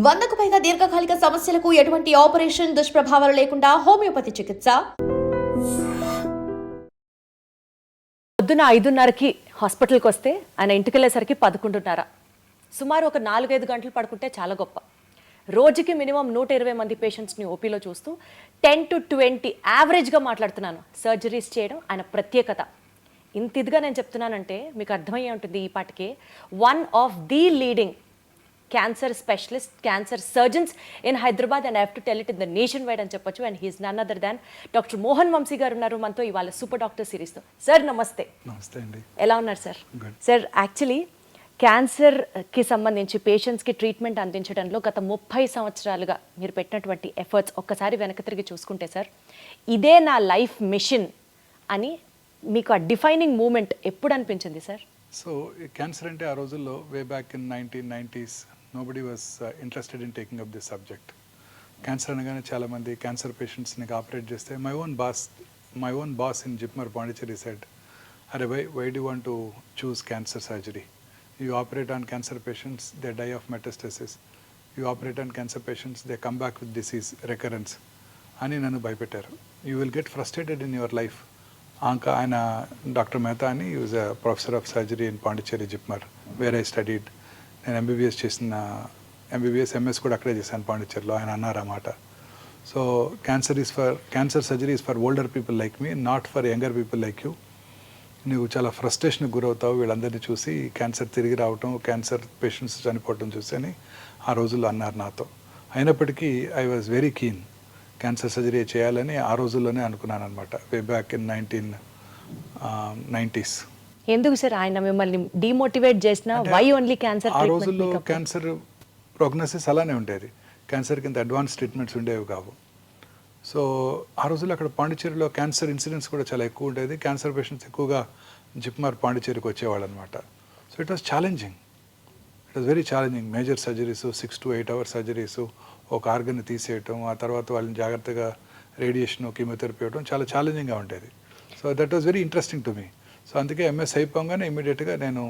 100కు పైగా దీర్ఘకాలిక సమస్యలకు ఎటువంటి ఆపరేషన్ దుష్ప్రభావాలు లేకుండా హోమియోపతి చికిత్స. పొద్దున 5:30కి హాస్పిటల్కి వస్తే ఆయన ఇంటికి వెళ్ళేసరికి 11:30. సుమారు ఒక 4-5 గంటలు పడుకుంటే చాలా గొప్ప. రోజుకి మినిమం 120 మంది పేషెంట్స్ని ఓపీలో చూస్తూ 10 to 20 యావరేజ్గా మాట్లాడుతున్నాను. సర్జరీస్ చేయడం ఆయన ప్రత్యేకత. ఇంత ఇదిగా నేను చెప్తున్నానంటే మీకు అర్థమయ్యే ఉంటుంది ఈ పాటికే. One of the leading cancer specialist, cancer surgeons in Hyderabad, and I have to tell it in the nationwide అని చెప్పొచ్చు. And he's none other than doctor Mohan Vamsi garu ఉన్నారు మనతో ఇవాళ సూపర్ డాక్టర్ సిరీస్తో. సార్ నమస్తే. నమస్తే అండి. ఎలా ఉన్నారు సార్? సార్ యాక్చువల్లీ క్యాన్సర్కి సంబంధించి పేషెంట్స్కి ట్రీట్మెంట్ అందించడంలో గత 30 సంవత్సరాలుగా మీరు పెట్టినటువంటి ఎఫర్ట్స్ ఒక్కసారి వెనక తిరిగి చూసుకుంటే సార్, ఇదే నా లైఫ్ మిషన్ అని మీకు ఆ డిఫైనింగ్ మూమెంట్ ఎప్పుడు అనిపించింది సార్? సో క్యాన్సర్ అంటే ఆ రోజుల్లో way back in 1990s nobody was interested in taking up this subject. Cancer అనగానే చాలామంది క్యాన్సర్ పేషెంట్స్ని ఆపరేట్ చేస్తే my own boss in JIPMER Pondicherry said, అరే why do want to choose cancer surgery? You operate on cancer patients, they die of metastasis. You operate on cancer patients, they come back with disease recurrence అని నన్ను భయపెట్టారు. You will get frustrated in your life. ఆయన doctor Mehta అని use a professor of surgery in Pondicherry JIPMER, where I studied. నేను MBBS MS కూడా అక్కడే చేశాను పాండిచేరిలో. ఆయన అన్నారు అన్నమాట. So cancer surgery is for older people like me, not for younger people like you. నువ్వు చాలా ఫ్రస్ట్రేషన్కి గురవుతావు వీళ్ళందరినీ చూసి, క్యాన్సర్ తిరిగి రావటం, క్యాన్సర్ పేషెంట్స్ చనిపోవటం చూసి అని ఆ రోజుల్లో అన్నారు నాతో. అయినప్పటికీ I was very keen cancer surgery చేయాలని ఆ రోజుల్లోనే అనుకున్నాను అనమాట, వే బ్యాక్ ఇన్ 1990s. ఎందుకు సార్ ఆయన మిమ్మల్ని డిమోటివేట్ చేసిన? Why only cancer? ఆ రోజుల్లో క్యాన్సర్ ప్రోగ్నోసిస్ అలానే ఉండేది. క్యాన్సర్ కింద అడ్వాన్స్ ట్రీట్మెంట్స్ ఉండేవి కావు. సో ఆ రోజుల్లో అక్కడ పాండిచేరిలో క్యాన్సర్ ఇన్సిడెంట్స్ కూడా చాలా ఎక్కువ ఉండేది. క్యాన్సర్ పేషెంట్స్ ఎక్కువగా జిప్మర్ పాండిచేరికి వచ్చేవాళ్ళు అనమాట. So it was challenging, it was very challenging. Major surgeries, 6 to 8 hour surgeries, ఒక ఆర్గన్ని తీసేయటం, ఆ తర్వాత వాళ్ళని జాగ్రత్తగా రేడియేషన్, కీమోథెరపీ ఇవ్వడం చాలా ఛాలెంజింగ్గా ఉండేది. So that was very interesting to me. So అందుకే ఎంఎస్ అయిపోగానే ఇమీడియట్గా నేను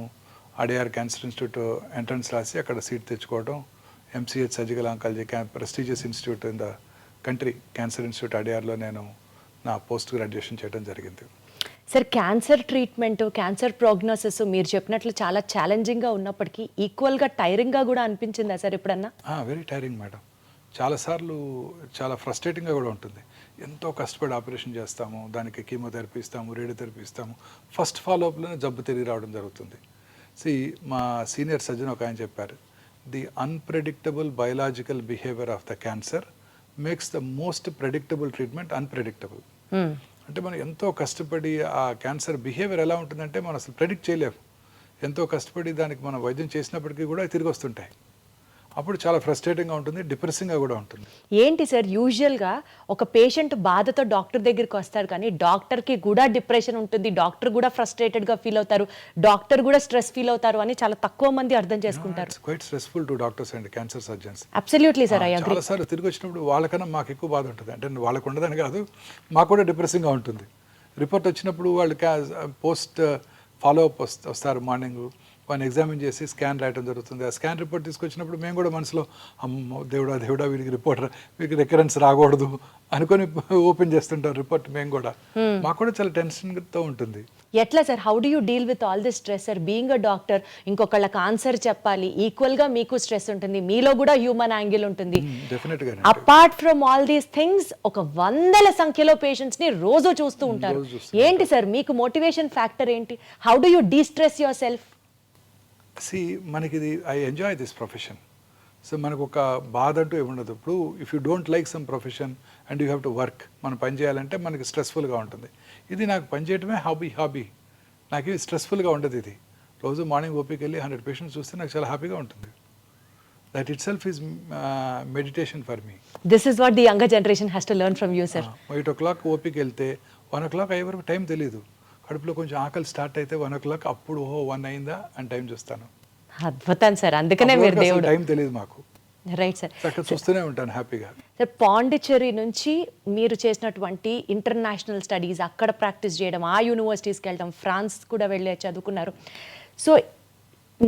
ఆర్డీఆర్ క్యాన్సర్ ఇన్స్టిట్యూట్ ఎంట్రన్స్ రాసి అక్కడ సీట్ తెచ్చుకోవడం. MCH surgical oncology prestigious institute in the country, cancer institute ఆర్డీఆర్లో నేను నా పోస్ట్ గ్రాడ్యుయేషన్ చేయడం జరిగింది. Sir cancer treatment, cancer prognosis మీరు చెప్పినట్లు చాలా ఛాలెంజింగ్గా ఉన్నప్పటికీ ఈక్వల్గా టైరింగ్గా కూడా అనిపించిందా సార్ ఎప్పుడన్నా? Very tiring madam. చాలాసార్లు చాలా ఫ్రస్ట్రేటింగ్గా కూడా ఉంటుంది. ఎంతో కష్టపడి ఆపరేషన్ చేస్తాము, దానికి కీమోథెరపీ ఇస్తాము, రేడియోథెరపీ ఇస్తాము, ఫస్ట్ ఫాలోఅప్లోనే జబ్బు తిరిగి రావడం జరుగుతుంది. మా సీనియర్ సర్జన్ ఒక ఆయన చెప్పారు, the unpredictable biological behaviour of the cancer makes the most predictable treatment unpredictable. అంటే మనం ఎంతో కష్టపడి ఆ క్యాన్సర్ బిహేవియర్ ఎలా ఉంటుందంటే మనం అసలు ప్రెడిక్ట్ చేయలేము. ఎంతో కష్టపడి దానికి మనం వైద్యం చేసినప్పటికీ కూడా తిరిగి వస్తుంటాయి. అప్పుడు చాలా ఫ్రస్ట్రేటింగ్గా ఉంటుంది, డిప్రెసింగ్గా కూడా ఉంటుంది. ఏంటి సార్ యూజువల్గా ఒక పేషెంట్ బాధతో డాక్టర్ దగ్గరికి వస్తారు, కానీ డాక్టర్కి కూడా డిప్రెషన్ ఉంటుంది, డాక్టర్ కూడా ఫ్రస్ట్రేటెడ్గా ఫీల్ అవుతారు, డాక్టర్ కూడా స్ట్రెస్ ఫీల్ అవుతారు అని చాలా తక్కువ మంది అర్థం చేసుకుంటారు. Quite stressful to doctors and cancer surgeons. Absolutely sir, I agree. చాలాసార్లు తిరిగి వచ్చినప్పుడు వాళ్ళకన్నా మాకు ఎక్కువ బాధ ఉంటుంది. అంటే వాళ్ళకు ఉండదని కాదు, మాకు కూడా డిప్రెసింగ్గా ఉంటుంది. రిపోర్ట్ వచ్చినప్పుడు వాళ్ళు పోస్ట్ ఫాలోఅప్ వస్తారు మార్నింగ్, వాళ్ళని ఎగ్జామిన్ చేసి స్కాన్ రాయడం జరుగుతుంది. ఆ స్కాన్ రిపోర్ట్ తీసుకొచ్చినప్పుడు మేము కూడా మనసులో అమ్మో దేవుడా వీడికి వీడికి రికరెన్స్ రాకూడదు అనుకొని ఓపెన్ చేస్తుంటాం రిపోర్ట్. మేము కూడా మాకు కూడా చాలా టెన్షన్తో ఉంటుంది. ఎట్లా sir, how do you deal with all this stress sir? Being a doctor, ఇంకొకళ్ళకి ఆన్సర్ చెప్పాలి, ఈక్వల్గా మీకు స్ట్రెస్ ఉంటుంది, మీలో కూడా హ్యూమన్ యాంగిల్ ఉంటుంది. డెఫినెట్గా apart from all these things ఒక 100 సంఖ్యలో పేషెంట్స్ని రోజు చూస్తూ ఉంటారు. ఏంటి సార్ మీకు మోటివేషన్ ఫ్యాక్టర్ ఏంటి? How do you de-stress your self? మనకి ఇది I enjoy this profession. So మనకు ఒక బాధ అంటూ ఏముండదు. ఇప్పుడు if you don't like some profession and you have to work, మనం పని చేయాలంటే మనకి స్ట్రెస్ఫుల్గా ఉంటుంది. ఇది నాకు పని చేయడమే హాబీ. నాకు ఇది స్ట్రెస్ఫుల్గా ఉండదు. ఇది రోజు మార్నింగ్ ఓపీకి వెళ్ళి 100 పేషెంట్స్ చూస్తే నాకు చాలా హ్యాపీగా ఉంటుంది. That it self is meditation for me. This is what the younger generation has to learn from you sir. 8 o'clock ఓపీకి వెళ్తే 1 o'clock అయ్యే వరకు టైం తెలియదు. కడుపులో కొంచెం ఆకలి స్టార్ట్ అయితే 1 o'clock, అప్పుడు 1 అయిందా అని టైం చూస్తాను. అద్భుతం సార్, అందుకనే మీరు దేవుడు. టైం తెలియదు మాకు. Right sir. అక్కడ చూస్తూనే ఉంటాను హ్యాపీగా. సార్ పాండిచ్చేరి నుంచి మీరు చేసినటువంటి ఇంటర్నేషనల్ స్టడీస్, అక్కడ ప్రాక్టీస్ చేయడం, ఆ యూనివర్సిటీస్కి వెళ్ళడం, ఫ్రాన్స్ కూడా వెళ్ళి చదువుకున్నారు. సో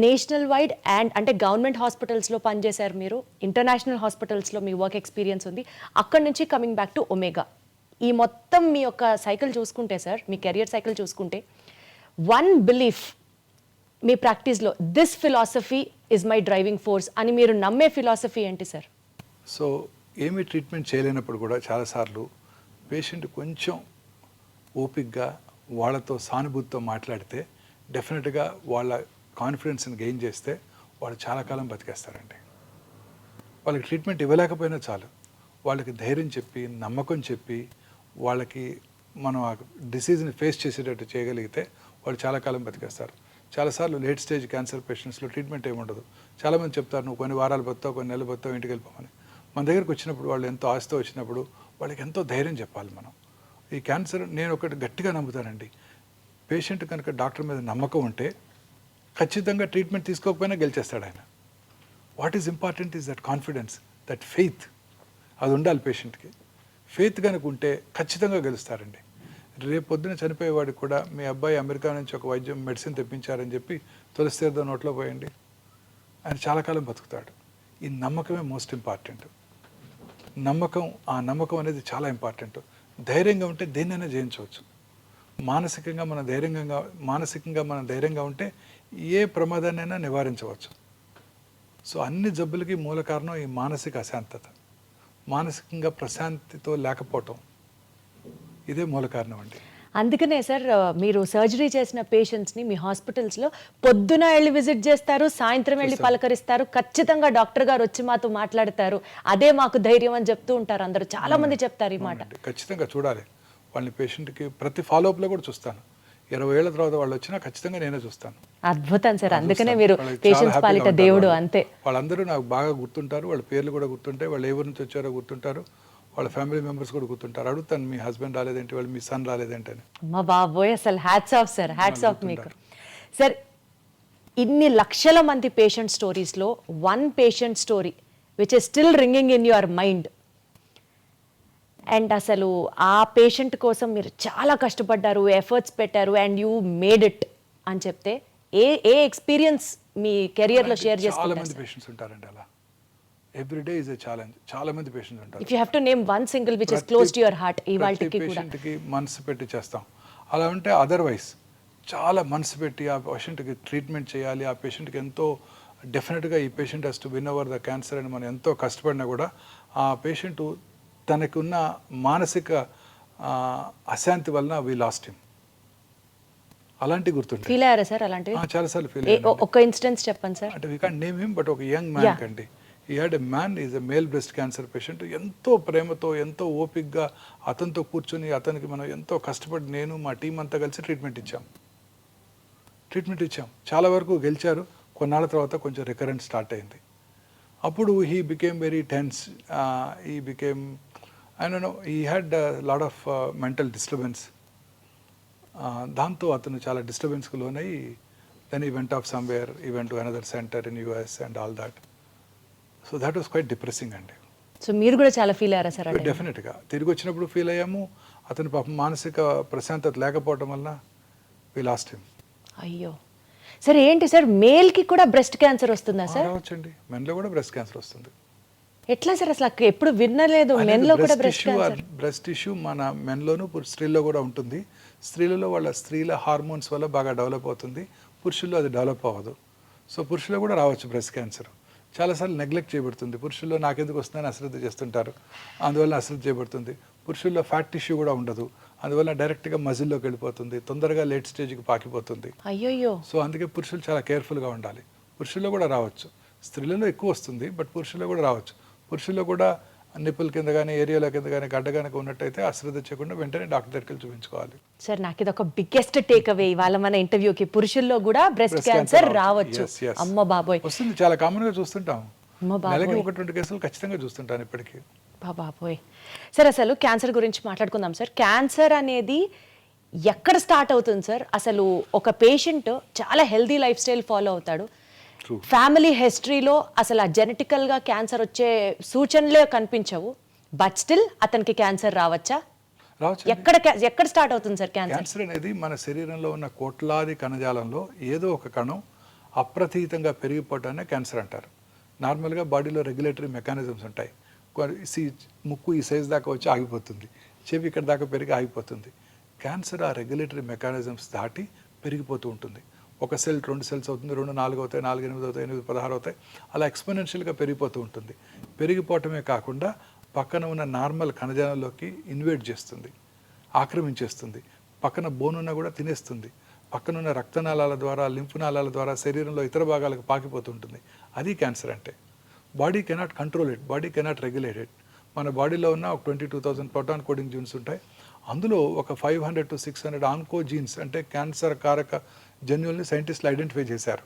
నేషనల్ వైడ్ అండ్ అంటే గవర్నమెంట్ హాస్పిటల్స్లో పనిచేశారు మీరు, ఇంటర్నేషనల్ హాస్పిటల్స్లో మీ వర్క్ ఎక్స్పీరియన్స్ ఉంది, అక్కడి నుంచి కమింగ్ బ్యాక్ టు ఒమేగా. ఈ మొత్తం మీ యొక్క సైకిల్ చూసుకుంటే సార్, మీ కెరియర్ సైకిల్ చూసుకుంటే, వన్ బిలీఫ్ మీ ప్రాక్టీస్లో this philosophy is my driving force అని మీరు నమ్మే ఫిలాసఫీ ఏంటి సార్? సో ఏమీ ట్రీట్మెంట్ చేయలేనప్పుడు కూడా చాలాసార్లు పేషెంట్ కొంచెం ఓపిక్గా వాళ్ళతో సానుభూతితో మాట్లాడితే డెఫినెట్గా వాళ్ళ కాన్ఫిడెన్స్ని గెయిన్ చేస్తే వాళ్ళు చాలా కాలం బతికేస్తారండి. వాళ్ళకి ట్రీట్మెంట్ ఇవ్వలేకపోయినా చాలు, వాళ్ళకి ధైర్యం చెప్పి నమ్మకం చెప్పి వాళ్ళకి మనం ఆ డిసీజ్ని ఫేస్ చేసేటట్టు చేయగలిగితే వాళ్ళు చాలా కాలం బతికేస్తారు. చాలాసార్లు లేట్ స్టేజ్ క్యాన్సర్ పేషెంట్స్లో ట్రీట్మెంట్ ఏమి ఉండదు. చాలామంది చెప్తారు నువ్వు కొన్ని వారాలు బతావు, కొన్ని నెలలు బతావు, ఇంటికి వెళ్ళిపోమని. మన దగ్గరికి వచ్చినప్పుడు వాళ్ళు ఎంతో ఆశతో వచ్చినప్పుడు వాళ్ళకి ఎంతో ధైర్యం చెప్పాలి మనం. ఈ క్యాన్సర్ నేను ఒకటి గట్టిగా నమ్ముతానండి, పేషెంట్ కనుక డాక్టర్ మీద నమ్మకం ఉంటే ఖచ్చితంగా ట్రీట్మెంట్ తీసుకోకపోయినా గెలిచేస్తాడు ఆయన. What is important is that confidence, that faith. అది ఉండాలి పేషెంట్కి. ఫెయిత్ కనుక ఉంటే ఖచ్చితంగా గెలుస్తారండి. రేపు పొద్దున చనిపోయేవాడికి కూడా మీ అబ్బాయి అమెరికా నుంచి ఒక వైద్యం మెడిసిన్ తెప్పించారని చెప్పి తులసి తీర్థం నోట్లో పోయండి, ఆయన చాలా కాలం బతుకుతాడు. ఈ నమ్మకమే మోస్ట్ ఇంపార్టెంట్. నమ్మకం, ఆ నమ్మకం అనేది చాలా ఇంపార్టెంట్. ధైర్యంగా ఉంటే దేన్నైనా జయించవచ్చు. మానసికంగా మనం ధైర్యంగా ఉంటే ఏ ప్రమాదాన్నైనా నివారించవచ్చు. సో అన్ని జబ్బులకి మూల కారణం ఈ మానసిక అశాంతత, మానసికంగా ప్రశాంతితో లేకపోవటం, ఇదే మూల కారణం అండి. అందుకనే సార్ మీరు సర్జరీ చేసిన పేషెంట్స్ని మీ హాస్పిటల్స్లో పొద్దున వెళ్ళి విజిట్ చేస్తారు, సాయంత్రం వెళ్ళి పలకరిస్తారు, ఖచ్చితంగా డాక్టర్ గారు వచ్చి మాతో మాట్లాడతారు, అదే మాకు ధైర్యం అని చెప్తూ ఉంటారు అందరూ. చాలా మంది చెప్తారు ఈ మాట. ఖచ్చితంగా చూడాలి వాళ్ళని. పేషెంట్కి ప్రతి ఫాలోఅప్లో కూడా చూస్తాను. 20 ఏళ్ల తర్వాత వాళ్ళు వచ్చినా ఖచ్చితంగా నేనే చూస్తాను. అద్భుతం సార్, అందుకనే మీరు పేషెంట్స్ పాలిట దేవుడు. అంతే, వాళ్ళందరూ నాకు బాగా గుర్తుంటారు, వాళ్ళ పేర్లు కూడా గుర్తుంటాయి, వాళ్ళు ఎవరి నుంచి వచ్చారో గుర్తుంటారు, వాళ్ళ ఫ్యామిలీ మెంబర్స్ కూడా గుర్తుంటారు. అడుగుతాను మీ హస్బెండ్ రాలేదేంటి, వాళ్ళు మీ సన్ రాలేదేంటి అని. మా బాబోయ్, అసలు hats off sir, hats off మీకు. సార్ ఇన్ని లక్షల మంది పేషెంట్ స్టోరీస్లో one patient story which is still ringing in your mind, and అసలు ఆ పేషెంట్ కోసం మీరు చాలా కష్టపడ్డారు, ఎఫర్ట్స్ పెట్టారు, అండ్ యూ మేడ్ ఇట్ అని చెప్తే ఏ ఎక్స్పీరియన్స్ మీ కెరియర్లో షేర్ చేసుకుంటారు? చాలా మంది పేషెంట్స్ ఉంటారండి అలా. Every day is a challenge. చాలా మంది పేషెంట్స్ ఉంటారు. If you have to name one single which is close to your heart, ఇవాల్టికి కూడా పేషెంట్కి మనసు పెట్టి చేస్తాం. అలా ఉంటే అదర్వైజ్ చాలా మనసు పెట్టి ఆ పేషెంట్కి ట్రీట్మెంట్ చేయాలి, ఆ పేషెంట్కి ఎంతో డెఫినెట్గా ఈ patient has to win over the cancer అని మనం ఎంతో కష్టపడినా కూడా ఆ పేషెంట్ తనకున్న మానసిక అశాంతి వలన వీ లాస్ట్ హిమ్. అలాంటి గుర్తుంటాయి. ఫీల్ అయ్యారా సార్ అలాంటివి? చాలాసార్లు ఫీల్ అయ్యాను. ఒక ఇన్స్టెన్స్ చెప్పండి సార్. అంటే we can't name him, but ఒక యంగ్ మ్యాన్ కండి. ఈ had a man, is a male breast cancer patient. ఎంతో ప్రేమతో ఎంతో ఓపిక్గా అతనితో కూర్చొని అతనికి మనం ఎంతో కష్టపడి నేను మా టీం అంతా కలిసి ట్రీట్మెంట్ ఇచ్చాం. చాలా వరకు గెలిచారు. కొన్నాళ్ళ తర్వాత కొంచెం రికరెంట్ స్టార్ట్ అయింది. అప్పుడు he became very tense. He became, I don't know, he had lot of mental disturbance. దాంతో అతను చాలా డిస్టర్బెన్స్కి లోనయ్యి then he went off somewhere, he went to another centre in US and all that. So that was quite depressing అండి. So మీరు కూడా చాలా feel అయ్యారా సార్? డెఫినెట్గా తిరిగి వచ్చినప్పుడు ఫీల్ అయ్యాము. అతని పాపం మానసిక ప్రశాంతత లేకపోవడం వలన వి లాస్ట్ హిమ్. అయ్యో సార్, ఏంటి సార్ మేల్కి కూడా బ్రెస్ట్ క్యాన్సర్ వస్తుందా సార్? రావచ్చండి, మెన్లో కూడా బ్రెస్ట్ క్యాన్సర్ వస్తుంది. ఎట్లా సార్? అసలు ఎప్పుడు వినలేదు మెన్లో కూడా బ్రెస్ట్ క్యాన్సర్. బ్రెస్ట్ ఇష్యూ మన మెన్లోను స్త్రీల్లో కూడా ఉంటుంది. స్త్రీలలో వాళ్ళ స్త్రీల హార్మోన్స్ వల్ల బాగా డెవలప్ అవుతుంది, పురుషుల్లో అది డెవలప్ అవ్వదు. సో పురుషుల్లో కూడా రావచ్చు బ్రెస్ట్ క్యాన్సర్. చాలాసార్లు నెగ్లెక్ట్ చేయబడుతుంది. పురుషుల్లో నాకెందుకు వస్తుందని అశ్రద్ధ చేస్తుంటారు, అందువల్ల అశ్రద్ధ చేయబడుతుంది. పురుషుల్లో ఫ్యాట్ టిష్యూ కూడా ఉండదు, అందువల్ల డైరెక్ట్గా మజిల్లోకి వెళ్ళిపోతుంది, తొందరగా లేట్ స్టేజ్కి పాకిపోతుంది. అయ్యో. సో అందుకే పురుషులు చాలా కేర్ఫుల్గా ఉండాలి. పురుషుల్లో కూడా రావచ్చు, స్త్రీలలో ఎక్కువ వస్తుంది, బట్ పురుషుల్లో కూడా రావచ్చు. పురుషుల్లో కూడా నిప్పుల కింద కానీ ఏరియాల కింద కానీ గడ్డ కనుక ఉన్నట్టయితే అశ్రద్ధ చేయకుండా వెంటనే డాక్టర్ దగ్గరికి చూపించుకోవాలి. సార్ నాకు ఇది ఒక బిగ్గెస్ట్ టేక్ అవే ఇవాళ మన ఇంటర్వ్యూకి. పురుషుల్లో కూడా బ్రెస్ట్ క్యాన్సర్ రావచ్చు. అమ్మ బాబోయ్, వస్తుంది, చాలా కామన్గా చూస్తుంటాం. అమ్మ బాబోయ్, నెలకి 1-2 కేసులు ఖచ్చితంగా చూస్తుంటాను ఇప్పటికీ. బాబాబోయ్. సార్ అసలు క్యాన్సర్ గురించి మాట్లాడుకుందాం సార్. క్యాన్సర్ అనేది ఎక్కడ స్టార్ట్ అవుతుంది సార్? అసలు ఒక పేషెంట్ చాలా హెల్దీ లైఫ్ స్టైల్ ఫాలో అవుతాడు, ఫ్యామిలీ హిస్టరీలో అసలు ఆ జెనెటికల్గా క్యాన్సర్ వచ్చే సూచనలే కనిపించవు, బట్ స్టిల్ అతనికి క్యాన్సర్ రావచ్చా? ఎక్కడ స్టార్ట్ అవుతుంది సార్ క్యాన్సర్? క్యాన్సర్ అనేది మన శరీరంలో ఉన్న కోట్లాది కణజాలంలో ఏదో ఒక కణం అప్రతీతంగా పెరిగిపోవటాన్ని క్యాన్సర్ అంటారు. నార్మల్గా బాడీలో రెగ్యులేటరీ మెకానిజమ్స్ ఉంటాయి. ముక్కు ఈ సైజ్ దాకా వచ్చి ఆగిపోతుంది, చెవి ఇక్కడ దాకా పెరిగి ఆగిపోతుంది. క్యాన్సర్ ఆ రెగ్యులేటరీ మెకానిజమ్స్ దాటి పెరిగిపోతూ ఉంటుంది. ఒక సెల్ 2 సెల్స్ అవుతుంది, 2 4 అవుతాయి, 4 8 అవుతాయి, 8 16 అవుతాయి, అలా ఎక్స్పోనెన్షియల్గా పెరిగిపోతూ ఉంటుంది. పెరిగిపోవటమే కాకుండా పక్కన ఉన్న నార్మల్ కణజాలంలోకి ఇన్వేట్ చేస్తుంది, ఆక్రమించేస్తుంది. పక్కన బోన్ ఉన్నా కూడా తినేస్తుంది. పక్కనున్న రక్తనాళాల ద్వారా, లింఫ్ నాళాల ద్వారా శరీరంలో ఇతర భాగాలకు పాకిపోతుంటుంది. అది క్యాన్సర్ అంటే. Body cannot control it, body cannot regulate it. మన బాడీలో ఉన్న ఒక 22,000 ప్రోటాన్ కోడింగ్ జీన్స్ ఉంటాయి. అందులో ఒక 500 to 600 ఆన్కో జీన్స్ అంటే క్యాన్సర్ కారక జన్యుల్ని సైంటిస్టులు ఐడెంటిఫై చేశారు.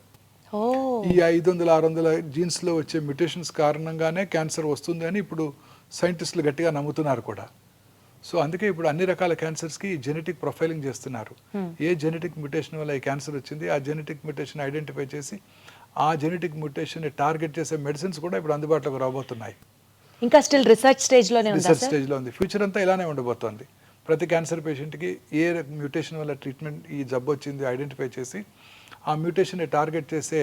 ఈ 500-600 జీన్స్లో వచ్చే మ్యుటేషన్స్ కారణంగానే క్యాన్సర్ వస్తుంది అని ఇప్పుడు సైంటిస్టులు గట్టిగా నమ్ముతున్నారు కూడా. సో అందుకే ఇప్పుడు అన్ని రకాల క్యాన్సర్స్కి జెనెటిక్ ప్రొఫైలింగ్ చేస్తున్నారు. ఏ జెనెటిక్ మ్యుటేషన్ వల్ల ఈ క్యాన్సర్ వచ్చింది, ఆ జెనెటిక్ మ్యుటేషన్ ఐడెంటిఫై చేసి ఆ జెనెటిక్ మ్యుటేషన్ని టార్గెట్ చేసే మెడిసిన్స్ కూడా ఇప్పుడు అందుబాటులోకి రాబోతున్నాయి. ఇంకా స్టిల్ రిసర్చ్ స్టేజ్లోనే ఉంది. రీసెర్చ్ స్టేజ్లో ఉంది. ఫ్యూచర్ అంతా ఇలానే ఉండబోతోంది. ప్రతి క్యాన్సర్ పేషెంట్కి ఏ మ్యూటేషన్ వల్ల ట్రీట్మెంట్ ఈ జబ్బు వచ్చింది ఐడెంటిఫై చేసి ఆ మ్యూటేషన్ని టార్గెట్ చేసే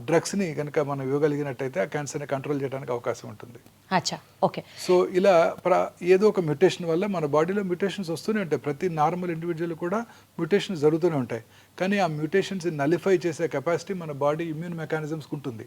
డ్రగ్స్ని కనుక మనం ఇవ్వగలిగినట్టయితే ఆ క్యాన్సర్ని కంట్రోల్ చేయడానికి అవకాశం ఉంటుంది. అచ్చా, ఓకే. సో ఇలా ఏదో ఒక మ్యుటేషన్ వల్ల మన బాడీలో మ్యుటేషన్స్ వస్తూనే ఉంటాయి. ప్రతి నార్మల్ ఇండివిజువల్ కూడా మ్యుటేషన్స్ జరుగుతూనే ఉంటాయి. కానీ ఆ మ్యుటేషన్స్ నలిఫై చేసే కెపాసిటీ మన బాడీ ఇమ్యూన్ మెకానిజమ్స్కి ఉంటుంది.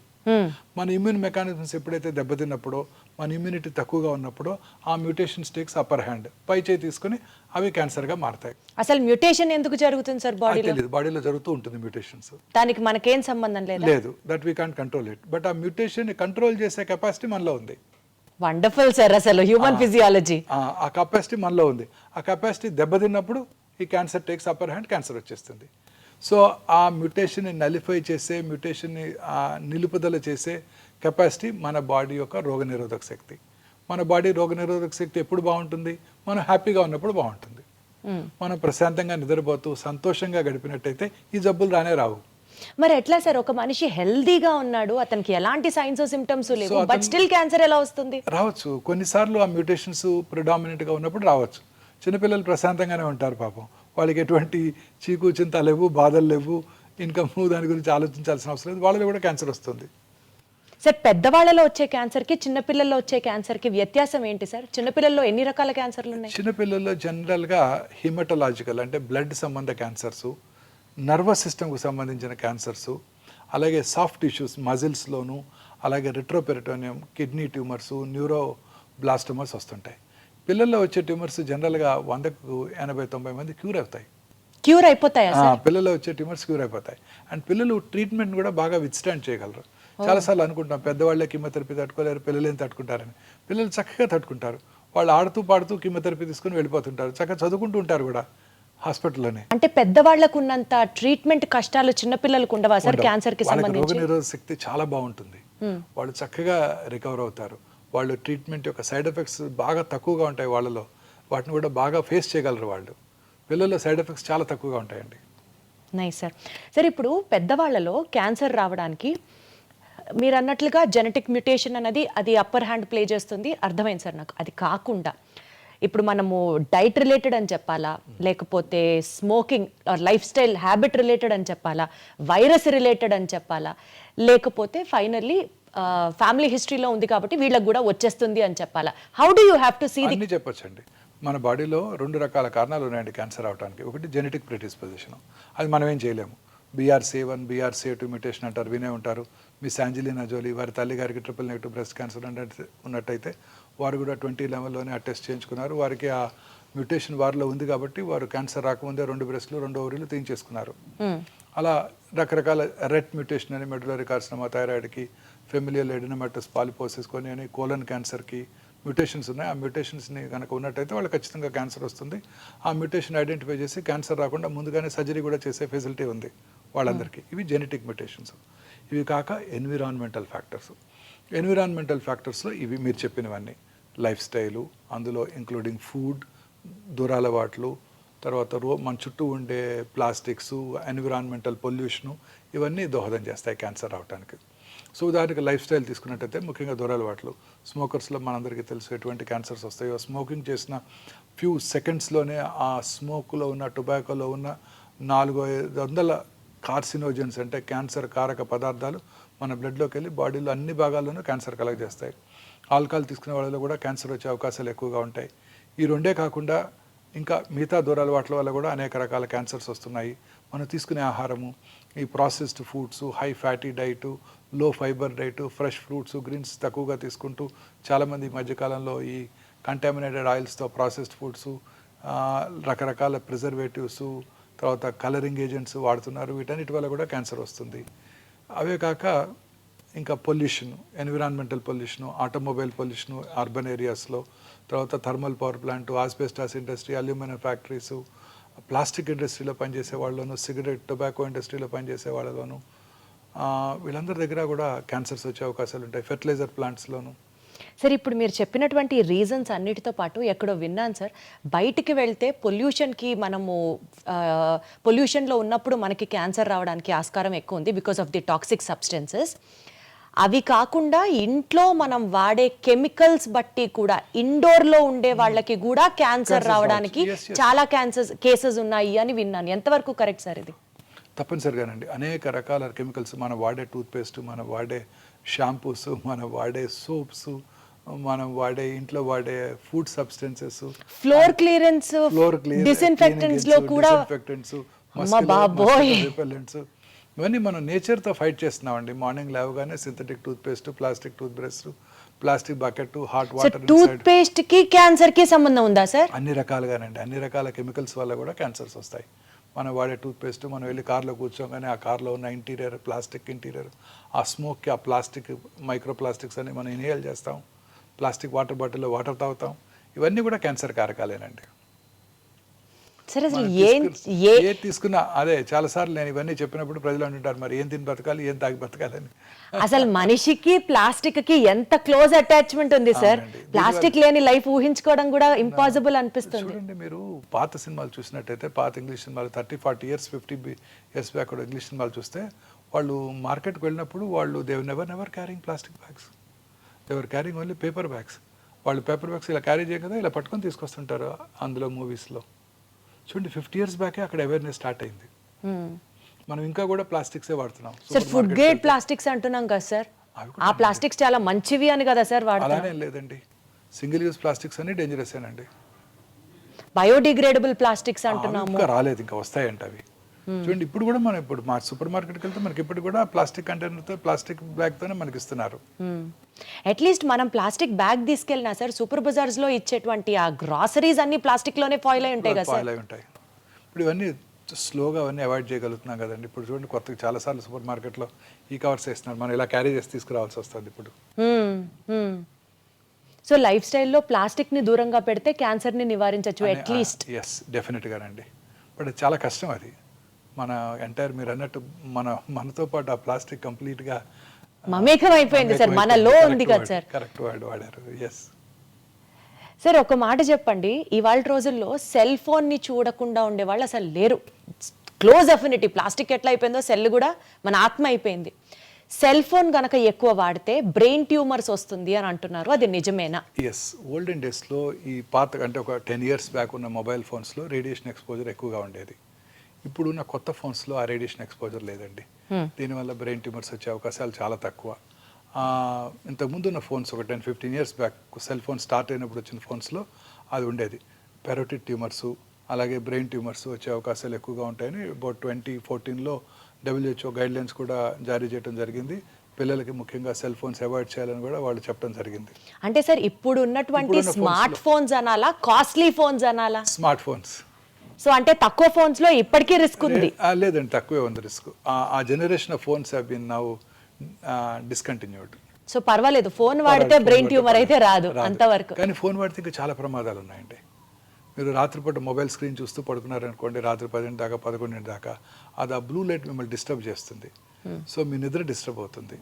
మన ఇమ్యూన్ మెకానిజమ్స్ ఎప్పుడైతే దెబ్బతిన్నప్పుడో, మన ఇమ్యూనిటీ తక్కువగా ఉన్నప్పుడో ఆ మ్యుటేషన్స్ టేక్స్ అప్పర్ హ్యాండ్, పై చేయి తీసుకుని అవి క్యాన్సర్గా మారతాయి. అసలు మ్యుటేషన్ ఎందుకు జరుగుతుంది సార్ బాడీలో? తెలియదు, బాడీలో జరుగుతూ ఉంటుంది మ్యుటేషన్స్. దానికి మనకేం సంబంధం లేదు, that we can't control it. But ఆ మ్యుటేషన్ కంట్రోల్ చేసే కెపాసిటీ మనలో ఉంది. వండర్ఫుల్ సార్, అసలు హ్యూమన్ ఫిజియాలజీ. ఆ కెపాసిటీ మనలో ఉంది. ఆ కెపాసిటీ దెబ్బతిన్నప్పుడు ఈ cancer takes upper hand, cancer వచ్చేస్తుంది. సో ఆ మ్యుటేషన్ని నలిఫై చేసే, మ్యుటేషన్ని నిలుపుదల చేసే కెపాసిటీ మన బాడీ యొక్క రోగనిరోధక శక్తి. మన బాడీ రోగనిరోధక శక్తి ఎప్పుడు బాగుంటుంది? మనం హ్యాపీగా ఉన్నప్పుడు బాగుంటుంది. మనం ప్రశాంతంగా నిద్రపోతూ సంతోషంగా గడిపినట్టయితే ఈ జబ్బులు రానే రావు. మరి ఎట్లా సార్, ఒక మనిషి హెల్దీగా ఉన్నాడు, అతనికి ఎలాంటి సైన్స్ సిమ్టమ్స్ లేవు, బట్ స్టిల్ క్యాన్సర్ ఎలా వస్తుంది? రావచ్చు. కొన్నిసార్లు ఆ మ్యూటేషన్స్ ప్రిడామినెంట్గా ఉన్నప్పుడు రావచ్చు. చిన్నపిల్లలు ప్రశాంతంగానే ఉంటారు పాపం. వాళ్ళకి ఎటువంటి చీకు చింత లేవు, బాధలు లేవు, ఇన్కమ్ దాని గురించి ఆలోచించాల్సిన అవసరం లేదు. వాళ్ళలో కూడా క్యాన్సర్ వస్తుంది. సార్, పెద్దవాళ్ళలో వచ్చే క్యాన్సర్కి చిన్నపిల్లల్లో వచ్చే క్యాన్సర్కి వ్యత్యాసం ఏంటి సార్? చిన్నపిల్లల్లో ఎన్ని రకాల క్యాన్సర్లు ఉన్నాయి? చిన్నపిల్లల్లో జనరల్గా హిమటలాజికల్ అంటే బ్లడ్ సంబంధ క్యాన్సర్సు, నర్వస్ సిస్టమ్కు సంబంధించిన క్యాన్సర్సు, అలాగే సాఫ్ట్ టిష్యూస్ మజిల్స్లోను, అలాగే రెట్రోపెరిటోనియం, కిడ్నీ ట్యూమర్సు, న్యూరోబ్లాస్టోమర్స్ వస్తుంటాయి. పిల్లల్లో వచ్చే ట్యూమర్స్ జనరల్గా 100కు 80-90 మంది క్యూర్ అవుతాయి. క్యూర్ అయిపోతాయా? పిల్లల్లో వచ్చే ట్యూమర్స్ క్యూర్ అయిపోతాయి. అండ్ పిల్లలు ట్రీట్మెంట్ కూడా బాగా విత్స్టాండ్ చేయగలరు. చాలాసార్లు అనుకుంటాం పెద్దవాళ్ళే కీమోథెరపీ తట్టుకోలేరు, పిల్లలు ఏం తట్టుకుంటారని. పిల్లలు చక్కగా తట్టుకుంటారు. వాళ్ళు ఆడుతూ పాడుతూ కీమోథెరపీ తీసుకుని వెళ్ళిపోతుంటారు, చక్కగా చదువుకుంటూ ఉంటారు కూడా హాస్పిటల్లోనే. అంటే పెద్దవాళ్ళకు ఉన్నంత ట్రీట్మెంట్ కష్టాలు చిన్నపిల్లలకు ఉండవా సార్ క్యాన్సర్కి సంబంధించి? రోగనిరోధక శక్తి చాలా బాగుంటుంది. వాళ్ళు చక్కగా రికవర్ అవుతారు. వాళ్ళు ట్రీట్మెంట్ యొక్క సైడ్ ఎఫెక్ట్స్ బాగా తక్కువగా ఉంటాయి వాళ్ళలో. వాటిని కూడా బాగా ఫేస్ చేయగలరు వాళ్ళు. పిల్లల్లో సైడ్ ఎఫెక్ట్స్ చాలా తక్కువగా ఉంటాయండి. Nice sir. సార్, ఇప్పుడు పెద్దవాళ్ళలో క్యాన్సర్ రావడానికి మీరు అన్నట్లుగా జెనెటిక్ మ్యుటేషన్ అనేది అది అప్పర్ హ్యాండ్ ప్లే చేస్తుంది, అర్థమైంది సార్ నాకు. అది కాకుండా ఇప్పుడు మనము డైట్ రిలేటెడ్ అని చెప్పాలా, లేకపోతే smoking life style habit related అని చెప్పాలా, వైరస్ రిలేటెడ్ అని చెప్పాలా, లేకపోతే ఫైనల్లీ ఫ్యామిలీ హిస్టరీలో ఉంది కాబట్టి వీళ్ళకి కూడా వచ్చేస్తుంది అని చెప్పాలా? How do you have to see the? అన్నీ చెప్పొచ్చండి. మన బాడీలో 2 రకాల కారణాలు ఉన్నాయండి క్యాన్సర్ అవడానికి. ఒకటి జెనెటిక్ ప్రెడిస్పోజిషన్, అది మనం ఏం చేయలేము. BRCA1, BRCA2 మ్యూటేషన్ అంటారు, వినే ఉంటారు. మిస్ యాంజెలినా జోలీ వారి తల్లి గారికి ట్రిపుల్ నెగటివ్ బ్రెస్ట్ క్యాన్సర్ ఉన్నట్టయితే వారు కూడా 20 లెవెల్లోనే ఆ టెస్ట్ చేయించుకున్నారు. వారికి ఆ మ్యూటేషన్ వారిలో ఉంది కాబట్టి వారు క్యాన్సర్ రాకముందే 2 బ్రెస్ట్లు 2 ఓవరీలు తీయించేసుకున్నారు. అలా రకరకాల రెట్ మ్యూటేషన్ అని, మెడులరీ కార్సినోమా, థైరాయిడ్కి, ఫెమిలియల్ ఎడినోమటస్ పాలిపోసిస్ కొని అని, కోలన్ క్యాన్సర్కి మ్యూటేషన్స్ ఉన్నాయి. ఆ మ్యూటేషన్స్ని కనుక ఉన్నట్టయితే వాళ్ళు ఖచ్చితంగా క్యాన్సర్ వస్తుంది. ఆ మ్యూటేషన్ ఐడెంటిఫై చేసి క్యాన్సర్ రాకుండా ముందుగానే సర్జరీ కూడా చేసే ఫెసిలిటీ ఉంది వాళ్ళందరికీ. ఇవి జెనెటిక్ మ్యూటేషన్స్. ఇవి కాక ఎన్విరాన్మెంటల్ ఫ్యాక్టర్స్. ఎన్విరాన్మెంటల్ ఫ్యాక్టర్స్లో ఇవి మీరు చెప్పినవన్నీ, లైఫ్ స్టైలు, అందులో ఇంక్లూడింగ్ ఫుడ్, దురలవాట్లు, తర్వాత మన చుట్టూ ఉండే ప్లాస్టిక్స్, ఎన్విరాన్మెంటల్ పొల్యూషను, ఇవన్నీ దోహదం చేస్తాయి క్యాన్సర్ రావడానికి. సో ఉదాహరణకి లైఫ్ స్టైల్ తీసుకున్నట్టయితే ముఖ్యంగా దురలవాట్లు. స్మోకర్స్లో మనందరికీ తెలుసు ఎటువంటి క్యాన్సర్స్ వస్తాయో. స్మోకింగ్ చేసిన ఫ్యూ సెకండ్స్లోనే ఆ స్మోక్లో ఉన్న, టొబాకోలో ఉన్న 400-500 కార్సినోజన్స్ అంటే క్యాన్సర్ కారక పదార్థాలు మన బ్లడ్లోకి వెళ్ళి బాడీలో అన్ని భాగాల్లోనూ క్యాన్సర్ కలెక్ట్ చేస్తాయి. ఆల్కహాల్ తీసుకునే వాళ్ళలో కూడా క్యాన్సర్ వచ్చే అవకాశాలు ఎక్కువగా ఉంటాయి. ఈ రెండే కాకుండా ఇంకా మిగతా దూరాలవాట్ల వల్ల కూడా అనేక రకాల క్యాన్సర్స్ వస్తున్నాయి. మనం తీసుకునే ఆహారము, ఈ processed foods, high fatty diet, low fibre diet, fresh fruits, greens తక్కువగా తీసుకుంటూ చాలామంది ఈ మధ్యకాలంలో ఈ కంటామినేటెడ్ ఆయిల్స్తో ప్రాసెస్డ్ ఫుడ్స్, రకరకాల ప్రిజర్వేటివ్స్, తర్వాత కలరింగ్ ఏజెంట్స్ వాడుతున్నారు. వీటన్నిటి వల్ల కూడా క్యాన్సర్ వస్తుంది. అవే కాక ఇంకా pollution, environmental pollution, automobile pollution urban ఏరియాస్లో, తర్వాత thermal power plant, asbestos industry, aluminium factories, plastic ఇండస్ట్రీలో పనిచేసే వాళ్ళలోను, సిగరెట్ టొబాకో ఇండస్ట్రీలో పనిచేసే వాళ్ళలోను, వీళ్ళందరి దగ్గర కూడా క్యాన్సర్స్ వచ్చే అవకాశాలు ఉంటాయి. ఫెర్టిలైజర్ ప్లాంట్స్లోను. సార్ ఇప్పుడు మీరు చెప్పినటువంటి రీజన్స్ అన్నిటితో పాటు ఎక్కడో విన్నాను సార్, బయటికి వెళ్తే పొల్యూషన్కి మనము పొల్యూషన్లో ఉన్నప్పుడు మనకి క్యాన్సర్ రావడానికి ఆస్కారం ఎక్కువ ఉంది because of the toxic substances. అవి కాకుండా ఇంట్లో మనం వాడే కెమికల్స్ బట్టి కూడా ఇండోర్లో ఉండే వాళ్ళకి కూడా క్యాన్సర్ రావడానికి చాలా కేసెస్ ఉన్నాయి అని విన్నాను. ఎంతవరకు కరెక్ట్ సార్ ఇది? తప్పనిసరిగానండి. అనేక రకాల కెమికల్స్, మనం వాడే టూత్పేస్ట్, మనం వాడే షాంపూస్, మనం వాడే సోప్స్, మనం వాడే ఇంట్లో వాడే food substances, floor clearance, disinfectants లో కూడా రిపెల్లెంట్స్, ఇవన్నీ మనం నేచర్తో ఫైట్ చేస్తున్నామండి. మార్నింగ్ లేవగానే synthetic toothpaste, plastic toothbrush, plastic bucket, hot water. Toothpaste కి క్యాన్సర్ కి సంబంధం ఉందా సార్? అన్ని రకాలుగానండి. అన్ని రకాల కెమికల్స్ వల్ల కూడా క్యాన్సర్స్ వస్తాయి. మనం వాడే టూత్పేస్ట్, మనం వెళ్ళి కార్లో కూర్చోగానే ఆ కార్లో ఉన్న ఇంటీరియర్, ప్లాస్టిక్ ఇంటీరియర్, ఆ స్మోక్కి ఆ ప్లాస్టిక్ మైక్రో ప్లాస్టిక్స్ అని మనం ఇన్హేల్ చేస్తాం. ప్లాస్టిక్ వాటర్ బాటిల్లో వాటర్ తాగుతాం. ఇవన్నీ కూడా క్యాన్సర్ కారకాలేనండి. సరే, అసలు ఏ తీసుకున్నా అదే. చాలాసార్లు నేను ఇవన్నీ చెప్పినప్పుడు ప్రజలు అంటుంటారు, మరి ఏం తిని బతకాలి, ఏం తాగి బతకాలని. అసలు మనిషికి ప్లాస్టిక్ కి ఎంత క్లోజ్ అటాచ్మెంట్ ఉంది సార్. ప్లాస్టిక్ లేని లైఫ్ ఊహించుకోవడం కూడా ఇంపాసిబుల్ అనిపిస్తుంది. చూడండి, మీరు పాత సినిమాలు చూసినట్టయితే, పాత ఇంగ్లీష్ సినిమాలు 30-40 ఇయర్స్ 50 ఇయర్స్ బ్యాక్ ఇంగ్లీష్ సినిమాలు చూస్తే, వాళ్ళు మార్కెట్కి వెళ్ళినప్పుడు వాళ్ళు they never carrying plastic bags, they're carrying only paper bags. వాళ్ళు పేపర్ బ్యాగ్స్ ఇలా క్యారీ చేయ కదా, ఇలా పట్టుకొని తీసుకొస్తుంటారు అందులో మూవీస్లో. చూడండి, 50 ఇయర్స్ బ్యాకే అక్కడ అవేర్నెస్ స్టార్ట్ అయింది. మనం ఇంకా కూడా ప్లాస్టిక్సే వాడుతున్నాం. సార్ ఫుడ్ గ్రేడ్ ప్లాస్టిక్స్ అంటున్నాం కదా సార్, ఆ ప్లాస్టిక్స్ చాలా మంచివి అని కదా సార్ వాడుతున్నాం? అలానే లేదండి, సింగిల్ యూజ్ ప్లాస్టిక్స్ అని డేంజరస్ ఏనండి. బయోడిగ్రేడబుల్ ప్లాస్టిక్స్ అంటున్నాము. ఇంకా రాలేదు, ఇంకా వస్తాయంట అవి. చూడండి, ఇప్పుడు కూడా మనం ఇప్పుడు మా సూపర్ మార్కెట్కి వెళ్తే మనకి ఇప్పుడు కూడా ప్లాస్టిక్ కంటైనర్తో, ప్లాస్టిక్ బ్యాగ్తోనే మనకి ఇస్తున్నారు. అట్లీస్ట్ మనం ప్లాస్టిక్ బ్యాగ్ తీసుకెళ్ళినా సార్, సూపర్ బజార్స్ లో ఇచ్చేటువంటి ఆ గ్రాసరీస్ అన్ని ప్లాస్టిక్ లోనే ఫాయిల్ అయి ఉంటాయి కదా సార్. ఉంటాయి. ఇప్పుడు ఇవన్నీ స్లోగా అవన్నీ అవాయిడ్ చేయగలుగుతున్నాం కదండి. ఇప్పుడు చూడండి, కొత్తగా చాలాసార్లు సూపర్ మార్కెట్లో ఈ కవర్స్ వేస్తున్నారు, మనం ఇలా క్యారీ చేసి తీసుకురావాల్సి వస్తుంది ఇప్పుడు. సో లైఫ్ స్టైల్లో ప్లాస్టిక్ ని దూరంగా పెడితే క్యాన్సర్ ని నివారించవచ్చు అట్లీస్ట్. ఎస్, డెఫినెట్గానండి. బట్ చాలా కష్టం అది. మన ఎంటైర్ మీరు అన్నట్టు మనతో పాటు ఆ ప్లాస్టిక్ కంప్లీట్గా మమేకం అయిపోయింది సార్, మనలో ఉంది కదా సార్. కరెక్ట్ వర్డ్ వాడారు. ఎస్ సార్, ఒక మాట చెప్పండి, ఇవాళ రోజుల్లో సెల్ ఫోన్ ని చూడకుండా ఉండేవాళ్ళు అసలు లేరు. క్లోజ్ అఫినిటీ, ప్లాస్టిక్ ఎట్లా అయిపోయిందో సెల్ కూడా మన ఆత్మ అయిపోయింది. సెల్ ఫోన్ గనక ఎక్కువ వాడితే బ్రెయిన్ ట్యూమర్స్ వస్తుంది అని అంటున్నారు, అది నిజమేనా? ఎస్, ఓల్డెన్ డేస్లో ఈ పాత అంటే ఒక 10 ఇయర్స్ బ్యాక్ ఉన్న మొబైల్ ఫోన్స్లో రేడియేషన్ ఎక్స్పోజర్ ఎక్కువగా ఉండేది. ఇప్పుడున్న కొత్త ఫోన్స్లో ఆ రేడియేషన్ ఎక్స్పోజర్ లేదండి. దీనివల్ల బ్రెయిన్ ట్యూమర్స్ వచ్చే అవకాశాలు చాలా తక్కువ. ఇంతకుముందు ఉన్న ఫోన్స్ ఒక 10-15 years back cell phone start అయినప్పుడు వచ్చిన ఫోన్స్లో అది ఉండేది. పెరోటిడ్ ట్యూమర్స్, అలాగే బ్రెయిన్ ట్యూమర్స్ వచ్చే అవకాశాలు ఎక్కువగా ఉంటాయని అబౌట్ 2014లో WHO గైడ్లైన్స్ కూడా జారీ చేయడం జరిగింది. పిల్లలకి ముఖ్యంగా సెల్ ఫోన్స్ అవాయిడ్ చేయాలని కూడా వాళ్ళు చెప్పడం జరిగింది. అంటే సార్ ఇప్పుడు ఉన్నటువంటి స్మార్ట్ ఫోన్స్ అనాలా, కాస్ట్లీ ఫోన్స్ అనాలా? Smart phones. సో అంటే తక్కువ ఫోన్స్ లో ఇప్పటికీ రిస్క్ ఉంది? లేదండి, తక్కువే ఉంది రిస్క్. ఆ generation of phones have been now discontinued. So పర్వాలేదు, ఫోన్ వాడితే బ్రెయిన్ ట్యూమర్ అయితే రాదు అంతవరకు. కానీ ఫోన్ వాడితే ఇంకా చాలా ప్రమాదాలు ఉన్నాయండి. మీరు రాత్రిపూట మొబైల్ స్క్రీన్ చూస్తూ పడుకున్నారనుకోండి, రాత్రి 10 దాకా 11 దాకా, అది ఆ బ్లూ లైట్ మిమ్మల్ని డిస్టర్బ్ చేస్తుంది. సో మీ నిద్ర డిస్టర్బ్ అవుతుంది.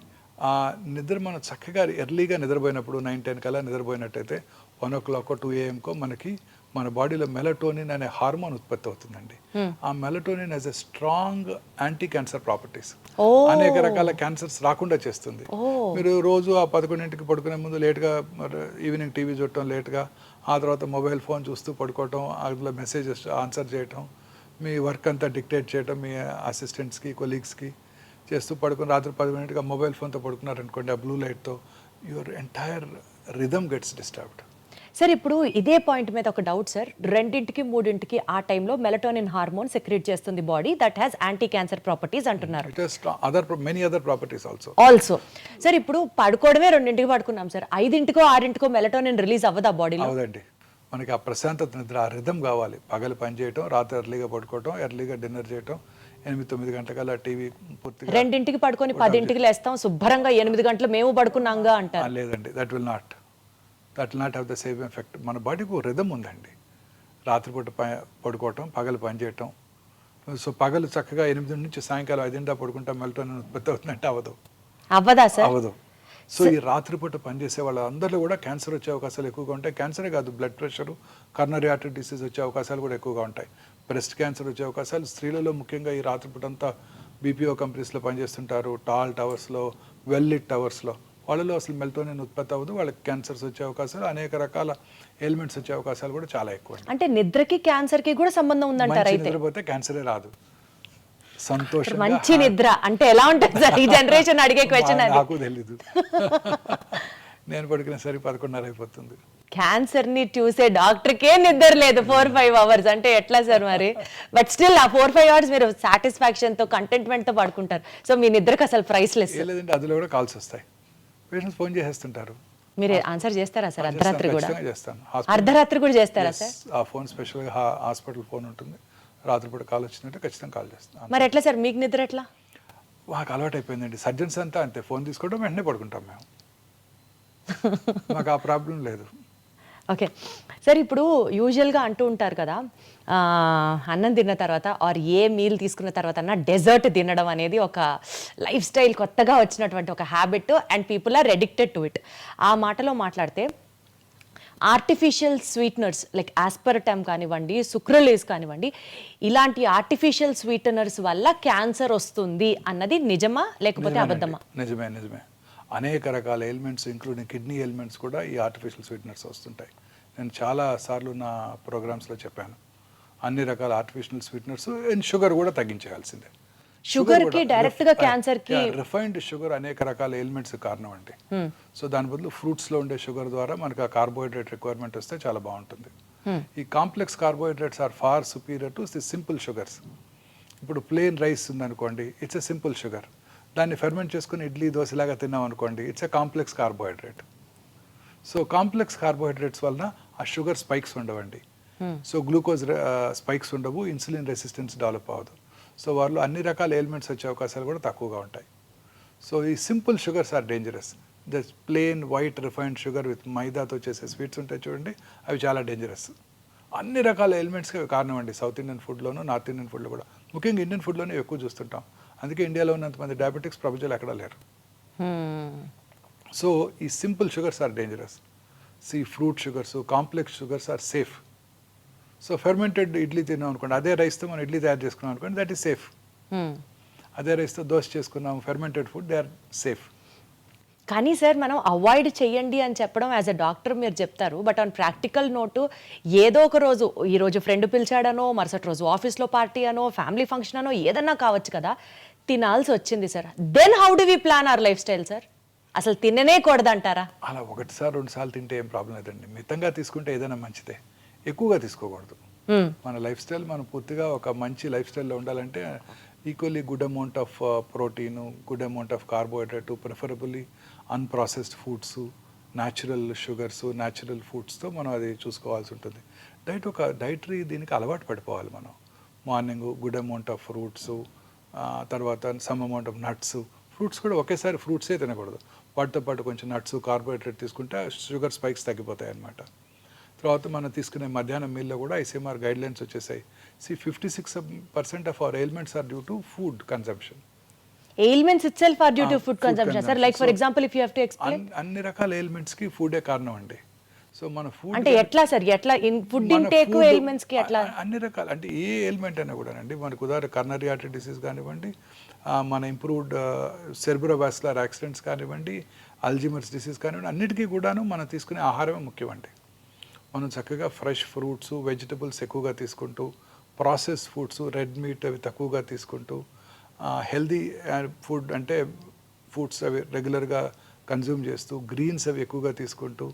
ఆ నిద్ర మనం చక్కగా ఎర్లీగా నిద్రపోయినప్పుడు 9-10 కల్లా నిద్రపోయినట్టయితే 1 o'clock 2 AM మనకి మన బాడీలో మెలటోనిన్ అనే హార్మోన్ ఉత్పత్తి అవుతుందండి. ఆ melatonin as a strong anti cancer properties, అనేక రకాల క్యాన్సర్స్ రాకుండా చేస్తుంది. మీరు రోజు ఆ 11ంటికి పడుకునే ముందు లేట్గా ఈవినింగ్ టీవీ చూడటం, లేట్గా ఆ తర్వాత మొబైల్ ఫోన్ చూస్తూ పడుకోవటం, అందులో మెసేజెస్ ఆన్సర్ చేయటం, మీ వర్క్ అంతా డిక్టేట్ చేయడం మీ అసిస్టెంట్స్కి కొలీగ్స్కి చేస్తూ పడుకుని రాత్రి 10 గంటగా మొబైల్ ఫోన్తో పడుకున్నారనుకోండి, ఆ బ్లూ లైట్తో your entire rhythm gets disturbed. Sir ఇప్పుడు ఇదే పాయింట్ మీద ఒక డౌట్ సార్, 2ంటికి 3ంటికి ఆ టైంలో మెలటోనిన్ హార్మోన్ సెక్రెట్ చేస్తుంది body, that has anti cancer properties అంటున్నారు. It has many other properties also sir ఇప్పుడు పడుకోవడమే 2ంటికి పడుకున్నాం సార్, 5ంటికో 6ంటికో మెలటోనిన్ రిలీజ్ అవ్వదా బాడీలో? అవదండి. మనకి ఆ ప్రశాంతత నిద్ర, ఆ రిథమ్ కావాలి. పగలు పని చేయటం, రాత్రి ఎర్లీగా పడుకోవటం, ఎర్లీగా డిన్నర్ చేయటం, 8-9 గంటకల్లా టీవీ పూర్తిగా. 2ంటికి పడుకొని 10ంటికి లేస్తాం, శుభ్రంగా 8 గంటలు మేము పడుకున్నాంగా అంటారు. లేదండి, that will not have the same effect. మన బాడీకి ఒక రిథమ్ ఉందండి. రాత్రిపూట పడుకోవటం, పగలు పని చేయటం. సో పగలు చక్కగా 8 నుంచి సాయంకాలం 5 దాకా పడుకుంటాం, మెలటోనిన్ ఉత్పత్తి అవుతుందంటే అవ్వదా సార్? అవ్వదు. సో ఈ రాత్రిపూట పనిచేసే వాళ్ళ అందరిలో కూడా క్యాన్సర్ వచ్చే అవకాశాలు ఎక్కువగా ఉంటాయి. క్యాన్సరే కాదు, blood pressure, coronary artery disease వచ్చే అవకాశాలు కూడా ఎక్కువగా ఉంటాయి. బ్రెస్ట్ క్యాన్సర్ వచ్చే అవకాశాలు స్త్రీలలో ముఖ్యంగా ఈ రాత్రిపూట అంతా బీపీఓ కంపెనీస్లో పనిచేస్తుంటారు, టాల్ టవర్స్లో, వెల్ లిట్ టవర్స్లో, వాళ్ళలో అసలు మెలటోనిన్ ఉత్పత్తి అవ్వదు, వాళ్ళకి క్యాన్సర్స్ వచ్చే అవకాశాలు, అనేక రకాల ఎలిమెంట్స్ వచ్చే అవకాశాలు కూడా చాలా ఎక్కువ. అంటే నిద్రకి క్యాన్సర్కి కూడా సంబంధం ఉందంటారు అయితే? నిద్రపోతే క్యాన్సరే రాదు. సంతోషం, మంచి నిద్ర అంటే ఎలా ఉంటుంది సార్? ఈ జనరేషన్ అడిగే క్వశ్చన్ అది. నాకు తెలీదు. నేను పడుకునే సరికి 11:30 అయిపోతుంది. క్యాన్సర్ ని చూసే డాక్టర్కే నిద్ర లేదు 4-5 అవర్స్ అంటే ఎట్లా సార్ మరి? బట్ స్టిల్ ఆ 4-5 అవర్స్ మీరు సాటిస్ఫాక్షన్ తో, కంటెంట్మెంట్ తో పడుకుంటారు. సో మీ నిద్రకు అసలు ప్రైస్లెస్. లేదండి, అందులో కూడా కాల్స్ వస్తాయి, పేషెంట్స్ ఫోన్ చేసేస్తుంటారు. మీరు ఆన్సర్ చేస్తారా సార్? అర్ధరాత్రి కూడా చేస్తాను. అర్ధరాత్రి కూడా చేస్తారా సార్? ఆ ఫోన్ స్పెషల్గా హాస్పిటల్ ఫోన్ ఉంటుంది, రాత్రిపూట కాల్ వచ్చిందంటే ఖచ్చితంగా కాల్ చేస్తాను. మరి ఎట్లా సార్ మీకు నిద్ర ఎట్లా? మాకు అలవాటు అయిపోయిందండి. సర్జన్స్ అంతా అంతే, ఫోన్ తీసుకోవడం వెంటనే పడుకుంటాం మేము. మాకు ఆ ప్రాబ్లం లేదు. ఓకే సార్, ఇప్పుడు యూజువల్గా అంటూ ఉంటారు కదా, అన్నం తిన్న తర్వాత ఆర్ ఏ మీల్ తీసుకున్న తర్వాత అన్న డెజర్ట్ తినడం అనేది ఒక లైఫ్ స్టైల్, కొత్తగా వచ్చినటువంటి ఒక habit and people are addicted to it. ఆ మాటలో మాట్లాడితే ఆర్టిఫిషియల్ స్వీట్నర్స్ లైక్ ఆస్పర్టమ్ కానివ్వండి, సుక్రలేస్ కానివ్వండి, ఇలాంటి ఆర్టిఫిషియల్ స్వీటనర్స్ వల్ల క్యాన్సర్ వస్తుంది అన్నది నిజమా లేకపోతే అబద్ధమా? నిజమే. అనేక రకాల ఎలిమెంట్స్ ఇంక్లూడింగ్ కిడ్నీ ఎలిమెంట్స్ కూడా ఈ ఆర్టిఫిషియల్ స్వీట్నర్స్ వస్తుంటాయి. నేను చాలా సార్లు నా ప్రోగ్రామ్స్లో చెప్పాను, అన్ని రకాల ఆర్టిఫిషియల్ స్వీట్నర్స్ అండ్ షుగర్ కూడా తగ్గించేయాల్సిందే. షుగర్కి డైరెక్ట్గా క్యాన్సర్కి రిఫైన్డ్ షుగర్ అనేక రకాల ఎలిమెంట్స్ కారణం అండి. సో దాని బదులు ఫ్రూట్స్లో ఉండే షుగర్ ద్వారా మనకు ఆ కార్బోహైడ్రేట్ రిక్వైర్మెంట్ వస్తే చాలా బాగుంటుంది. ఈ complex carbohydrates are far superior to the simple sugars. ఇప్పుడు ప్లెయిన్ రైస్ ఉందనుకోండి, ఇట్స్ ఎ సింపుల్ షుగర్. దాన్ని ఫెర్మెంట్ చేసుకుని ఇడ్లీ దోశలాగా తిన్నాం అనుకోండి, it's a complex carbohydrate. So complex carbohydrates వలన ఆ షుగర్ స్పైక్స్ ఉండవండి. సో గ్లూకోజ్ స్పైక్స్ ఉండవు, ఇన్సులిన్ రెసిస్టెన్స్ డెవలప్ అవ్వదు. సో వాళ్ళు అన్ని రకాల ఎలిమెంట్స్ వచ్చే అవకాశాలు కూడా తక్కువగా ఉంటాయి. సో ఈ simple sugars are dangerous. The plain white refined sugar with మైదాతో చేసే స్వీట్స్ ఉంటాయి చూడండి, అవి చాలా డేంజరస్. అన్ని రకాల ఎలిమెంట్స్కి కారణం అండి. సౌత్ ఇండియన్ ఫుడ్లోను, నార్త్ ఇండియన్ ఫుడ్లో కూడా, ముఖ్యంగా ఇండియన్ ఫుడ్లోనే ఎక్కువ చూస్తుంటాం. అందుకే ఇండియాలో ఉన్నంతమంది డయాబెటిక్స్ ప్రపంచంలో ఎక్కడా లేరు. సో ఈ simple sugars are dangerous. Fruit sugars, complex sugars are safe. So fermented idli తిన్నాం అనుకోండి, అదే రైస్తో మనం ఇడ్లీ తయారు చేసుకున్నాం అనుకోండి, దట్ ఈస్ సేఫ్. అదే రైస్తో దోశ చేసుకున్నాం, fermented food, they are safe. కానీ సార్ మనం అవాయిడ్ చేయండి అని చెప్పడం యాజ్ అ డాక్టర్ మీరు చెప్తారు, బట్ ఆన్ ప్రాక్టికల్ నోటు ఏదో ఒక రోజు, ఈరోజు ఫ్రెండ్ పిలిచాడనో, మరుసటి రోజు ఆఫీస్లో పార్టీ అనో, ఫ్యామిలీ ఫంక్షన్ అనో ఏదన్నా కావచ్చు కదా, తినాల్సి వచ్చింది sir. Then how do we plan our lifestyle sir? అసలు తిననే కూడదంటారా? అలా 1-2 తింటే ఏం ప్రాబ్లం లేదండి. మితంగా తీసుకుంటే ఏదైనా మంచిదే, ఎక్కువగా తీసుకోకూడదు. మన లైఫ్ స్టైల్ మనం పూర్తిగా ఒక మంచి లైఫ్ స్టైల్లో ఉండాలంటే equally good amount of protein, good amount of carbohydrate, preferably unprocessed foods, natural sugars, natural ఫుడ్స్తో మనం అది చూసుకోవాల్సి ఉంటుంది. డైటరీ దీనికి అలవాటు పడిపోవాలి మనం. Morning good amount of fruits, తర్వాత some amount of nuts. Fruits కూడా ఒకేసారి ఫ్రూట్సే తినకూడదు, వాటితో పాటు కొంచెం నట్స్, కార్బోహైడ్రేట్ తీసుకుంటే షుగర్ స్పైక్స్ తగ్గిపోతాయి అన్నమాట. తర్వాత మనం తీసుకునే మధ్యాహ్నం మీల్లో కూడా ఐసీఎంఆర్ గైడ్లైన్స్ వచ్చేసాయి. 56% of our ailments are due to food consumption. Ailments itself are due to food consumption sir? Like for example if you have to explain. అన్ని రకాల ఎయిల్మెంట్స్కి ఫుడే కారణం అండి. సో మన ఫుడ్ అంటే ఎట్లా సార్, ఎట్లా ఫుడ్ ఇంటేక్ ఎయిల్మెంట్స్ కి ఎట్లా? అన్ని రకాల అంటే ఏ ఎయిల్మెంట్ అయినా కూడా అండి, మనకు ఉదాహరణ కరోనరీ ఆర్టరీ డిసీజ్ కానివ్వండి, మన ఇంప్రూవ్డ్ సెర్బ్రోవాస్కులర్ యాక్సిడెంట్స్ కానివ్వండి, అల్జీమర్స్ డిసీజ్ కానివ్వండి, అన్నిటికీ కూడాను మనం తీసుకునే ఆహారమే ముఖ్యమండి. మనం చక్కగా ఫ్రెష్ ఫ్రూట్స్, వెజిటబుల్స్ ఎక్కువగా తీసుకుంటూ, ప్రాసెస్ ఫుడ్స్, రెడ్ మీట్ అవి తక్కువగా తీసుకుంటూ హెల్దీ ఫుడ్ అంటే ఫుడ్స్ అవి రెగ్యులర్గా కన్జ్యూమ్ చేస్తూ, గ్రీన్స్ అవి ఎక్కువగా తీసుకుంటూ,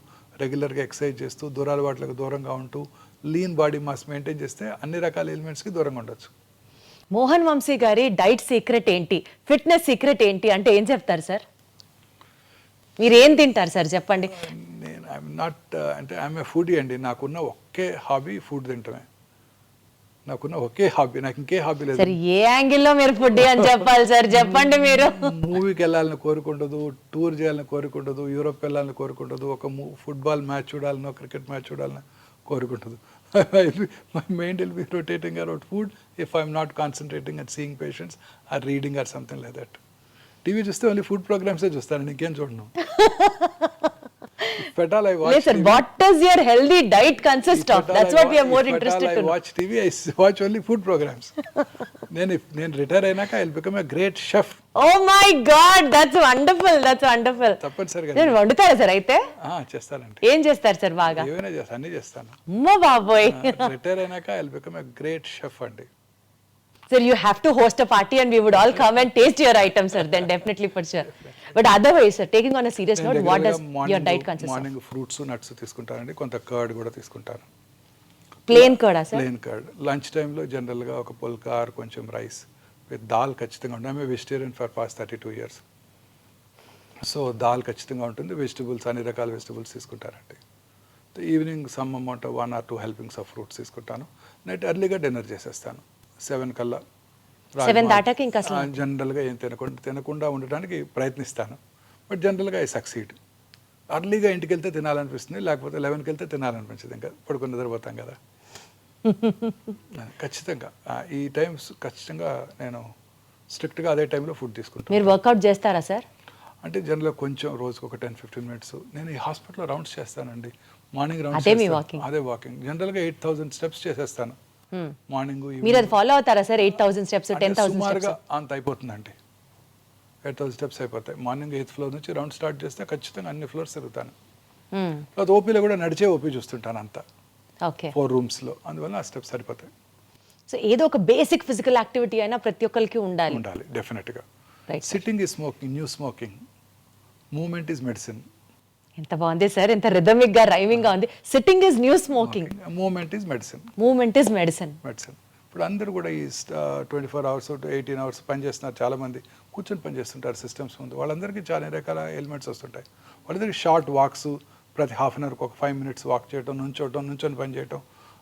రెగ్యులర్గా ఎక్సర్సైజ్ చేస్తూ, దురలవాట్లకు దూరంగా ఉంటూ, లీన్ బాడీ మాస్ మెయింటైన్ చేస్తే అన్ని రకాల ఎలిమెంట్స్కి దూరంగా ఉండొచ్చు. మోహన్ వంశీ గారి డైట్ సీక్రెట్ ఏంటి, ఫిట్నెస్ సీక్రెట్ ఏంటి అంటే ఏం చెప్తారు సార్? మీరు ఏం తింటారు సార్ చెప్పండి? నేను ఐఎమ్ నాట్ అంటే ఐఎమ్ ఏ ఫుడీ అండి. నాకున్న ఒకే హాబీ ఫుడ్ తింటమే. నాకున్న ఒకే హాబీ, నాకు ఇంకే హాబీ లేదు. సార్ ఏ యాంగిల్లో మీరు ఫుడ్ అని చెప్పాలి సార్, చెప్పండి మీరు. మూవీకి వెళ్ళాలని కోరుకుండదు, టూర్ చేయాలని కోరుకుండదు, యూరోప్ వెళ్ళాలని కోరుకుండదు, ఒక ఫుట్బాల్ మ్యాచ్ చూడాలనో క్రికెట్ మ్యాచ్ చూడాలని కోరుకుంటుంది. My mind will be rotating around food if I'm not concentrating and seeing patients or reading or something like that. TV చూస్తే ఓన్లీ ఫుడ్ ప్రోగ్రామ్సే చూస్తాను, ఇంకేం చూడను. If I watch sir, TV, what does your healthy diet consist of? That's what we are more interested to I know. watch TV, I watch only food programs. నేను retire అయినాక I will become a great chef. Oh my God, that's wonderful, that's wonderful. తప్పనిసరిగా నేను వండుతారా sir అయితే? చేస్తానండి. ఏం చేస్తారు sir బాగా? ఏమైనా చేస్తాను, అన్ని చేస్తాను. అమ్మో బాబోయ్. రిటైర్ అయినాక I will become a great chef అండి. Sir, you have to host a party and we would all come and taste your items, sir. Then definitely for sure. But otherwise, sir, taking on a serious note, what does your diet consist of? Morning fruits, nuts తీసుకుంటానండి, కొంత curd కూడా తీసుకుంటాను. Plain curd, sir? Plain curd. Lunch టైంలో జనరల్గా ఒక పుల్కా are కొంచెం rice with dal ఖచ్చితంగా ఉంటుంది. I'm vegetarian for past 32 years. So dal ఖచ్చితంగా ఉంటుంది. వెజిటబుల్స్, అన్ని రకాల వెజిటబుల్స్ తీసుకుంటారండి. Evening some amount 1 or 2 helpings of fruits తీసుకుంటాను. నైట్ ఎర్లీగా డిన్నర్ చేసేస్తాను 7 కల్లా. 7 దాటాక ఇంకా అసలు జనరల్గా ఏం తినకుండా ఉండడానికి ప్రయత్నిస్తాను. బట్ జనరల్గా ఐ సక్సీడ్. అర్లీగా ఇంటికి వెళ్తే తినాలనిపిస్తుంది, లేకపోతే 11కి వెళ్తే తినాలనిపించదు. ఇంకా పడుకుని నిద్రపోతాం కదా. ఖచ్చితంగా ఈ టైమ్స్ ఖచ్చితంగా నేను స్ట్రిక్ట్గా అదే టైంలో ఫుడ్ తీసుకుంటాను. మీరు వర్కౌట్ చేస్తారా సార్? అంటే జనరల్గా కొంచెం రోజుకు ఒక 10-15 minutes. నేను ఈ హాస్పిటల్లో రౌండ్స్ చేస్తానండి. మార్నింగ్ రౌండ్స్ అదే మీ వాకింగ్? అదే వాకింగ్. జనరల్గా 8,000 steps చేసేస్తాను మార్నింగ్. మీరు అది ఫాలో అవుతారా సార్? 8,000 steps, 10,000 సుమారుగా steps? అంత అయిపోతుందండి. 8,000 steps అయిపోతాయి. మార్నింగ్ 8th floor నుంచి రౌండ్ స్టార్ట్ చేస్తే ఖచ్చితంగా అన్ని ఫ్లోర్స్ తిరుగుతాను. తర్వాత ఓపీలో కూడా నడిచే ఓపీ చూస్తుంటాను అంతా, ఓకే. 4 rooms-లో. అందువల్ల ఆ స్టెప్స్ సరిపోతాయి. సో ఏదో ఒక బేసిక్ ఫిజికల్ యాక్టివిటీ అయినా ప్రతి ఒక్కరికి ఉండాలి. డెఫినెట్గా. Right. Sitting is smoking, new smoking. Movement is medicine. ఎంత బాగుంది సార్, ఎంత రిథమిక్ గా, రైమింగ్ గా ఉంది. Sitting is new smoking, movement is medicine. Movement is medicine. ఇప్పుడు అందరూ కూడా ఈ 24 hours to 18 hours పని చేస్తున్నారు. చాలామంది కూర్చొని పని చేస్తుంటారు సిస్టమ్స్ ముందు. వాళ్ళందరికీ చాలా రకాల ఎలిమెంట్స్ వస్తుంటాయి. వాళ్ళందరికీ షార్ట్ వాక్స్, ప్రతి హాఫ్ అన్ అవర్కి ఒక 5 minutes వాక్ చేయడం, నుంచొని పని చేయడం,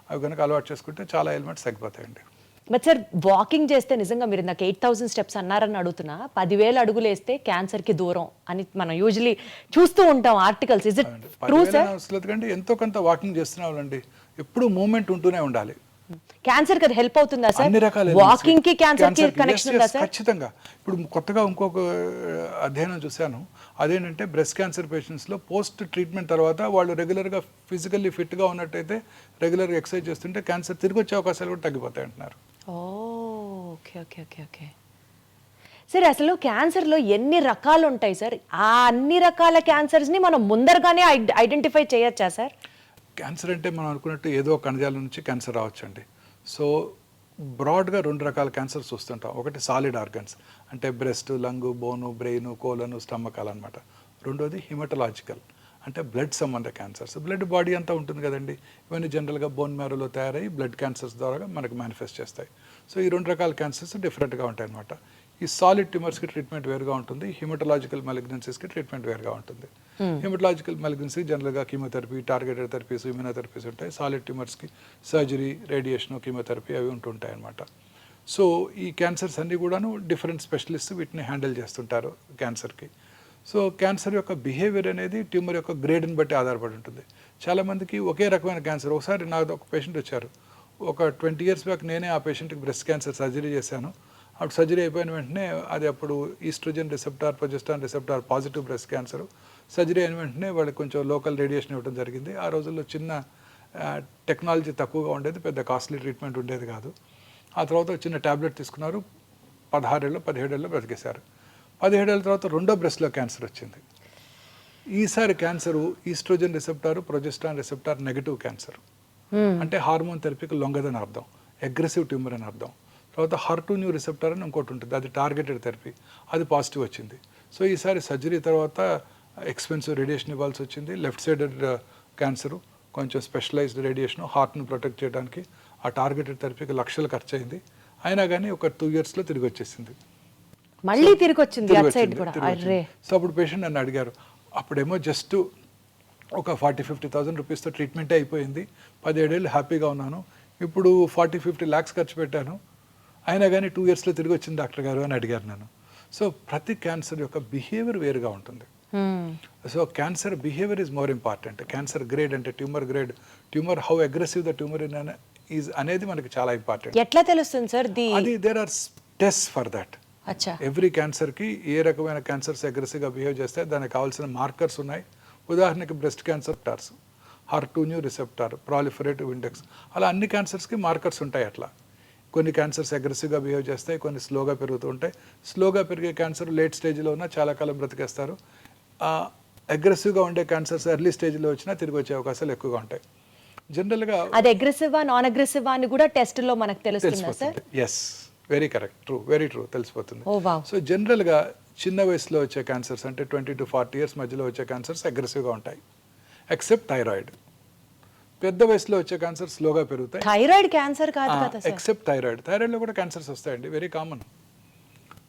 అవి కనుక అలవాటు చేసుకుంటే చాలా ఎలిమెంట్స్ తగ్గిపోతాయండి. బట్ సార్, వాకింగ్ చేస్తే నిజంగా మీరు నాకు 8,000 steps అన్నారని అడుగుతున్నా, 10,000 అడుగులు వేస్తే క్యాన్సర్ కి దూరం అని మనం యూజువలీ చూస్తూ ఉంటాం articles. Is it true sir? కంటే ఎంతో కొంత వాకింగ్ చేస్తున్నామండి. ఎప్పుడు మూమెంట్ ఉంటూనే ఉండాలి. క్యాన్సర్ కి హెల్ప్ అవుతుందా సార్? అన్ని రకాల వాకింగ్ కి క్యాన్సర్ కి కనెక్షన్ ఉందా సార్? ఖచ్చితంగా. ఇప్పుడు కొత్తగా ఇంకొక అధ్యయనం చూశాను. అదేంటంటే బ్రెస్ట్ క్యాన్సర్ పేషెంట్స్లో పోస్ట్ ట్రీట్మెంట్ తర్వాత వాళ్ళు రెగ్యులర్గా ఫిజికల్లీ ఫిట్గా ఉన్నట్టయితే, రెగ్యులర్గా ఎక్సర్సైజ్ చేస్తుంటే క్యాన్సర్ తిరిగి వచ్చే అవకాశాలు కూడా తగ్గిపోతాయి అంటున్నారు. Okay okay okay okay. సరే, అసలు క్యాన్సర్లో ఎన్ని రకాలు ఉంటాయి సార్? ఆ అన్ని రకాల క్యాన్సర్స్ని మనం ముందరగానే ఐడెంటిఫై చేయొచ్చా సార్? క్యాన్సర్ అంటే మనం అనుకున్నట్టు ఏదో కణజాలం నుంచి క్యాన్సర్ రావచ్చండి. సో బ్రాడ్గా 2 రకాల క్యాన్సర్స్ చూస్తుంటాం. ఒకటి సాలిడ్ ఆర్గన్స్, అంటే బ్రెస్ట్, లంగు, బోను, బ్రెయిన్, కోలను, స్టమక్ అనమాట. రెండోది హిమటలాజికల్, అంటే బ్లడ్ సంబంధ క్యాన్సర్స్. బ్లడ్ బాడీ అంతా ఉంటుంది కదండి. ఇవన్నీ జనరల్గా బోన్ మ్యారోలో తయారై బ్లడ్ క్యాన్సర్స్ ద్వారా మనకు మేనిఫెస్ట్ చేస్తాయి. సో ఈ 2 రకాల క్యాన్సర్స్ డిఫరెంట్గా ఉంటాయి అన్నమాట. ఈ సాలిడ్ ట్యూమర్స్కి ట్రీట్మెంట్ వేరుగా ఉంటుంది, హిమటలాజికల్ మెలిగ్నెన్సీస్కి ట్రీట్మెంట్ వేరుగా ఉంటుంది. హిమటలాజికల్ మెలిగ్నెన్సీ జనరల్గా కీమోథెరపీ, టార్గెటెడ్ థెరపీస్, ఇమ్యూనోథెరపీస్ ఉంటాయి. సాలిడ్ ట్యూమర్స్కి సర్జరీ, రేడియేషన్, కీమోథెరపీ అవి ఉంటుంటాయి అన్నమాట. సో ఈ క్యాన్సర్స్ అన్నీ కూడాను డిఫరెంట్ స్పెషలిస్ట్ వీటిని హ్యాండిల్ చేస్తుంటారు క్యాన్సర్కి. సో క్యాన్సర్ యొక్క బిహేవియర్ అనేది ట్యూమర్ యొక్క గ్రేడ్ని బట్టి ఆధారపడి ఉంటుంది. చాలామందికి ఒకే రకమైన క్యాన్సర్. ఒకసారి నాకు ఒక పేషెంట్ వచ్చారు, ఒక 20 years బ్యాక్ నేనే ఆ పేషెంట్కి బ్రెస్ట్ క్యాన్సర్ సర్జరీ చేశాను. అప్పుడు సర్జరీ అయిపోయిన వెంటనే అది అప్పుడు estrogen receptor, progesterone receptor positive breast cancer. Surgery అయిన వెంటనే వాళ్ళకి కొంచెం లోకల్ రేడియేషన్ ఇవ్వడం జరిగింది. ఆ రోజుల్లో చిన్న టెక్నాలజీ తక్కువగా ఉండేది, పెద్ద కాస్ట్లీ ట్రీట్మెంట్ ఉండేది కాదు. ఆ తర్వాత చిన్న ట్యాబ్లెట్ తీసుకున్నారు, 17 ఏళ్ళలో బ్రతికేశారు. 17 ఏళ్ళ తర్వాత రెండో బ్రెస్ట్లో క్యాన్సర్ వచ్చింది. ఈసారి cancer estrogen receptor, progesterone receptor negative cancer, అంటే హార్మోన్ థెరపీకి లొంగదని అర్థం. అగ్రెసివ్ ట్యూమర్ అని అర్థం. తర్వాత HER2 న్యూ రిసెప్టర్ అని ఇంకోటి ఉంటుంది, అది టార్గెటెడ్ థెరపీ, అది పాజిటివ్ వచ్చింది. సో ఈసారి సర్జరీ తర్వాత ఎక్స్పెన్సివ్ రేడియేషన్ ఇవ్వాల్సి వచ్చింది. లెఫ్ట్ సైడెడ్ క్యాన్సరు, కొంచెం స్పెషలైజ్డ్ రేడియేషన్, హార్ట్ను ప్రొటెక్ట్ చేయడానికి ఆ టార్గెటెడ్ థెరపీకి లక్షలు ఖర్చు అయింది. అయినా కానీ ఒక 2 yearsలో తిరిగి వచ్చేసింది. మళ్ళీ తిరిగి వచ్చింది అట్ సైడ్ కూడా. అర్రే. సో అప్పుడు పేషెంట్ నన్ను అడిగారు, అప్పుడేమో జస్ట్ ఒక 40-50,000 రూపీస్తో ట్రీట్మెంటే అయిపోయింది, 17 ఏళ్ళు హ్యాపీగా ఉన్నాను, ఇప్పుడు 40-50 lakhs ఖర్చు పెట్టాను, అయినా కానీ 2 yearsలో తిరిగి వచ్చింది డాక్టర్ గారు అని అడిగారు నన్ను. సో ప్రతి క్యాన్సర్ యొక్క బిహేవియర్ వేరుగా ఉంటుంది. So cancer behaviour is more important. Cancer grade అంటే tumour grade, tumour how aggressive the tumour is అనేది మనకి చాలా ఇంపార్టెంట్. ఎట్లా తెలుస్తుంది సార్? అది there are test for that. Every క్యాన్సర్కి ఏ రకమైన క్యాన్సర్స్ అగ్రెసివ్గా బిహేవ్ చేస్తే దానికి కావాల్సిన మార్కర్స్ ఉన్నాయి. ఉదాహరణకి breast cancer torrs, HER2 new receptor, proliferative index, అలా అన్ని క్యాన్సర్స్కి మార్కర్స్ ఉంటాయి. అట్లా కొన్ని క్యాన్సర్స్ అగ్రెసివ్గా బిహేవ్ చేస్తాయి, కొన్ని స్లోగా పెరుగుతూ ఉంటాయి. స్లోగా పెరిగే క్యాన్సర్ లేట్ స్టేజ్లో ఉన్నా చాలా కాలం బ్రతికేస్తారు. అగ్రెసివ్గా ఉండే క్యాన్సర్స్ ఎర్లీ స్టేజ్లో వచ్చినా తిరిగి వచ్చే అవకాశాలు ఎక్కువగా ఉంటాయి. జనరల్గా అది అగ్రెసివా నాన్ అగ్రెసివా అని కూడా టెస్ట్లో మనకు తెలుస్తుందా sir? Yes, very correct, true, very true, తెలిసిపోతుంది. Oh wow. సో జనరల్గా చిన్న వయసులో వచ్చే క్యాన్సర్స్ అంటే 20 to 40 years మధ్యలో వచ్చే క్యాన్సర్స్ అగ్రెసివ్గా ఉంటాయి, ఎక్సెప్ట్ థైరాయిడ్. పెద్ద వయసులో వచ్చే క్యాన్సర్ స్లోగా పెరుగుతాయి. థైరాయిడ్ క్యాన్సర్ కాదు కదా సార్? Except thyroid. థైరాయిడ్లో కూడా క్యాన్సర్స్ వస్తాయండి, వెరీ కామన్.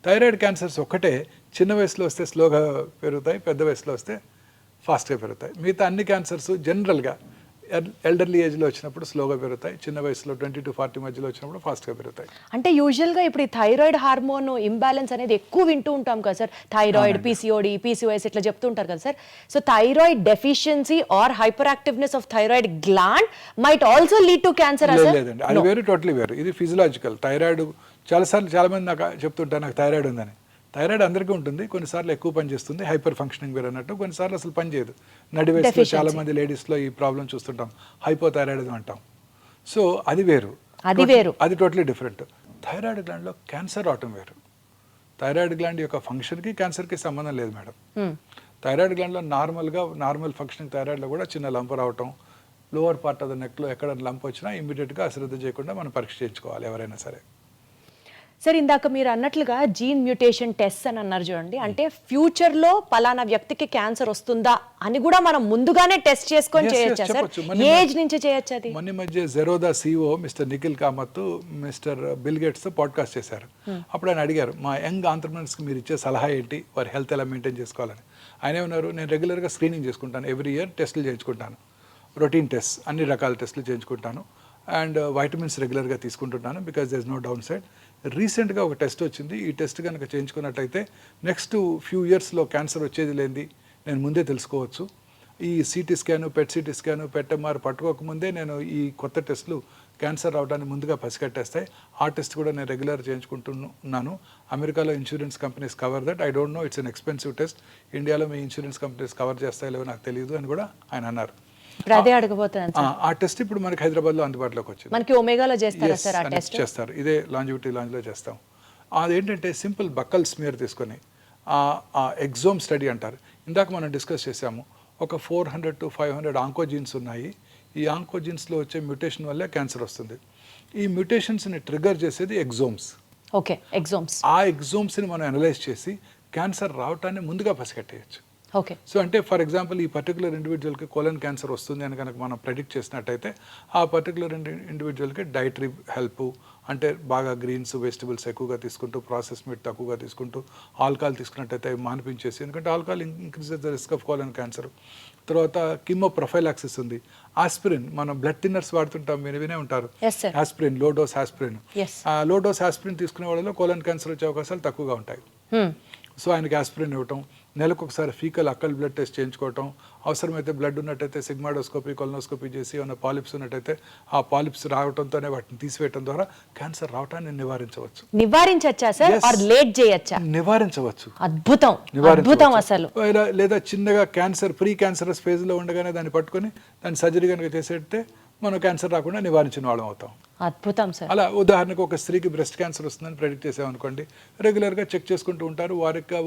థైరాయిడ్ క్యాన్సర్స్ ఒక్కటే చిన్న వయసులో వస్తే స్లోగా పెరుగుతాయి, పెద్ద వయసులో వస్తే ఫాస్ట్గా పెరుగుతాయి. మిగతా అన్ని క్యాన్సర్స్ జనరల్గా ఎల్డర్లీ ఏజ్లో వచ్చినప్పుడు స్లోగా పెరుగుతాయి, చిన్న వయసులో 20 to 40 మధ్యలో వచ్చినప్పుడు ఫాస్ట్గా పెరుగుతాయి. అంటే యూజువల్గా ఇప్పుడు ఈ థైరాయిడ్ హార్మోన్ ఇంబ్యాలెన్స్ అనేది ఎక్కువ వింటూ ఉంటాం కదా సార్, థైరాయిడ్, PCOD, PCOS ఇట్లా చెప్తూ ఉంటారు కదా sir. So thyroid deficiency or hyper activeness of thyroid gland might also lead to cancer. లేదండి, అది వేరు, టోటలీ వేరు. ఇది ఫిజియలాజికల్. థైరాయిడ్ చాలామంది నాకు చెప్తుంటారు నాకు థైరాయిడ్ ఉందని. థైరాయిడ్ అందరికీ ఉంటుంది, కొన్నిసార్లు ఎక్కువ పని చేస్తుంది, హైపర్ ఫంక్షనింగ్ వేరు అన్నట్టు, కొన్నిసార్లు అసలు పని చేయదు. నడి వయసులో చాలా మంది లేడీస్లో ఈ ప్రాబ్లం చూస్తుంటాం, హైపోథైరాయిడిజం అంటాం. సో అది వేరు, అది టోటలీ డిఫరెంట్. థైరాయిడ్ గ్లాండ్లో క్యాన్సర్ రావటం వేరు. థైరాయిడ్ గ్లాండ్ యొక్క ఫంక్షన్కి క్యాన్సర్కి సంబంధం లేదు మేడం. థైరాయిడ్ గ్లాండ్లో నార్మల్ ఫంక్షనింగ్ థైరాయిడ్లో కూడా చిన్న లంప్ రావటం, లోవర్ పార్ట్ ఆఫ్ ద నెక్లో ఎక్కడ లంప్ వచ్చినా ఇమీడియట్గా అశ్రద్ధ చేయకుండా మనం పరీక్ష చేయించుకోవాలి ఎవరైనా సరే. సార్ ఇందాక మీరు అన్నట్లుగా జీన్ మ్యూటేషన్ టెస్ట్ అని అన్నారు చూడండి, అంటే ఫ్యూచర్లో పలానా వ్యక్తికి క్యాన్సర్ వస్తుందా అని కూడా మనం ముందుగానే టెస్ట్ చేసుకొని చేయొచ్చా సార్? ఏజ్ నుంచి చేయొచ్చు అది? మొన్న మధ్య Zerodha CEO mister Nikhil Kamath mister Bill గేట్స్తో పాడ్కాస్ట్ చేశారు. అప్పుడు ఆయన అడిగారు, మా యంగ్ ఆంటర్ప్రెనర్స్కి మీరు ఇచ్చే సలహా ఏంటి, వారి హెల్త్ ఎలా మెయింటైన్ చేసుకోవాలని. ఆయన ఏమన్నారు, నేను రెగ్యులర్గా స్క్రీనింగ్ చేసుకుంటాను, ఎవ్రీ ఇయర్ టెస్టులు చేయించుకుంటాను, రొటీన్ టెస్ట్, అన్ని రకాల టెస్టులు చేయించుకుంటాను, అండ్ వైటమిన్స్ రెగ్యులర్గా తీసుకుంటున్నాను, because there is no downside. రీసెంట్గా ఒక టెస్ట్ వచ్చింది, ఈ టెస్ట్ కనుక చేయించుకున్నట్టయితే నెక్స్ట్ ఫ్యూ ఇయర్స్లో క్యాన్సర్ వచ్చేది లేనిది నేను ముందే తెలుసుకోవచ్చు. ఈ CT scan, PET CT scan, PET-MR పట్టుకోకముందే నేను ఈ కొత్త టెస్టులు క్యాన్సర్ రావడానికి ముందుగా పసిగట్టేస్తాయి. ఆ టెస్ట్ కూడా నేను రెగ్యులర్ చేయించుకుంటున్నాను. అమెరికాలో insurance companies cover that. I don't no, it's an expensive test. ఇండియాలో మీ ఇన్సూరెన్స్ కంపెనీస్ కవర్ చేస్తాయో లేవో నాకు తెలియదు అని కూడా ఆయన అన్నారు. అదే అడగబోతున్నాను. ఆ టెస్ట్ ఇప్పుడు మనకి హైదరాబాద్లో అందుబాటులోకి వచ్చింది. మనకి ఒమేగాలో చేస్తారా సార్ ఆ టెస్ట్? చేస్తారు, ఇదే లాంజివిటీ లాంజ్లో చేస్తాం. అదేంటంటే సింపుల్ బక్కల్ స్మియర్ తీసుకొని ఆ ఎగ్జోమ్ స్టడీ అంటారు. ఇందాక మనం డిస్కస్ చేసాము, ఒక 400 to 500 ఆంకోజీన్స్ ఉన్నాయి. ఈ ఆంకోజీన్స్లో వచ్చే మ్యూటేషన్ వల్లే క్యాన్సర్ వస్తుంది. ఈ మ్యూటేషన్స్ని ట్రిగర్ చేసేది ఎగ్జోమ్స్. ఓకే, ఎగ్జోమ్స్. ఆ ఎగ్జోమ్స్ని మనం అనలైజ్ చేసి క్యాన్సర్ రావటాన్ని ముందుగా పసిగట్టేయచ్చు. ఓకే. సో అంటే ఫర్ ఎగ్జాంపుల్ ఈ పర్టికులర్ ఇండివిజువల్కి కోలన్ క్యాన్సర్ వస్తుంది అని కనుక మనం ప్రెడిక్ట్ చేసినట్టయితే ఆ పర్టికులర్ ఇండివిజువల్కి డైటరీ హెల్ప్, అంటే బాగా గ్రీన్స్, వెజిటబుల్స్ ఎక్కువగా తీసుకుంటూ, ప్రాసెస్ మీట్ తక్కువగా తీసుకుంటూ, ఆల్కహాల్ తీసుకున్నట్టయితే మానిపించేసి, ఎందుకంటే alcohol increases the risk of colon cancer. తర్వాత కిమో ప్రొఫైలాక్సిస్ ఉంది, ఆస్పిరిన్, మనం బ్లడ్ థిన్నర్స్ వాడుతుంటాం, మీరు వినే ఉంటారు, aspirin, low dose aspirin. Low dose aspirin తీసుకునే వాళ్ళలో కోలన్ క్యాన్సర్ వచ్చే అవకాశాలు తక్కువగా ఉంటాయి. సో ఆయనకి ఆస్పిరిన్ ఇవ్వటం, నెలకు ఒకసారి ఫీకల్ అక్కల్ బ్లడ్ టెస్ట్ చేయించుకోవటం, అవసరమైతే బ్లడ్ ఉన్నట్టయితే సిగ్మాడోస్కోపీ, కొలనోస్కోపీ చేసి ఏమైనా పాలిప్స్ ఉన్నట్టయితే ఆ పాలిప్స్ రావడంతోనే వాటిని తీసివేయడం ద్వారా క్యాన్సర్ రావటాన్ని నివారించవచ్చు. నివారించవచ్చా సార్? ఆర్ లేట్ చేయొచ్చా? నివారించవచ్చు. అద్భుతం, అద్భుతం అసలు. లేదా చిన్నగా క్యాన్సర్ ప్రీ క్యాన్సరస్ ఫేజ్లో ఉండగానే దాన్ని పట్టుకొని దాన్ని సర్జరీ కనుక చేసేస్తే మనం క్యాన్సర్ రాకుండా నివారించిన వాళ్ళం అవుతాం. అద్భుతం సార్. అలా ఉదాహరణకు ఒక స్త్రీకి బ్రెస్ట్ క్యాన్సర్ వస్తుందని ప్రెడిక్ట్ చేసామనుకోండి, రెగ్యులర్గా చెక్ చేసుకుంటూ ఉంటారు.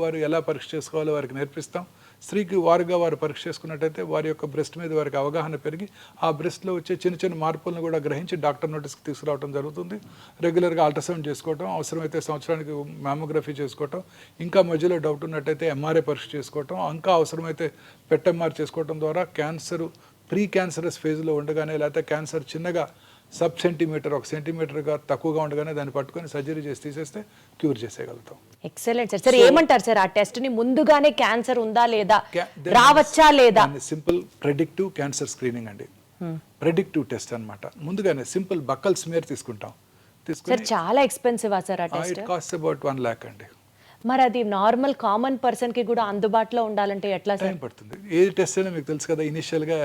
వారు ఎలా పరీక్ష చేసుకోవాలో వారికి నేర్పిస్తాం. స్త్రీకి వారు పరీక్ష చేసుకున్నట్టయితే వారి యొక్క బ్రెస్ట్ మీద వారికి అవగాహన పెరిగి ఆ బ్రెస్ట్లో వచ్చే చిన్న చిన్న మార్పులను కూడా గ్రహించి డాక్టర్ నోటీస్కి తీసుకురావడం జరుగుతుంది. రెగ్యులర్గా అల్ట్రాసౌండ్ చేసుకోవటం, అవసరమైతే సంవత్సరానికి మ్యామోగ్రఫీ చేసుకోవటం, ఇంకా మధ్యలో డౌట్ ఉన్నట్టయితే ఎంఆర్ఐ పరీక్ష చేసుకోవటం, ఇంకా అవసరమైతే ఎంఆర్ చేసుకోవటం ద్వారా క్యాన్సర్ ప్రీ క్యాన్సరస్ ఫేజ్లో ఉండగానే, లేకపోతే క్యాన్సర్ చిన్నగా సబ్ సెంటీమీటర్ 1 సెంటీమీటర్గా తక్కువగా ఉండగానే దాన్ని పట్టుకొని సర్జరీ చేసి తీసేస్తే క్యూర్ చేసేయగలుగుతాం. Excellent sir. సార్ ఏమంటారు సార్, ఆ టెస్ట్ ని ముందుగానే క్యాన్సర్ ఉందా లేదా, రావచ్చా లేదా? సింపుల్ ప్రెడిక్టివ్ క్యాన్సర్ స్క్రీనింగ్ అండి. ప్రెడిక్టివ్ టెస్ట్ అన్నమాట. ముందుగానే సింపుల్ బక్కల్ స్మియర్ తీసుకుంటాం. సార్ చాలా ఎక్స్పెన్సివ్ సార్ ఆ test? It cost about 1 lakh అండి. మరి అది నార్మల్ కామన్ పర్సన్ కి కూడా అందుబాటులో ఉండాలంటే ఎట్లా సార్? టైం పడుతుంది. ఏ టెస్ట్ అయినా మీకు తెలుసు కదా, ఇనిషియల్గా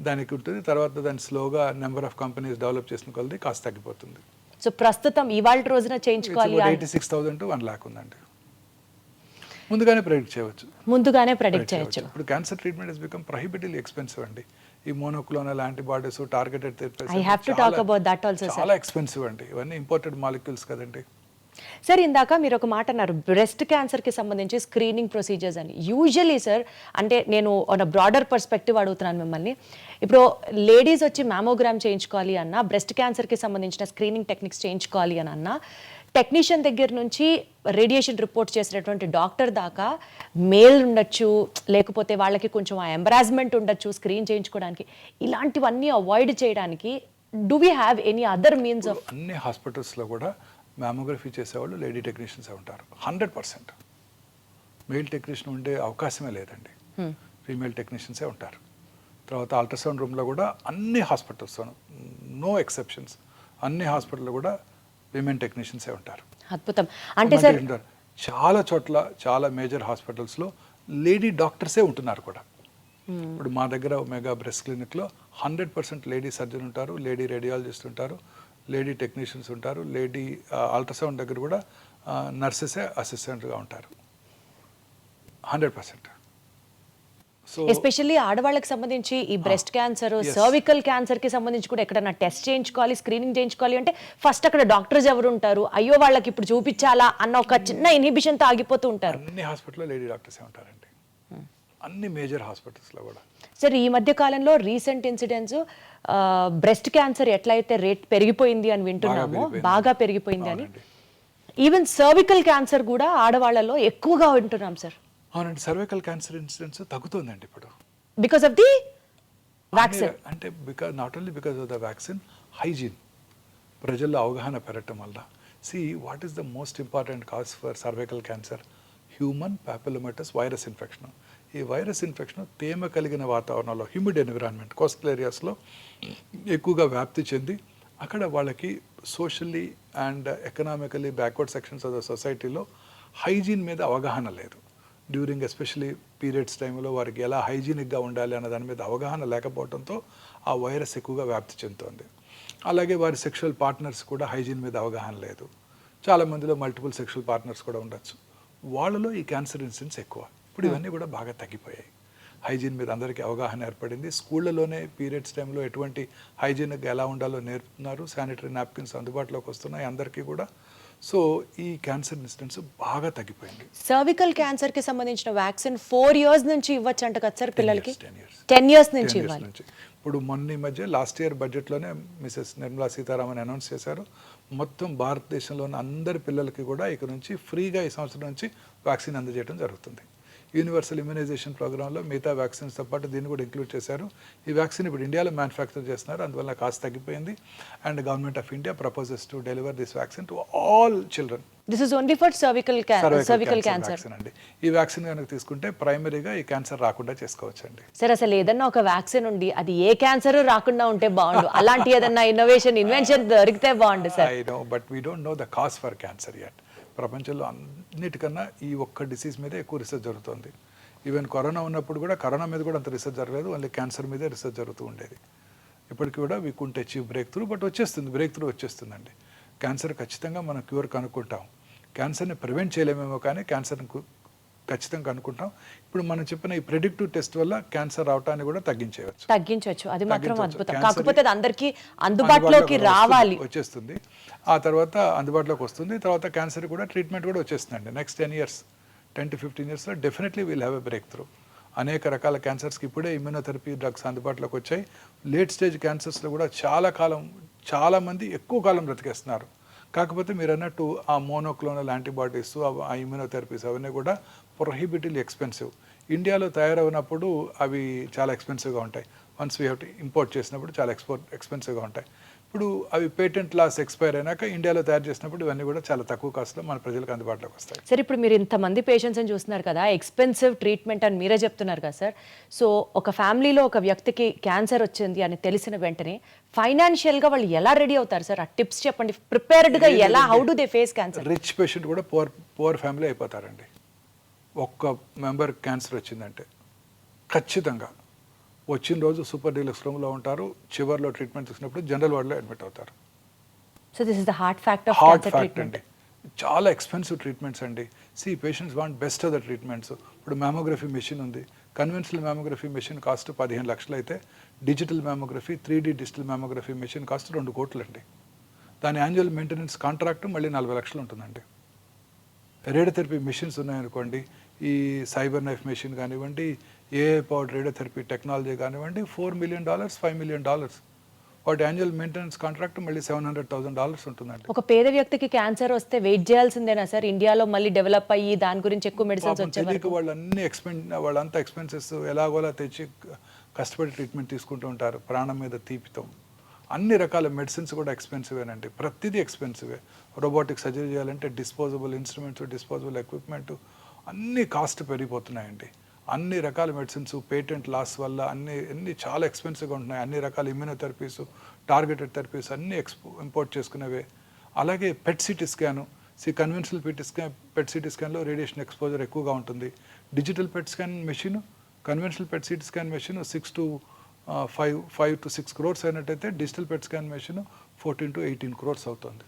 దానికి ఉంటుంది, తర్వాత దాన్ని స్లోగా నెంబర్ ఆఫ్ కంపెనీస్ డెవలప్ చేసిన కొలది కాస్ట్ తగ్గిపోతుంది. సో ప్రస్తుతం ఇవాళ రోజున చేయించుకోవాలి 86,000 to 1 lakh ఉందండి. ముందుగానే ప్రెడిక్ట్ చేయవచ్చు. ముందుగానే ప్రెడిక్ట్ చేయొచ్చు. ఇప్పుడు cancer treatment is become prohibitively expensive అండి. ఈ monoclonal antibodies, targeted therapies I have to talk about that also sir. చాలా ఎక్స్పెన్సివ్ అండి. ఇవన్నీ ఇంపోర్టెడ్ మాలిక్యూల్స్ కదండి. సార్ ఇందాక మీరు ఒక మాట అన్నారు, బ్రెస్ట్ క్యాన్సర్కి సంబంధించి స్క్రీనింగ్ ప్రొసీజర్స్ అని. యూజువలీ సార్, అంటే నేను ఆన్ బ్రాడర్ పర్స్పెక్టివ్ అడుగుతున్నాను మిమ్మల్ని. ఇప్పుడు లేడీస్ వచ్చి మ్యామోగ్రామ్ చేయించుకోవాలి అన్నా, బ్రెస్ట్ క్యాన్సర్కి సంబంధించిన స్క్రీనింగ్ టెక్నిక్స్ చేయించుకోవాలి అని అన్నా, టెక్నీషియన్ దగ్గర నుంచి రేడియేషన్ రిపోర్ట్ చేసినటువంటి డాక్టర్ దాకా మేల్ ఉండొచ్చు, లేకపోతే వాళ్ళకి కొంచెం ఆ ఎంబరాస్మెంట్ ఉండొచ్చు స్క్రీన్ చేయించుకోవడానికి. ఇలాంటివన్నీ అవాయిడ్ చేయడానికి do we have any other means of? అన్ని హాస్పిటల్స్లో కూడా మ్యామోగ్రఫీ చేసేవాళ్ళు లేడీ టెక్నీషియన్సే ఉంటారు. 100%. మెయిల్ టెక్నీషియన్ ఉండే అవకాశమే లేదండి. ఫీమేల్ టెక్నీషియన్సే ఉంటారు. తర్వాత అల్ట్రాసౌండ్ రూమ్లో కూడా అన్ని హాస్పిటల్స్లోనూ, నో ఎక్సెప్షన్స్, అన్ని హాస్పిటల్లో కూడా విమెన్ టెక్నీషియన్సే ఉంటారు. అద్భుతం. అంటే సార్ చాలా చోట్ల, చాలా మేజర్ హాస్పిటల్స్లో లేడీ డాక్టర్సే ఉంటున్నారు కూడా. ఇప్పుడు మా దగ్గర మెగా బ్రెస్ట్ క్లినిక్లో 100% లేడీ సర్జన్ ఉంటారు, లేడీ రేడియాలజిస్ట్ ఉంటారు, లేడీ టెక్నీషియన్స్ ఉంటారు, లేడీ అల్ట్రాసౌండ్ దగ్గర కూడా నర్సెసే అసిస్టెంట్గా ఉంటారు. 100%. సో ఎస్పెషల్లీ ఆడవాళ్ళకి సంబంధించి ఈ బ్రెస్ట్ క్యాన్సర్, సర్వికల్ క్యాన్సర్ కి సంబంధించి కూడా ఎక్కడన్నా టెస్ట్ చేయించుకోవాలి, స్క్రీనింగ్ చేయించుకోవాలి అంటే ఫస్ట్ అక్కడ డాక్టర్స్ ఎవరు ఉంటారు, అయ్యో వాళ్ళకి ఇప్పుడు చూపించాలా అన్న ఒక చిన్న ఇన్హిబిషన్తో ఆగిపోతూ ఉంటారు. అన్ని హాస్పిటల్లో లేడీ డాక్టర్సే ఉంటారండి, అన్ని మేజర్ హాస్పిటల్స్లో కూడా. సార్ ఈ మధ్య కాలంలో రీసెంట్ ఇన్సిడెంట్స్ బ్రెస్ట్ క్యాన్సర్ ఎట్లయితే రేట్ పెరిగిపోయింది అని వింటున్నామో, బాగా పెరిగిపోయింది అని, ఈవెన్ సర్వికల్ క్యాన్సర్ కూడా ఆడవాళ్ళలో ఎక్కువగా వింటున్నాం సార్. అవునండి, సర్వైకల్ క్యాన్సర్ ఇన్సిడెన్స్ తగ్గుతుందండి ఇప్పుడు. Because of the vaccine. అంటే not only because of the vaccine, hygiene ప్రజల్లో అవగాహన పెరగటం వల్ల. What is the most important cause for cervical cancer? Human papillomatous virus infection. ఈ వైరస్ ఇన్ఫెక్షన్ తేమ కలిగిన వాతావరణంలో, హ్యూమిడ్ ఎన్విరాన్మెంట్, కోస్టల్ ఏరియాస్లో ఎక్కువగా వ్యాప్తి చెంది అక్కడ వాళ్ళకి socially and economically backward sections of the సొసైటీలో హైజీన్ మీద అవగాహన లేదు. డ్యూరింగ్ ఎస్పెషలీ పీరియడ్స్ టైంలో వారికి ఎలా హైజీనిక్గా ఉండాలి అన్న దాని మీద అవగాహన లేకపోవడంతో ఆ వైరస్ ఎక్కువగా వ్యాప్తి చెందుతోంది. అలాగే వారి సెక్షువల్ పార్ట్నర్స్ కూడా హైజీన్ మీద అవగాహన లేదు. చాలామందిలో మల్టిపుల్ సెక్షువల్ పార్ట్నర్స్ కూడా ఉండొచ్చు. వాళ్ళలో ఈ క్యాన్సర్ ఇన్సిడెన్స్ ఎక్కువ. ఇప్పుడు ఇవన్నీ కూడా బాగా తగ్గిపోయాయి. హైజీన్ మీద అందరికీ అవగాహన ఏర్పడింది. స్కూళ్ళలోనే పీరియడ్స్ టైంలో ఎటువంటి హైజీనిక్గా ఎలా ఉండాలో నేర్పుతున్నారు. శానిటరీ నాప్కిన్స్ అందుబాటులోకి వస్తున్నాయి అందరికీ కూడా. సో ఈ క్యాన్సర్ ఇన్సిడెన్స్ బాగా తగ్గిపోయింది. సర్వికల్ క్యాన్సర్ కి సంబంధించిన వ్యాక్సిన్ 4 years నుంచి ఇవ్వచ్చు అంట కదా సార్ పిల్లలకి? 10 years నుంచి ఇవ్వాలి. ఇప్పుడు మొన్న ఈ మధ్య లాస్ట్ ఇయర్ బడ్జెట్లోనే మిసెస్ నిర్మలా సీతారామన్ అనౌన్స్ చేశారు, మొత్తం భారతదేశంలో ఉన్న అందరి పిల్లలకి కూడా ఇక నుంచి ఫ్రీగా ఈ సంవత్సరం నుంచి వ్యాక్సిన్ అందజేయడం జరుగుతుంది. యూనివర్సల్ ఇమ్యునైజేషన్ ప్రోగ్రాంలో మిగతా వ్యాక్సిన్స్తో పాటు దీన్ని కూడా ఇంక్లూడ్ చేశారు. ఈ వ్యాక్సిన్ ఇప్పుడు ఇండియాలో మ్యానుఫ్యాక్చర్ చేస్తున్నారు, అందువల్ల కాస్ట్ తగ్గిపోయింది. And government of India proposes to deliver this vaccine to all children. This is only for cervical cancer అండి. ఈ వ్యాక్సిన్ కనుక తీసుకుంటే ప్రైమరీగా ఈ క్యాన్సర్ రాకుండా చేసుకోవచ్చు అండి. సార్ అసలు ఏదన్నా ఒక వ్యాక్సిన్ ఉండి అది ఏ క్యాన్సర్ రాకుండా ఉంటే బాగుండు, అలాంటి ఏదన్నా ఇన్వెన్షన్ దొరికితే బాగుండు sir. I know, but we don't know the cause for cancer yet. ప్రపంచంలో అన్నిటికన్నా ఈ ఒక్క డిసీజ్ మీద ఎక్కువ రీసెర్చ్ జరుగుతుంది. ఈవెన్ కరోనా ఉన్నప్పుడు కూడా కరోనా మీద కూడా అంత రీసెర్చ్ జరగలేదు, ఓన్లీ క్యాన్సర్ మీదే రీసెర్చ్ జరుగుతూ ఉండేది. ఇప్పటికీ కూడా we could achieve break through, but break through వచ్చేస్తుందండి. క్యాన్సర్ ఖచ్చితంగా మనం క్యూర్ కనుక్కుంటాం. క్యాన్సర్ని ప్రివెంట్ చేయలేమేమో కానీ క్యాన్సర్ని ఖచ్చితంగా కనుక్కుంటాం. ఇప్పుడు మనం చెప్పిన ఈ ప్రెడిక్టివ్ టెస్ట్ వల్ల క్యాన్సర్ రావటాన్ని కూడా తగ్గించవచ్చు. అది మాత్రం తగ్గించవచ్చు. అద్భుతం. క్యాన్సర్ కాకపోతే అది అందరికీ అందుబాటులోకి రావాలి. వచ్చేస్తుంది. ఆ తర్వాత అందుబాటులోకి వస్తుంది. తర్వాత క్యాన్సర్ కూడా ట్రీట్మెంట్ కూడా వచ్చేస్తుందండి. నెక్స్ట్ 10 years 10 to 15 yearsలో definitely will have a breakthrough. అనేక రకాల క్యాన్సర్స్కి ఇప్పుడే ఇమ్యూనోథెరపీ డ్రగ్స్ అందుబాటులోకి వచ్చాయి. లేట్ స్టేజ్ క్యాన్సర్స్లో కూడా చాలామంది ఎక్కువ కాలం బ్రతికేస్తున్నారు. కాకపోతే మీరు అన్నట్టు ఆ మోనోక్లోనల్ యాంటీబాడీస్, ఆ ఇమ్యూనోథెరపీస్ అవన్నీ కూడా ప్రొహిబిటివ్లీ ఎక్స్పెన్సివ్. ఇండియాలో తయారవునప్పుడు అవి చాలా ఎక్స్పెన్సివ్గా ఉంటాయి. Once we have to import చేసినప్పుడు చాలా ఎక్స్పెన్సివ్గా ఉంటాయి. ఇప్పుడు అవి పేటెంట్ లాస్ ఎక్స్పైర్ అయినాక ఇండియాలో తయారు చేసినప్పుడు ఇవన్నీ కూడా చాలా తక్కువ కాస్ట్లో మన ప్రజలకు అందుబాటులోకి వస్తాయి. సార్ ఇప్పుడు మీరు ఇంతమంది పేషెంట్స్ని చూస్తున్నారు కదా, ఎక్స్పెన్సివ్ ట్రీట్మెంట్ అని మీరే చెప్తున్నారు కదా సార్. సో ఒక ఫ్యామిలీలో ఒక వ్యక్తికి క్యాన్సర్ వచ్చింది అని తెలిసిన వెంటనే ఫైనాన్షియల్గా వాళ్ళు ఎలా రెడీ అవుతారు సార్? ఆ టిప్స్ చెప్పండి. ప్రిపేర్డ్గా ఎలా, how do they face cancer? Rich patient కూడా పువర్ ఫ్యామిలీ అయిపోతారండి. ఒక్క మెంబర్ క్యాన్సర్ వచ్చిందంటే ఖచ్చితంగా వచ్చిన రోజు సూపర్ డీలక్స్ రూమ్లో ఉంటారు. చివర్లో ట్రీట్మెంట్ తీసుకున్నప్పుడు జనరల్ వార్డులో అడ్మిట్ అవుతారు. So this is the heart fact of heart cancer fact treatment. అండి. చాలా ఎక్స్పెన్సివ్ ట్రీట్మెంట్స్ అండి. Patients want best of the treatments. ఇప్పుడు మ్యామోగ్రఫీ మెషిన్ ఉంది. కన్వెన్షనల్ మ్యామోగ్రఫీ మెషిన్ కాస్ట్ 15 లక్షలు అయితే digital mammography 3D digital mammography machine cost 2 కోట్లు అండి. దాని యాన్యువల్ మెయింటెనెన్స్ కాంట్రాక్ట్ మళ్ళీ 40 లక్షలు ఉంటుందండి. రేడియోథెరపీ మెషిన్స్ ఉన్నాయనుకోండి, ఈ సైబర్ నైఫ్ మెషిన్ కానివ్వండి, ఏఐ పవర్డ్ రేడియోథెరపీ టెక్నాలజీ కానివ్వండి, $4 million $5 million. వాటి యాన్యువల్ మెయింటెనెన్స్ కాంట్రాక్ట్ మళ్ళీ $700,000 ఉంటుందండి. ఒక పేద వ్యక్తికి క్యాన్సర్ వస్తే వెయిట్ చేయాల్సిందేనా సార్? ఇండియాలో మళ్ళీ డెవలప్ అయ్యి దాని గురించి ఎక్కువ మెడిసిన్స్ వచ్చే తెలియక వాళ్ళంతా ఎక్స్పెన్సెస్ ఎలాగోలా తెచ్చి కష్టపడి ట్రీట్మెంట్ తీసుకుంటూ ఉంటారు ప్రాణం మీద తీపితో. అన్ని రకాల మెడిసిన్స్ కూడా ఎక్స్పెన్సివేనండి. ప్రతిదీ ఎక్స్పెన్సివే. రోబోటిక్ సర్జరీ చేయాలంటే డిస్పోజబుల్ ఇన్స్ట్రుమెంట్స్, డిస్పోజబుల్ ఎక్విప్మెంట్ అన్నీ కాస్ట్ పెరిగిపోతున్నాయండి. అన్ని రకాల మెడిసిన్స్ పేటెంట్ లాస్ వల్ల అన్ని చాలా ఎక్స్పెన్సివ్గా ఉంటున్నాయి. అన్ని రకాల ఇమ్యూనోథెరపీస్, టార్గెటెడ్ థెరపీస్ అన్నీ ఇంపోర్ట్ చేసుకునేవే. అలాగే PET CT scan, conventional PET CT స్కాన్లో రేడియేషన్ ఎక్స్పోజర్ ఎక్కువగా ఉంటుంది. Digital PET scan machine, conventional PET CT scan machine 5 to 6 crores అయినట్టయితే digital PET scan machine 14 to 18 crores అవుతుంది.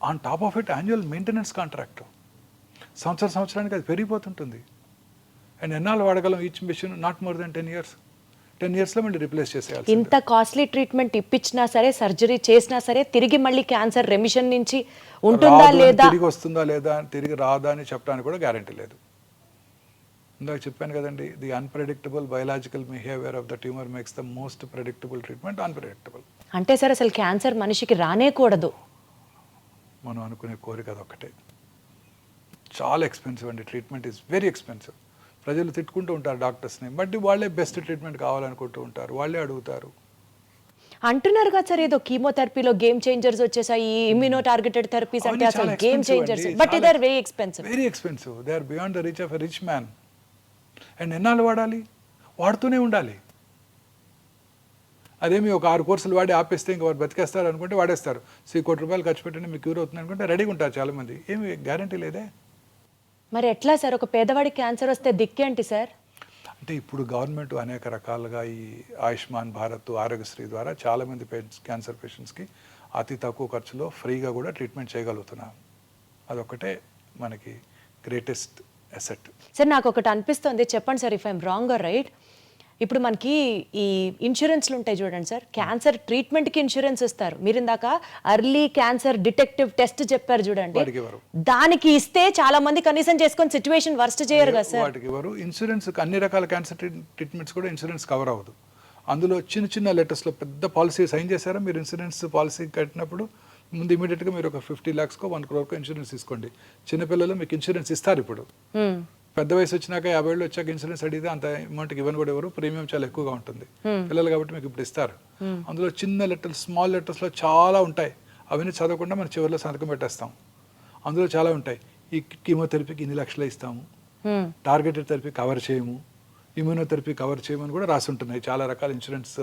On top of it annual maintenance contract సంవత్సరానికి అది పెరిగిపోతుంటుంది. And ఎన్నాళ్ళు వాడగలం each machine? Not more than 10 years. 10 yearsలో మళ్ళీ replace చేసేయాలి. ఇంత కాస్ట్లీ ట్రీట్మెంట్ ఇప్పించినా సరే, సర్జరీ చేసినా సరే, తిరిగి మళ్ళీ క్యాన్సర్ రెమిషన్ నుంచి ఉంటుందా లేదా, తిరిగి వస్తుందా లేదా, తిరిగి రాదా అని చెప్పడానికి కూడా గ్యారంటీ లేదు. ఇందాక చెప్పాను కదండి, the unpredictable biological behaviour of the tumour makes the most predictable treatment unpredictable. అంటే సార్ అసలు క్యాన్సర్ మనిషికి రానేకూడదు. మనం అనుకునే కోరిక అదొక్కటే. చాలా ఎక్స్పెన్సివ్ అండి. Treatment is very expensive. ప్రజలు తిట్టుకుంటూ ఉంటారు డాక్టర్స్ని, బట్ వాళ్ళే బెస్ట్ ట్రీట్మెంట్ కావాలనుకుంటూ ఉంటారు, వాళ్ళే అడుగుతారు. అంటున్నారు కదా సార్, ఏదో కీమోథెరపీలో గేమ్ చేంజర్స్ వచ్చేసాయి, ఇమ్యూనో టార్గెటెడ్ థెరపీస్ అంటే అసలు గేమ్ చేంజర్స్, బట్ ఇదే very expensive. Very expensive. They are beyond the reach of a rich man. And ఎన్నాళ్ళు వాడాలి? వాడుతూనే ఉండాలి. అదేమి ఒక 6 కోర్సులు వాడి ఆపేస్తే ఇంకా వారు బతికేస్తారు అనుకుంటే వాడేస్తారు. ₹1 కోటి ఖర్చు పెట్టండి మీకు క్యూర్ అవుతుంది అనుకుంటే రెడీగా ఉంటారు చాలామంది. ఏమి గ్యారంటీ లేదే. మరి ఎట్లా సార్ ఒక పేదవాడికి క్యాన్సర్ వస్తే దిక్కేంటి సార్? అంటే ఇప్పుడు గవర్నమెంట్ అనేక రకాలుగా ఈ ఆయుష్మాన్ భారత్, ఆరోగ్యశ్రీ ద్వారా చాలామంది క్యాన్సర్ పేషెంట్స్కి అతి తక్కువ ఖర్చులో ఫ్రీగా కూడా ట్రీట్మెంట్ చేయగలుగుతున్నాం. అదొక్కటే మనకి గ్రేటెస్ట్ అసెట్. సార్ నాకు ఒకటి అనిపిస్తుంది, చెప్పండి sir if I'm wrong or right. ఇప్పుడు మనకి ఈ ఇన్సూరెన్స్లు ఉంటాయి చూడండి సార్, క్యాన్సర్ ట్రీట్మెంట్కి ఇన్సూరెన్స్ ఇస్తారు. మీరు ఇందాక అర్లీ క్యాన్సర్ డిటెక్టివ్ టెస్ట్ చెప్పారు చూడండి, దానికి ఇస్తే చాలా మంది కనీసం చేసుకొని సిచ్యువేషన్ వర్స్ట్ చేయరు కదా సార్. వాటికి ఎవరు ఇన్సూరెన్స్ అన్ని రకాల క్యాన్సర్ ట్రీట్మెంట్స్ కూడా ఇన్సూరెన్స్ కవర్ అవ్వదు. అందులో చిన్న చిన్న లెటర్స్లో పెద్ద పాలసీ సైన్ చేశారా మీరు? ఇన్సూరెన్స్ పాలసీ కట్టినప్పుడు ముందు ఇమీడియట్గా మీరు ఒక 50 lakhsకో 1 crore ఇన్సూరెన్స్ తీసుకోండి. చిన్నపిల్లలు మీకు ఇన్సూరెన్స్ ఇస్తారు. ఇప్పుడు పెద్ద వయసు వచ్చినాక 50 ఏళ్ళు వచ్చాక ఇన్సూరెన్స్ అడిగితే అంత అమౌంట్కి ఇవ్వని కూడా ఎవరు, ప్రీమియం చాలా ఎక్కువగా ఉంటుంది. పిల్లలు కాబట్టి మీకు ఇప్పుడు ఇస్తారు. అందులో చిన్న లెటర్స్, స్మాల్ లెటర్స్లో చాలా ఉంటాయి. అవన్నీ చదవకుండా మనం చివరిలో సంతకం పెట్టేస్తాం. అందులో చాలా ఉంటాయి. ఈ కీమోథెరపీకి ఇన్ని లక్షలు ఇస్తాము, టార్గెటెడ్ థెరపీ కవర్ చేయము, ఇమ్యూనోథెరపీ కవర్ చేయమని కూడా రాసి ఉంటున్నాయి చాలా రకాల ఇన్సూరెన్స్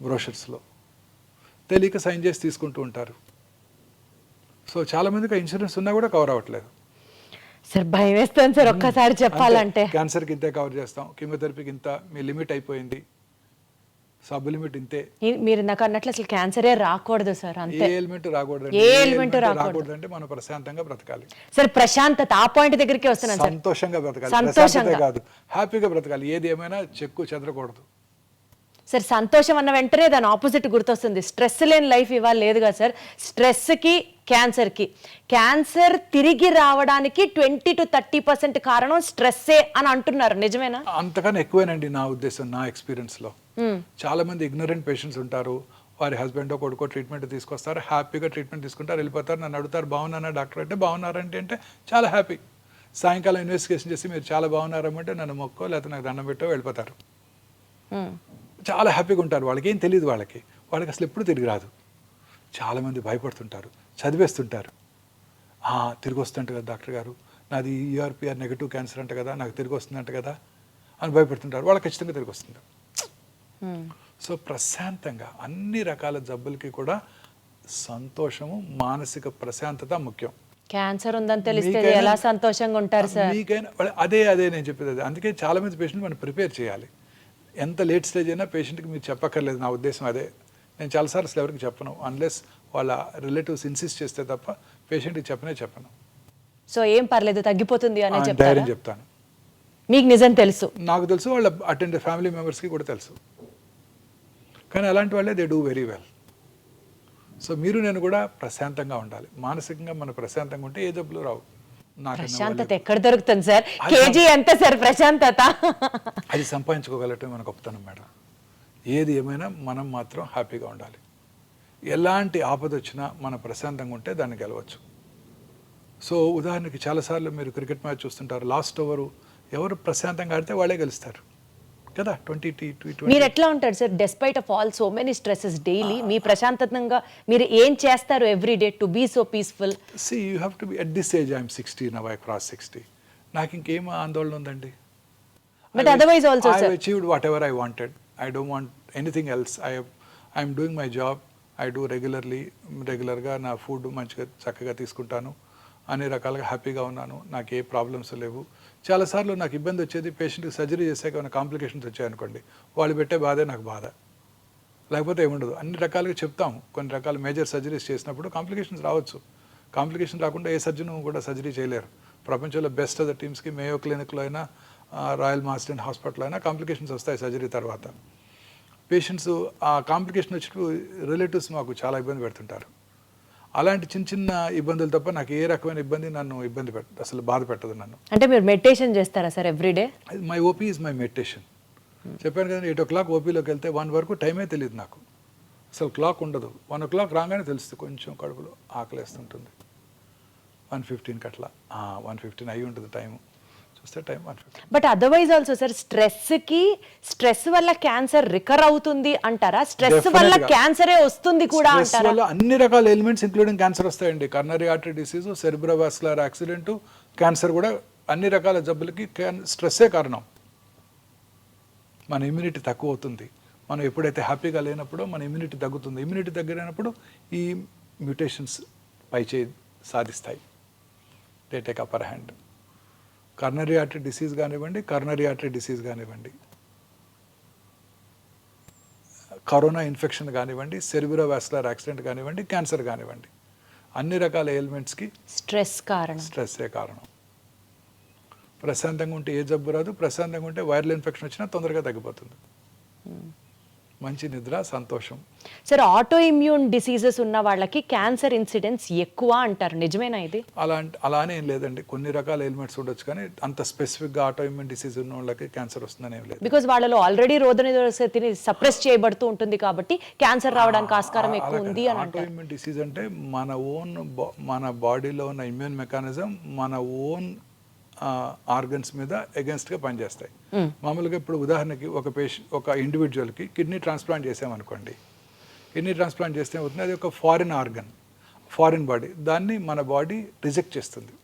బ్రోషర్స్లో. తెలియక సైన్ చేసి తీసుకుంటూ ఉంటారు. సో చాలామందికి ఇన్సూరెన్స్ ఉన్నా కూడా కవర్ అవ్వట్లేదు. సార్ భయం వేస్తాను సార్ ఒక్కసారి చెప్పాలంటే. క్యాన్సర్కి ఇంతే కవర్ చేస్తాం, కీమోథెరపీకి ఇంత, మీ లిమిట్ అయిపోయింది, సబ్ లిమిట్ ఇంతే. మీరు నాకు అన్నట్లు అసలు క్యాన్సరే రాకూడదు సార్, ఏ అంతే. ఎలిమెంట్ రాకూడదు, ఏ ఎలిమెంట్ రాకూడదు అంటే మనం ప్రశాంతంగా బ్రతకాలి. సార్ ప్రశాంతత, ఆ పాయింట్ దగ్గరికి వస్తున్నాను సార్. సంతోషంగా బ్రతకాలి, సంతోషంగా ప్రశాంతతే కాదు, హ్యాపీగా బ్రతకాలి. ఏది ఏమైనా చెక్కు చెదరకూడదు. సార్ సంతోషం అన్న వెంటనే దాని ఆపోజిట్ గుర్తొస్తుంది. స్ట్రెస్ లేని లైఫ్ ఇవాళ లేదు కదా సార్. స్ట్రెస్కి క్యాన్సర్కి, క్యాన్సర్ తిరిగి రావడానికి 20 to 30% కారణం స్ట్రెస్సే అని అంటున్నారు, నిజమేనా? అంతకన్నా ఎక్కువేనండి నా ఉద్దేశం, నా ఎక్స్పీరియన్స్లో. చాలా మంది ఇగ్నరెంట్ పేషెంట్స్ ఉంటారు, వారి హస్బెండ్ కొడుకో ట్రీట్మెంట్ తీసుకొస్తారు, హ్యాపీగా ట్రీట్మెంట్ తీసుకుంటారు, వెళ్ళిపోతారు. నన్ను అడుగుతారు బాగున్నానా డాక్టర్ అంటే, బాగున్నారంటే చాలా హ్యాపీ. సాయంకాలం ఇన్వెస్టిగేషన్ చేసి మీరు చాలా బాగున్నారమ్మంటే నన్ను మొక్కో లేకపోతే నాకు దండం పెట్టో వెళ్ళిపోతారు. చాలా హ్యాపీగా ఉంటారు. వాళ్ళకి ఏం తెలియదు, వాళ్ళకి అసలు ఎప్పుడు తిరిగి రాదు. చాలామంది భయపడుతుంటారు, చదివేస్తుంటారు. తిరిగి వస్తుంట కదా డాక్టర్ గారు, నాది ERPR నెగటివ్ క్యాన్సర్ అంట కదా, నాకు తిరిగి వస్తుందంట కదా అని భయపడుతుంటారు. వాళ్ళకి ఖచ్చితంగా తిరిగి వస్తుంది. సో ప్రశాంతంగా అన్ని రకాల జబ్బులకి కూడా సంతోషము, మానసిక ప్రశాంతత ముఖ్యం. క్యాన్సర్ ఉందని తెలిస్తే ఎలా సంతోషంగా ఉంటారు సార్? మీకైనా అదే నేను చెప్పేది అదే. అందుకే చాలా మంది పేషెంట్ మనం ప్రిపేర్ చేయాలి. ఎంత లేట్ స్టేజ్ అయినా పేషెంట్కి మీరు చెప్పక్కర్లేదు, నా ఉద్దేశం అదే. నేను చాలాసార్లు అసలు ఎవరికి చెప్పను, అన్లెస్ వాళ్ళ రిలేటివ్స్ ఇన్సిస్ట్ చేస్తే తప్ప పేషెంట్కి చెప్పను. సో ఏం పర్లేదు, తగ్గిపోతుంది అనే ధైర్యం చెప్తాను. మీకు నిజం తెలుసు? నాకు తెలుసు, వాళ్ళ అటెండ్ ఫ్యామిలీ మెంబర్స్కి కూడా తెలుసు. కానీ అలాంటి వాళ్ళే they do very well. So మీరు నేను కూడా ప్రశాంతంగా ఉండాలి. మానసికంగా మనం ప్రశాంతంగా ఉంటే ఏ జబ్బులు రావు. ప్రశాంతత ఎక్కడ దొరుకుతుంది సార్? కేజీ ఎంత సార్ ప్రశాంతత? అది సంపాదించుకోగలటం మన గొప్పతనం మేడం. ఏది ఏమైనా మనం మాత్రం హ్యాపీగా ఉండాలి. ఎలాంటి ఆపద వచ్చినా మనం ప్రశాంతంగా ఉంటే దాన్ని గెలవచ్చు. సో ఉదాహరణకి చాలాసార్లు మీరు క్రికెట్ మ్యాచ్ చూస్తుంటారు, లాస్ట్ ఓవర్ ఎవరు ప్రశాంతంగా ఆడితే వాళ్ళే గెలుస్తారు కదా. 20-20. మీరు ఎట్లా ఉంటారు sir despite of all so many stresses daily? మీ ప్రశాంతంగా మీరు ఏం చేస్తారు every day to be so peaceful? See, you have to be at this age. I'm 60 now. I crossed 60. నాకు ఇంకేం ఆందోళన ఉందండి. But otherwise also, sir, I've achieved whatever I wanted. I don't want anything else. I'm doing my job. I do రెగ్యులర్గా నా food మంచిగా చక్కగా తీసుకుంటాను, అన్ని రకాలుగా హ్యాపీగా ఉన్నాను, నాకు ఏ ప్రాబ్లమ్స్ లేవు. చాలాసార్లు నాకు ఇబ్బంది వచ్చేది, పేషెంట్కి సర్జరీ చేసాక ఏమైనా కాంప్లికేషన్స్ వచ్చాయనుకోండి, వాళ్ళు పెట్టే బాధే నాకు బాధ, లేకపోతే ఏముండదు. అన్ని రకాలుగా చెప్తాము, కొన్ని రకాల మేజర్ సర్జరీస్ చేసినప్పుడు కాంప్లికేషన్స్ రావచ్చు. కాంప్లికేషన్ రాకుండా ఏ సర్జన్ కూడా సర్జరీ చేయలేరు. ప్రపంచంలో బెస్ట్ ఆఫ్ ద టీమ్స్కి మేయో క్లినిక్లో అయినా రాయల్ మాస్టెంట్ హాస్పిటల్ అయినా కాంప్లికేషన్స్ వస్తాయి సర్జరీ తర్వాత. పేషెంట్స్ ఆ కాంప్లికేషన్ వచ్చినప్పుడు రిలేటివ్స్ మాకు చాలా ఇబ్బంది పెడుతుంటారు. అలాంటి చిన్న ఇబ్బందులు తప్ప నాకు ఏ రకమైన ఇబ్బంది నన్ను అసలు బాధ పెట్టదు నన్ను. అంటే మీరు మెడిటేషన్ చేస్తారా sir everyday? My OP is my meditation. చెప్పాను కదా, 8 o'clock ఓపీలోకి వెళ్తే 1 వరకు టైమే తెలియదు నాకు, అసలు క్లాక్ ఉండదు. 1 o'clock రాగానే తెలుస్తుంది కొంచెం కడుపులో ఆకలేస్తుంటుంది. 1:15 అట్లా 1:15 అయ్యి ఉంటుంది టైము, చూస్తే time 1:15. But otherwise also sir stress వల్ల క్యాన్సర్ రికర్ అవుతుంది అంటారా? స్ట్రెస్ వల్ల క్యాన్సరే వస్తుంది కూడా అంటారా? వల్ల అన్ని రకాల ఎలిమెంట్స్ ఇంక్లూడింగ్ క్యాన్సర్ వస్తాయండి. Coronary artery disease, cerebrovascular accident, cancer కూడా అన్ని రకాల జబ్బులకి స్ట్రెస్సే కారణం. మన ఇమ్యూనిటీ తక్కువ అవుతుంది. మనం ఎప్పుడైతే హ్యాపీగా లేనప్పుడో మన ఇమ్యూనిటీ తగ్గుతుంది. ఇమ్యూనిటీ తగ్గినప్పుడు ఈ మ్యూటేషన్స్ పైచేయి సాధిస్తాయి, they take upper hand. Coronary artery disease కానివ్వండి, కరోనా ఇన్ఫెక్షన్ కానివ్వండి, సెరిబ్రోవాస్కులర్ యాక్సిడెంట్ కానివ్వండి, క్యాన్సర్ కానివ్వండి, అన్ని రకాల ఎలిమెంట్స్కి స్ట్రెస్సే కారణం. ప్రశాంతంగా ఉంటే ఏ జబ్బు రాదు. ప్రశాంతంగా ఉంటే వైరల్ ఇన్ఫెక్షన్ వచ్చినా తొందరగా తగ్గిపోతుంది. మంచి నిద్ర, సంతోషం. సార్ ఆటో ఇమ్యూన్ డిసీజెస్ ఉన్న వాళ్ళకి క్యాన్సర్ ఇన్సిడెన్స్ ఎక్కువ అంటారు, నిజమేనా ఇది? అలానే ఏం లేదండి. కొన్ని రకాల ఎలిమెంట్స్ ఉండొచ్చు, కానీ అంత స్పెసిఫిక్గా ఆటో ఇమ్యూన్ డిసీజ్ ఉన్న వాళ్ళకి క్యాన్సర్ వస్తుందని ఏం లేదు. బికాజ్ వాళ్ళలో ఆల్రెడీ రోగనిరోధక శక్తిని సప్రెస్ చేయబడుతూ ఉంటుంది కాబట్టి క్యాన్సర్ రావడానికి ఆస్కారం ఎక్కువ ఉంది అని అంటారు. ఆటో ఇమ్యూన్ డిసీజ్ అంటే మన బాడీలో ఉన్న ఇమ్యూన్ మెకానిజం మన ఓన్ ఆర్గన్స్ మీద అగెన్స్ట్గా పనిచేస్తాయి. మామూలుగా ఇప్పుడు ఉదాహరణకి ఒక ఇండివిజువల్కి కిడ్నీ ట్రాన్స్ప్లాంట్ చేసామనుకోండి, కిడ్నీ ట్రాన్స్ప్లాంట్ చేస్తే అవుతుంది, అది ఒక ఫారిన్ ఆర్గన్, ఫారిన్ బాడీ, దాన్ని మన బాడీ రిజెక్ట్ చేస్తుంది.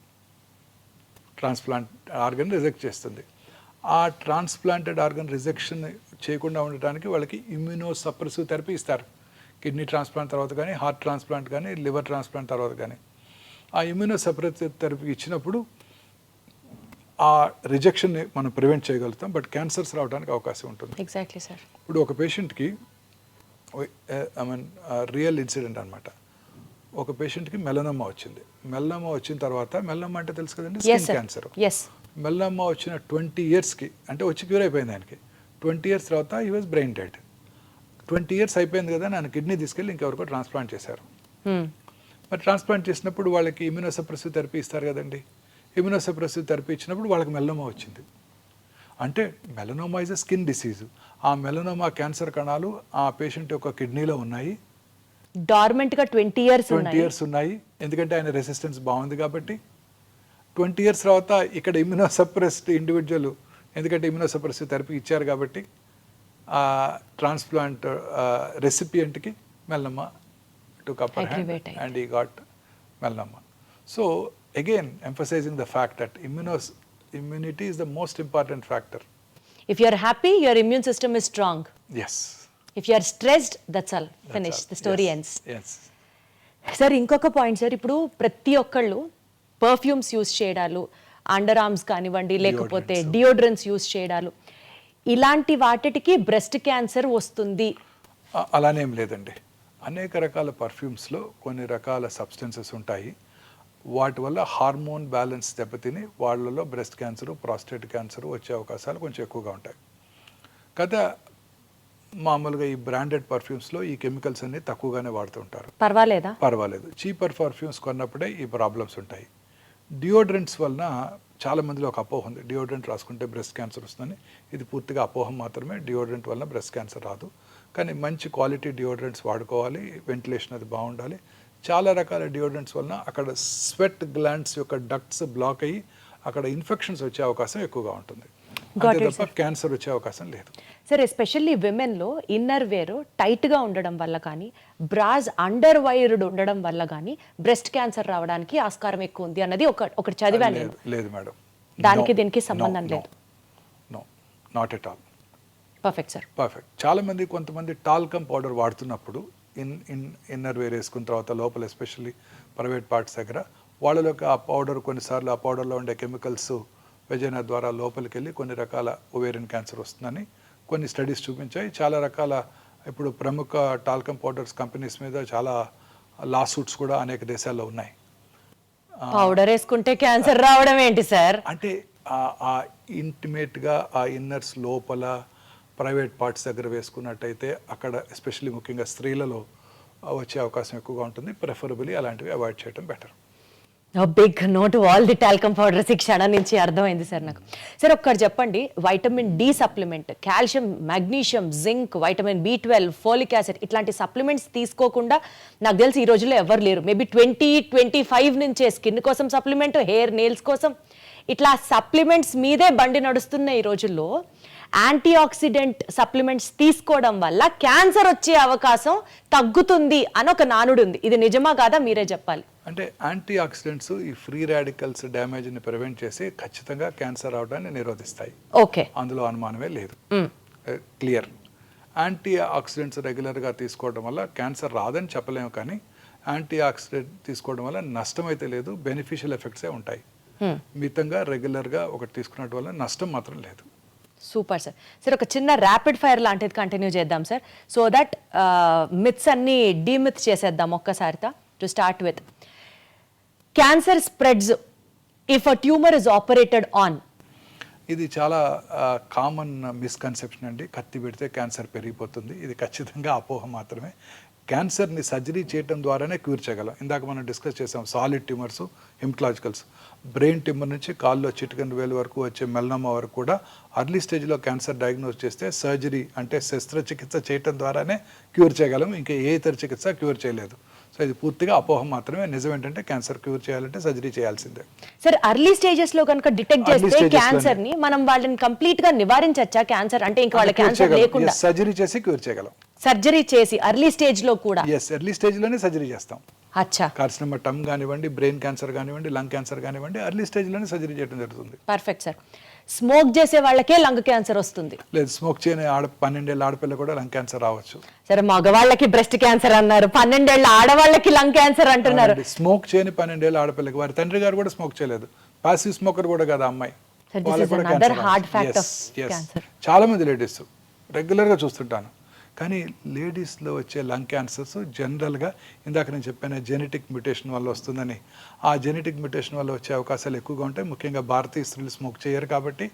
ట్రాన్స్ప్లాంట్ ఆర్గన్ రిజెక్ట్ చేస్తుంది. ఆ ట్రాన్స్ప్లాంటెడ్ ఆర్గన్ రిజెక్షన్ చేయకుండా ఉండటానికి వాళ్ళకి ఇమ్యూనో సప్రెసివ్ థెరపీ ఇస్తారు. కిడ్నీ ట్రాన్స్ప్లాంట్ తర్వాత కానీ, హార్ట్ ట్రాన్స్ప్లాంట్ కానీ, లివర్ ట్రాన్స్ప్లాంట్ తర్వాత కానీ. ఆ ఇమ్యూనో సప్రెసివ్ థెరపీ ఇచ్చినప్పుడు ఆ రిజెక్షన్ని మనం ప్రివెంట్ చేయగలుగుతాం, బట్ క్యాన్సర్స్ రావడానికి అవకాశం ఉంటుంది. Exactly sir. ఇప్పుడు ఒక పేషెంట్కి ఐ మీన్ రియల్ ఇన్సిడెంట్ అనమాట. ఒక పేషెంట్కి మెలనోమా వచ్చింది. మెలనోమా వచ్చిన తర్వాత, మెలనోమా అంటే తెలుసు కదండి, స్కిన్ క్యాన్సర్. మెలనోమా వచ్చిన 20 yearsకి అంటే వచ్చి క్యూర్ అయిపోయింది ఆయనకి. 20 years తర్వాత he was brain dead. 20 years అయిపోయింది కదా, ఆయన కిడ్నీ తీసుకెళ్ళి ఇంకెవరికో ట్రాన్స్ప్లాంట్ చేశారు. మరి ట్రాన్స్ప్లాంట్ చేసినప్పుడు వాళ్ళకి ఇమ్యూనోసప్రెసివ్ థెరపీ ఇస్తారు కదండి. ఇమ్యూనోసప్రెసివ్ థెరపీ ఇచ్చినప్పుడు వాళ్ళకి మెలనోమా వచ్చింది. అంటే melanoma is a skin disease. ఆ మెలనోమా క్యాన్సర్ కణాలు ఆ పేషెంట్ యొక్క కిడ్నీలో ఉన్నాయి, డార్మెంట్గా 20 years ఉన్నాయి. ఎందుకంటే ఆయన రెసిస్టెన్స్ బాగుంది కాబట్టి. 20 years తర్వాత ఇక్కడ ఇమ్యూనోసప్రెస్డ్ ఇండివిజువల్, ఎందుకంటే ఇమ్యూనోసప్రెసివ్ థెరపీ ఇచ్చారు కాబట్టి ఆ ట్రాన్స్ప్లాంట్ రెసిపియంట్కి melanoma took upper hand and he got melanoma. So again emphasizing the fact that immunity is the most important factor. If you are happy, your immune system is strong. Yes. If you are stressed, that's all. Finish. The story ends. Yes. Sir ఇంకొక point sir, ఇప్పుడు ప్రతి ఒక్కళ్ళు perfumes use చేయడాలు, under arms కానివ్వండి, లేకపోతే deodorants use చేయడాలు, ఇలాంటి వాటికి బ్రెస్ట్ క్యాన్సర్ వస్తుంది అలానేం లేదండి. అనేక రకాల పర్ఫ్యూమ్స్లో కొన్ని రకాల సబ్స్టెన్సెస్ ఉంటాయి. వాటి వల్ల హార్మోన్ బ్యాలెన్స్ దెబ్బతిని వాళ్ళలో బ్రెస్ట్ క్యాన్సరు, ప్రాస్టేట్ క్యాన్సర్ వచ్చే అవకాశాలు కొంచెం ఎక్కువగా ఉంటాయి కదా. మామూలుగా ఈ బ్రాండెడ్ పర్ఫ్యూమ్స్లో ఈ కెమికల్స్ అన్ని తక్కువగానే వాడుతుంటారు. పర్వాలేదు. చీపర్ పర్ఫ్యూమ్స్ కొన్నప్పుడే ఈ ప్రాబ్లమ్స్ ఉంటాయి. డియోడ్రెంట్స్ వలన చాలా మందిలో ఒక అపోహ ఉంది, డియోడ్రెంట్ రాసుకుంటే బ్రెస్ట్ క్యాన్సర్ వస్తుందని. ఇది పూర్తిగా అపోహం మాత్రమే. డియోడ్రెంట్ వలన బ్రెస్ట్ క్యాన్సర్ రాదు. కానీ మంచి క్వాలిటీ డియోడ్రెంట్స్ వాడుకోవాలి, వెంటిలేషన్ అది బాగుండాలి. చాలా రకాల డియోడ్రెంట్స్ వలన అక్కడ స్వెట్ గ్లాండ్స్ యొక్క డక్ట్స్ బ్లాక్ అయ్యి అక్కడ ఇన్ఫెక్షన్స్ వచ్చే అవకాశం ఎక్కువగా ఉంటుంది. అంతే తప్ప క్యాన్సర్ వచ్చే అవకాశం లేదు. సార్ ఎస్పెషల్లీ విమెన్లో ఇన్నర్ వేర్ టైట్గా ఉండడం వల్ల కానీ, బ్రాస్ అండర్ వైర్డ్ ఉండడం వల్ల కానీ బ్రెస్ట్ క్యాన్సర్ రావడానికి ఆస్కారం ఎక్కువ ఉంది అన్నది ఒకటి చదివాను. లేదు మేడం, దానికి దీనికి సంబంధం లేదు. No, not at all. Perfect sir, perfect. చాలామంది కొంతమంది టాల్కమ్ పౌడర్ వాడుతున్నప్పుడు ఇన్నర్ వేర్ వేసుకున్న తర్వాత లోపల ఎస్పెషల్లీ ప్రైవేట్ పార్ట్స్ దగ్గర వాళ్ళలోకి ఆ పౌడర్, కొన్నిసార్లు ఆ పౌడర్లో ఉండే కెమికల్స్ వెజైనా ద్వారా లోపలికి వెళ్ళి కొన్ని రకాల ఓవేరియన్ క్యాన్సర్ వస్తుందని కొన్ని స్టడీస్ చూపించాయి. చాలా రకాల ఇప్పుడు ప్రముఖ టాల్కమ్ పౌడర్స్ కంపెనీస్ మీద చాలా లా సూట్స్ కూడా అనేక దేశాల్లో ఉన్నాయి. పౌడర్ వేసుకుంటే క్యాన్సర్ రావడం ఏంటి సార్? అంటే ఆ ఇంటిమేట్గా ఆ ఇన్నర్స్ లోపల ప్రైవేట్ పార్ట్స్ దగ్గర వేసుకున్నట్టయితే అక్కడ ఎస్పెషల్లీ ముఖ్యంగా స్త్రీలలో వచ్చే అవకాశం ఎక్కువగా ఉంటుంది. ప్రిఫరబుల్లీ అలాంటివి అవాయిడ్ చేయడం better. Big note all the talcum powders ఈ క్షణం నుంచి అర్థమైంది సార్ నాకు. సార్ ఒక్కటి చెప్పండి, vitamin D supplement, calcium, magnesium, zinc, vitamin B12, folic acid ఇట్లాంటి సప్లిమెంట్స్ తీసుకోకుండా నాకు తెలిసి ఈ రోజుల్లో ఎవరు లేరు. మేబీ 20-25 నుంచే స్కిన్ కోసం సప్లిమెంట్, హెయిర్, నెయిల్స్ కోసం ఇట్లా సప్లిమెంట్స్ మీదే బండి నడుస్తున్న ఈ రోజుల్లో యాంటీ ఆక్సిడెంట్ సప్లిమెంట్స్ తీసుకోవడం వల్ల క్యాన్సర్ వచ్చే అవకాశం తగ్గుతుంది అని ఒక నానుడు ఉంది. ఇది నిజమా కాదా మీరే చెప్పాలి. అంటే యాంటీ ఆక్సిడెంట్స్ ఈ ఫ్రీ రాడికల్స్ డ్యామేజ్ని ప్రివెంట్ చేసి ఖచ్చితంగా క్యాన్సర్ అవడాన్ని నిరోధిస్తాయి. ఓకే, అందులో అనుమానమే లేదు. క్లియర్. యాంటీ ఆక్సిడెంట్స్ రెగ్యులర్గా తీసుకోవడం వల్ల క్యాన్సర్ రాదని చెప్పలేము, కానీ యాంటీ ఆక్సిడెంట్ తీసుకోవడం వల్ల నష్టం అయితే లేదు, బెనిఫిషియల్ ఎఫెక్ట్సే ఉంటాయి. మితంగా రెగ్యులర్గా ఒకటి తీసుకున్నట్టు వల్ల నష్టం మాత్రం లేదు. Super sir. సార్ ఒక చిన్న ర్యాపిడ్ ఫైర్ లాంటిది కంటిన్యూ చేద్దాం సార్, సో దట్ మిత్స్ అన్ని డీమిత్ చేసేద్దాం ఒక్కసారితో. To start with, cancer spreads if a tumour is operated on. ఇది చాలా కామన్ మిస్కన్సెప్షన్ అండి. కత్తి పెడితే క్యాన్సర్ పెరిగిపోతుంది. ఇది ఖచ్చితంగా అపోహ మాత్రమే. క్యాన్సర్ని సర్జరీ చేయడం ద్వారానే క్యూర్ చేయగలం. ఇందాక మనం డిస్కస్ చేసాం సాలిడ్ ట్యూమర్స్, హిమటలాజికల్స్. బ్రెయిన్ ట్యూమర్ నుంచి కాల్లో చిటికెన్ వేలు వరకు వచ్చే మెలనోమా వరకు కూడా అర్లీ స్టేజ్లో క్యాన్సర్ డయాగ్నోస్ చేస్తే సర్జరీ అంటే శస్త్రచికిత్స చేయడం ద్వారానే క్యూర్ చేయగలం. ఇంకా ఏ ఇతర చికిత్స క్యూర్ చేయలేదు. సో ఇది పూర్తిగా అపోహ మాత్రమే. నిజం ఏంటంటే క్యాన్సర్ క్యూర్ చేయాలంటే సర్జరీ చేయాల్సిందే. సార్ అర్లీ స్టేజెస్ లో కనుక డిటెక్ట్ చేస్తే క్యాన్సర్ ని మనం వాళ్ళని కంప్లీట్ గా నివారించచ్చా? క్యాన్సర్ అంటే ఇంకా వాళ్ళ క్యాన్సర్ లేకుండా సర్జరీ చేసి క్యూర్ చేయగలం. సర్జరీ చేసి ఎర్లీ స్టేజ్ లో కూడా? ఎస్, ఎర్లీ స్టేజ్ లోనే సర్జరీ చేస్తాం. అచ్చా. కార్సినోమా టమ్ కానివ్వండి, బ్రెయిన్ క్యాన్సర్ కానివ్వండి, లంగ్ క్యాన్సర్ కానివ్వండి, ఎర్లీ స్టేజ్ లోనే సర్జరీ చేయడం జరుగుతుంది. Perfect sir. స్మోక్ చేసే వాళ్ళకే లంగ్ క్యాన్సర్ వస్తుంది? లేదు, స్మోక్ చేయని 12 ఏళ్ళ ఆడపిల్ల కూడా లంగ్ క్యాన్సర్ రావచ్చు. సరే, మగవాళ్ళకి బ్రెస్ట్ క్యాన్సర్ అన్నారు, 12 ఏళ్ళ ఆడవాళ్ళకి లంగ్ క్యాన్సర్ అంటున్నారు. స్మోక్ చేయని 12 ఏళ్ళ ఆడపిల్లకి వారి తండ్రి గారు కూడా స్మోక్ చేయలేదు. పాసివ్ స్మోకర్ కూడా కదా అమ్మాయి. Sir, this వాళ్ళకు is కూడా another cancer hard రావచ్చు. fact Yes, of yes. cancer. చాలా మంది లేడీస్ రెగ్యులర్గా చూస్తుంటాను, కానీ లేడీస్లో వచ్చే లంగ్ క్యాన్సర్స్ జనరల్గా ఇందాక నేను చెప్పాను జెనెటిక్ మ్యుటేషన్ వల్ల వస్తుందని. ఆ జెనెటిక్ మ్యుటేషన్ వల్ల వచ్చే అవకాశాలు ఎక్కువగా ఉంటాయి. ముఖ్యంగా భారతీయ స్త్రీలు స్మోక్ చేయరు కాబట్టి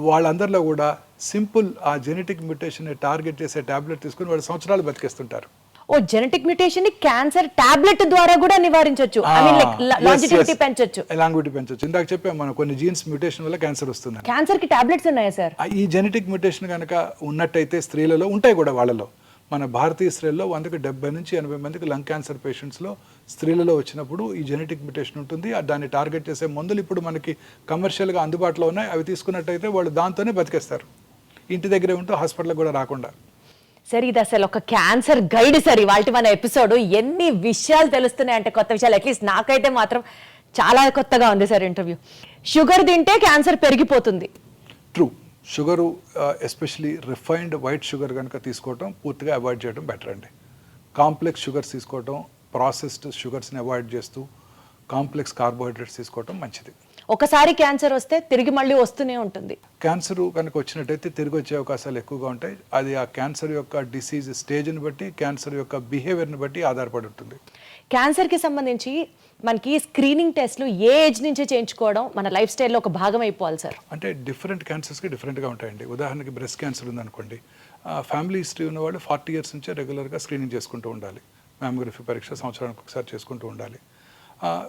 వాళ్ళందరిలో కూడా సింపుల్ ఆ జెనెటిక్ మ్యుటేషన్ టార్గెట్ చేసే టాబ్లెట్ తీసుకుని వాళ్ళు సంవత్సరాలు బతికేస్తుంటారు. ఓ జెనెటిక్ మ్యుటేషన్ ని క్యాన్సర్ టాబ్లెట్ ద్వారా కూడా నివారించవచ్చు. ఐ మీన్ లైక్ లాంజిటివిటీ పెంచొచ్చు. లాంజిటివిటీ పెంచొచ్చు. ఇందాక చెప్పాము మనం కొన్ని జీన్స్ మ్యుటేషన్ వల్ల క్యాన్సర్ వస్తుంది. క్యాన్సర్ కి టాబ్లెట్స్ ఉన్నాయా సార్? ఈ జెనెటిక్ మ్యుటేషన్ కనుక ఉన్నట్టయితే స్త్రీలలో ఉంటాయి కూడా. వాళ్ళలో మన భారతీయ స్త్రీలలో 100కి 70 నుంచి 80 మందికి లంగ్ క్యాన్సర్ పేషెంట్స్లో స్త్రీలలో వచ్చినప్పుడు ఈ జెనెటిక్ మ్యుటేషన్ ఉంటుంది. దాన్ని టార్గెట్ చేసే మందులు ఇప్పుడు మనకి కమర్షియల్గా అందుబాటులో ఉన్నాయి. అవి తీసుకున్నట్టయితే వాళ్ళు దాంతోనే బతికేస్తారు, ఇంటి దగ్గరే ఉంటూ హాస్పిటల్కి కూడా రాకుండా. సార్ ఇది అసలు ఒక క్యాన్సర్ గైడ్ సార్. ఇవాళ మన ఎపిసోడ్ ఎన్ని విషయాలు తెలుస్తున్నాయి అంటే, కొత్త విషయాలు. అట్లీస్ట్ నాకైతే మాత్రం చాలా కొత్తగా ఉంది సార్ ఇంటర్వ్యూ. షుగర్ తింటే క్యాన్సర్ పెరిగిపోతుంది. True. Sugar especially refined white sugar కనుక తీసుకోవటం పూర్తిగా అవాయిడ్ చేయడం బెటర్ అండి. కాంప్లెక్స్ షుగర్స్ తీసుకోవటం, ప్రాసెస్డ్ షుగర్స్ని అవాయిడ్ చేస్తూ కాంప్లెక్స్ కార్బోహైడ్రేట్స్ తీసుకోవటం మంచిది. ఒకసారి క్యాన్సర్ వస్తే తిరిగి మళ్ళీ వస్తూనే ఉంటుంది. క్యాన్సర్ కనుక వచ్చినట్టయితే తిరిగి వచ్చే అవకాశాలు ఎక్కువగా ఉంటాయి. అది ఆ క్యాన్సర్ యొక్క డిసీజ్ స్టేజ్ని బట్టి, క్యాన్సర్ యొక్క బిహేవియర్ని బట్టి ఆధారపడి ఉంటుంది. క్యాన్సర్కి సంబంధించి మనకి స్క్రీనింగ్ టెస్ట్లు ఏ ఏజ్ నుంచి చేయించుకోవడం మన లైఫ్ స్టైల్లో ఒక భాగం అయిపోవాలి సార్? అంటే డిఫరెంట్ క్యాన్సర్స్కి డిఫరెంట్గా ఉంటాయండి. ఉదాహరణకి బ్రెస్ట్ క్యాన్సర్ ఉందనుకోండి, ఫ్యామిలీ హిస్టరీ ఉన్నవాళ్ళు 40 years నుంచే రెగ్యులర్గా స్క్రీనింగ్ చేసుకుంటూ ఉండాలి. మ్యామోగ్రఫీ పరీక్ష సంవత్సరానికి ఒకసారి చేసుకుంటూ ఉండాలి.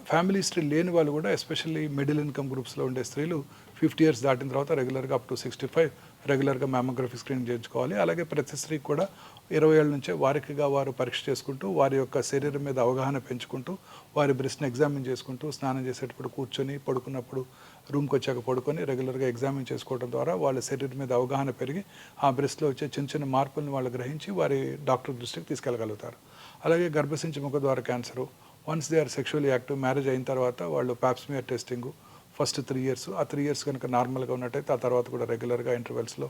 ఫ్యామిలీ హిస్టరీ లేని వాళ్ళు కూడా ఎస్పెషల్లీ మిడిల్ ఇన్కమ్ గ్రూప్స్లో ఉండే స్త్రీలు 50 years దాటిన తర్వాత రెగ్యులర్గా అప్ టు 65 రెగ్యులర్గా మ్యామోగ్రఫీ స్క్రీనింగ్ చేయించుకోవాలి. అలాగే ప్రతి స్త్రీకి కూడా 20 ఏళ్ళ నుంచే వారికిగా వారు పరీక్ష చేసుకుంటూ, వారి యొక్క శరీరం మీద అవగాహన పెంచుకుంటూ, వారి బ్రెస్ట్ని ఎగ్జామిన్ చేసుకుంటూ, స్నానం చేసేటప్పుడు కూర్చొని, పడుకున్నప్పుడు రూమ్కి వచ్చాక పడుకొని రెగ్యులర్గా ఎగ్జామిన్ చేసుకోవడం ద్వారా వాళ్ళ శరీరం మీద అవగాహన పెరిగి ఆ బ్రెస్ట్లో వచ్చే చిన్న చిన్న మార్పులను వాళ్ళు గ్రహించి వారి డాక్టర్ దృష్టికి తీసుకెళ్ళగలుగుతారు. అలాగే గర్భసించి ముఖద్వార cancer, once they are sexually active, marriage అయిన తర్వాత వాళ్ళు పాప్స్మియర్ టెస్టింగ్ ఫస్ట్ 3 years, ఆ 3 years కనుక నార్మల్గా ఉన్నట్టయితే ఆ తర్వాత కూడా రెగ్యులర్గా ఇంటర్వెల్స్లో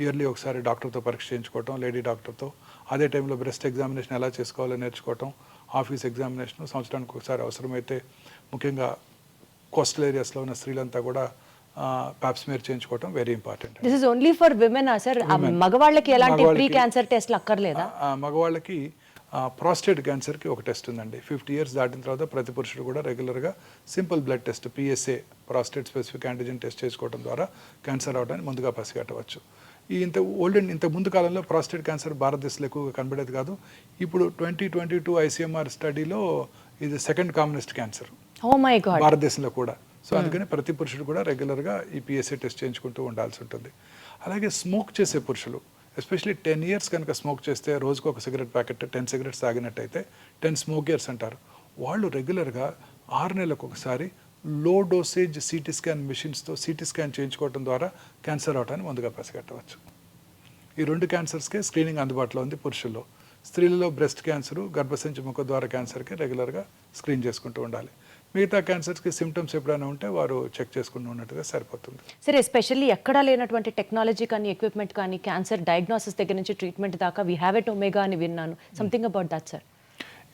ఇయర్లీ ఒకసారి డాక్టర్తో పరీక్ష చేయించుకోవటం, లేడీ డాక్టర్తో. అదే టైంలో బ్రెస్ట్ ఎగ్జామినేషన్ ఎలా చేసుకోవాలో నేర్చుకోవటం, ఆఫీస్ ఎగ్జామినేషన్ సంవత్సరానికి ఒకసారి అవసరమైతే ముఖ్యంగా కోస్టల్ ఏరియాస్లో ఉన్న స్త్రీలంతా కూడా పాప్స్మియర్ చేయించుకోవటం very important. This is only for women sir? మగవాళ్ళకి ఎలాంటి ప్రీ క్యాన్సర్ టెస్ట్లు అక్కర్లేదా? మగవాళ్ళకి ప్రాస్టేట్ క్యాన్సర్కి ఒక టెస్ట్ ఉందండి. 50 years దాటిన తర్వాత ప్రతి పురుషుడు కూడా రెగ్యులర్గా simple blood test PSA prostate specific antigen test చేసుకోవడం ద్వారా క్యాన్సర్ అవడాన్ని ముందుగా పసిగట్టవచ్చు. ఇంత ముందు కాలంలో ప్రాస్టేట్ క్యాన్సర్ భారతదేశంలో ఎక్కువగా కనబడేది కాదు. ఇప్పుడు 2022 ICMR స్టడీలో ఇది 2nd commonest క్యాన్సర్ భారతదేశంలో కూడా. సో అందుకని ప్రతి పురుషుడు కూడా రెగ్యులర్గా ఈ PSA టెస్ట్ చేయించుకుంటూ ఉండాల్సి ఉంటుంది. అలాగే స్మోక్ చేసే పురుషులు ఎస్పెషలీ 10 years కనుక స్మోక్ చేస్తే, రోజుకు ఒక cigarette packet 10 cigarettes తాగినట్టయితే 10 smoke years అంటారు. వాళ్ళు రెగ్యులర్గా 6 నెలలకు ఒకసారి లో dosage CT scan మెషిన్స్తో CT scan చేయించుకోవడం ద్వారా క్యాన్సర్ అవటాన్ని ముందుగా పసిగట్టవచ్చు. ఈ 2 క్యాన్సర్స్కే స్క్రీనింగ్ అందుబాటులో ఉంది పురుషుల్లో. స్త్రీలలో బ్రెస్ట్ క్యాన్సరు, గర్భసంచి ముఖద్వార క్యాన్సర్కి రెగ్యులర్గా స్క్రీన్ చేసుకుంటూ ఉండాలి. మిగతా క్యాన్సర్స్కి సిమ్టమ్స్ ఎప్పుడైనా ఉంటే వారు చెక్ చేసుకుంటూ ఉన్నట్టుగా సరిపోతుంది. సరే, ఎస్పెషల్లీ ఎక్కడా లేనటువంటి టెక్నాలజీ కానీ, ఎక్విప్మెంట్ కానీ, క్యాన్సర్ డయాగ్నోసిస్ దగ్గర నుంచి ట్రీట్మెంట్ దాకా వీ హ్యావ్ ఎట్ ఒమేగా అని విన్నాను. Something about that sir?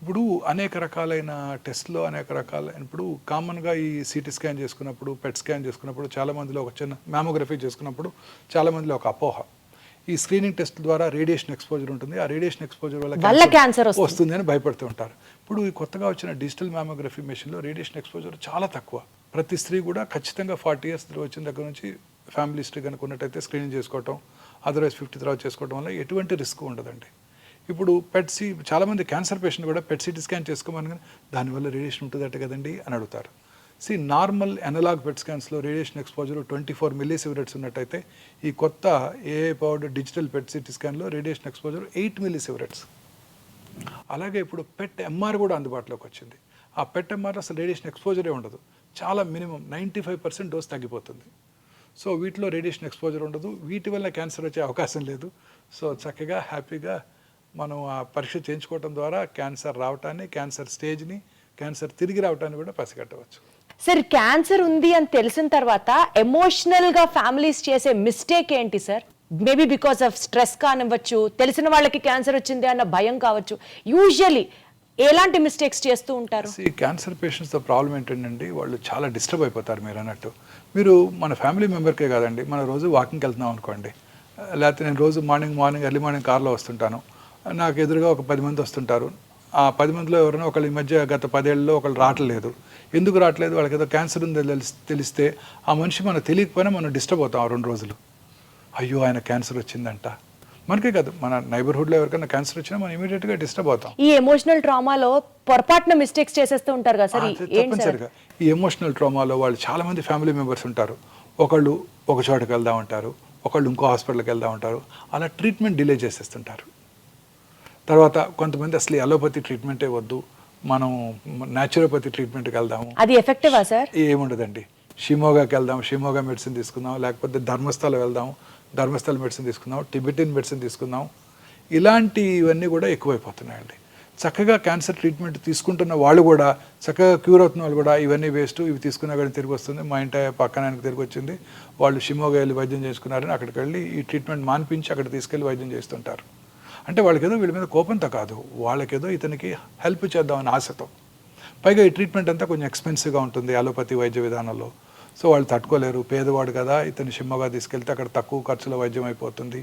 ఇప్పుడు అనేక రకాలైన టెస్ట్లో ఇప్పుడు కామన్గా ఈ CT scan చేసుకున్నప్పుడు, PET scan చేసుకున్నప్పుడు, చాలామందిలో ఒక చిన్న మ్యామోగ్రఫీ చేసుకున్నప్పుడు చాలామందిలో ఒక అపోహ, ఈ స్క్రీనింగ్ టెస్ట్ ద్వారా రేడియేషన్ ఎక్స్పోజర్ ఉంటుంది, ఆ రేడియేషన్ ఎక్స్పోజర్ వల్ల క్యాన్సర్ వస్తుంది అని భయపడుతూ ఉంటారు. ఇప్పుడు ఈ కొత్తగా వచ్చిన డిజిటల్ మ్యామోగ్రఫీ మెషిన్లో రేడియేషన్ ఎక్స్పోజర్ చాలా తక్కువ. ప్రతి స్త్రీ కూడా ఖచ్చితంగా 40 years వచ్చిన దగ్గర నుంచి ఫ్యామిలీ హిస్టరీ కనుక ఉన్నట్టయితే స్క్రీనింగ్ చేసుకోవటం, అదర్వైజ్ 50 తర్వాత చేసుకోవడం వల్ల ఎటువంటి రిస్క్ ఉండదండి. ఇప్పుడు చాలామంది క్యాన్సర్ పేషెంట్ కూడా PET CT scan చేసుకోమని, కానీ దానివల్ల రేడియేషన్ ఉంటుందట కదండి అని అడుగుతారు. నార్మల్ అనలాగ్ PET scans-లో రేడియేషన్ ఎక్స్పోజర్ 24 millisieverts ఉన్నట్టయితే ఈ కొత్త AI powered digital PET CT scan-లో రేడియేషన్ ఎక్స్పోజర్ 8 millisieverts. అలాగే ఇప్పుడు PET MR కూడా అందుబాటులోకి వచ్చింది. ఆ PET MR అసలు రేడియేషన్ ఎక్స్పోజరే ఉండదు, చాలా మినిమం 95% డోస్ తగ్గిపోతుంది. సో వీటిలో రేడియేషన్ ఎక్స్పోజర్ ఉండదు, వీటి వల్ల క్యాన్సర్ వచ్చే అవకాశం లేదు. సో చక్కగా హ్యాపీగా మనం ఆ పరీక్ష చేయించుకోవడం ద్వారా క్యాన్సర్ రావటాన్ని, క్యాన్సర్ స్టేజ్ని, క్యాన్సర్ తిరిగి రావటాన్ని కూడా పసిగట్టవచ్చు. సార్, క్యాన్సర్ ఉంది అని తెలిసిన తర్వాత ఎమోషనల్గా ఫ్యామిలీస్ చేసే మిస్టేక్ ఏంటి sir? Maybe because of stress కానివ్వచ్చు, తెలిసిన వాళ్ళకి క్యాన్సర్ వచ్చింది అన్న భయం కావచ్చు. యూజువలీ ఎలాంటి మిస్టేక్స్ చేస్తూ ఉంటారు? ఈ క్యాన్సర్ పేషెంట్స్తో ప్రాబ్లం ఏంటంటే వాళ్ళు చాలా డిస్టర్బ్ అయిపోతారు. మీరు అన్నట్టు మీరు మన ఫ్యామిలీ మెంబర్కే కాదండి, మన రోజు వాకింగ్కి వెళ్తున్నాం అనుకోండి, లేకపోతే నేను రోజు మార్నింగ్ ఎర్లీ మార్నింగ్ కార్లో వస్తుంటాను, నాకు ఎదురుగా ఒక 10 మంది వస్తుంటారు. ఆ 10 మందిలో ఎవరైనా ఒకళ్ళు ఈ మధ్య గత 10 ఏళ్ళలో ఒకళ్ళు రావట్లేదు. ఎందుకు రావట్లేదు? వాళ్ళకి ఏదో క్యాన్సర్ ఉందో తెలిస్తే ఆ మనిషి మనకు తెలియకపోయినా మనం డిస్టర్బ్ అవుతాం 2 రోజులు. అయ్యో ఆయన క్యాన్సర్ వచ్చిందంట. మనకే కాదు, మన నైబర్హుడ్లో ఎవరికైనా క్యాన్సర్ వచ్చినా మనం ఇమీడియట్గా డిస్టర్బ్ అవుతాం. ఈ ఎమోషనల్ ట్రామాలో పొరపాటున మిస్టేక్స్ చేసేస్తూ ఉంటారు కదా సార్? తప్పనిసరిగా ఈ ఎమోషనల్ ట్రామాలో వాళ్ళు చాలామంది ఫ్యామిలీ మెంబర్స్ ఉంటారు. ఒకళ్ళు ఒక చోటకి వెళ్దాం ఉంటారు, ఒకళ్ళు ఇంకో హాస్పిటల్కి వెళ్దాం ఉంటారు. అలా ట్రీట్మెంట్ డిలే చేసేస్తుంటారు. తర్వాత కొంతమంది అసలు అలోపతి ట్రీట్మెంటే వద్దు, మనం న్యాచురోపతి ట్రీట్మెంట్కి వెళ్దాము. అది ఎఫెక్టివా సార్? ఏముండదండి, షిమోగాకి వెళ్దాం, షిమోగా మెడిసిన్ తీసుకుందాం, లేకపోతే ధర్మస్థల వెళ్దాం, ధర్మస్థల మెడిసిన్ తీసుకుందాం, టిబెటిన్ మెడిసిన్ తీసుకుందాం. ఇలాంటివన్నీ కూడా ఎక్కువైపోతున్నాయండి. చక్కగా క్యాన్సర్ ట్రీట్మెంట్ తీసుకుంటున్న వాళ్ళు కూడా, చక్కగా క్యూర్ అవుతున్న వాళ్ళు కూడా ఇవన్నీ వేస్ట్, ఇవి తీసుకున్నా కానీ తిరిగి వస్తుంది, మా ఇంటి పక్కన ఆయనకు తిరిగి వచ్చింది, వాళ్ళు షిమోగా వెళ్ళి వైద్యం చేసుకున్నారని అక్కడికి వెళ్ళి ఈ ట్రీట్మెంట్ మాన్పించి అక్కడ తీసుకెళ్ళి వైద్యం చేస్తుంటారు. అంటే వాళ్ళకేదో వీళ్ళ మీద కోపంతో కాదు, వాళ్ళకేదో ఇతనికి హెల్ప్ చేద్దామని ఆశతో. పైగా ఈ ట్రీట్మెంట్ అంతా కొంచెం ఎక్స్పెన్సివ్గా ఉంటుంది అలోపతి వైద్య విధానంలో. సో వాళ్ళు తట్టుకోలేరు, పేదవాడు కదా, ఇతను షిమ్మగా తీసుకెళ్తే అక్కడ తక్కువ ఖర్చులో వైద్యం అయిపోతుంది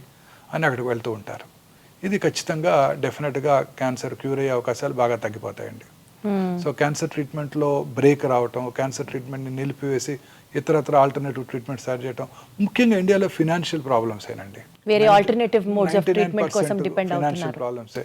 అని అక్కడికి వెళ్తూ ఉంటారు. ఇది ఖచ్చితంగా డెఫినెట్గా క్యాన్సర్ క్యూర్ అయ్యే అవకాశాలు బాగా తగ్గిపోతాయండి. సో క్యాన్సర్ ట్రీట్మెంట్లో బ్రేక్ రావటం, క్యాన్సర్ ట్రీట్మెంట్ని నిలిపివేసి ఇతరత్ర ఆల్టర్నేటివ్ ట్రీట్మెంట్ స్టార్ట్ చేయడం, ముఖ్యంగా ఇండియాలో ఫినాన్షియల్ ప్రాబ్లమ్స్ ఏనండి. వేరే ఆల్టర్నేటివ్ మోడ్స్ ఆఫ్ ట్రీట్మెంట్ కోసం డిపెండ్ ఫినాన్షియల్ ప్రాబ్లమ్స్.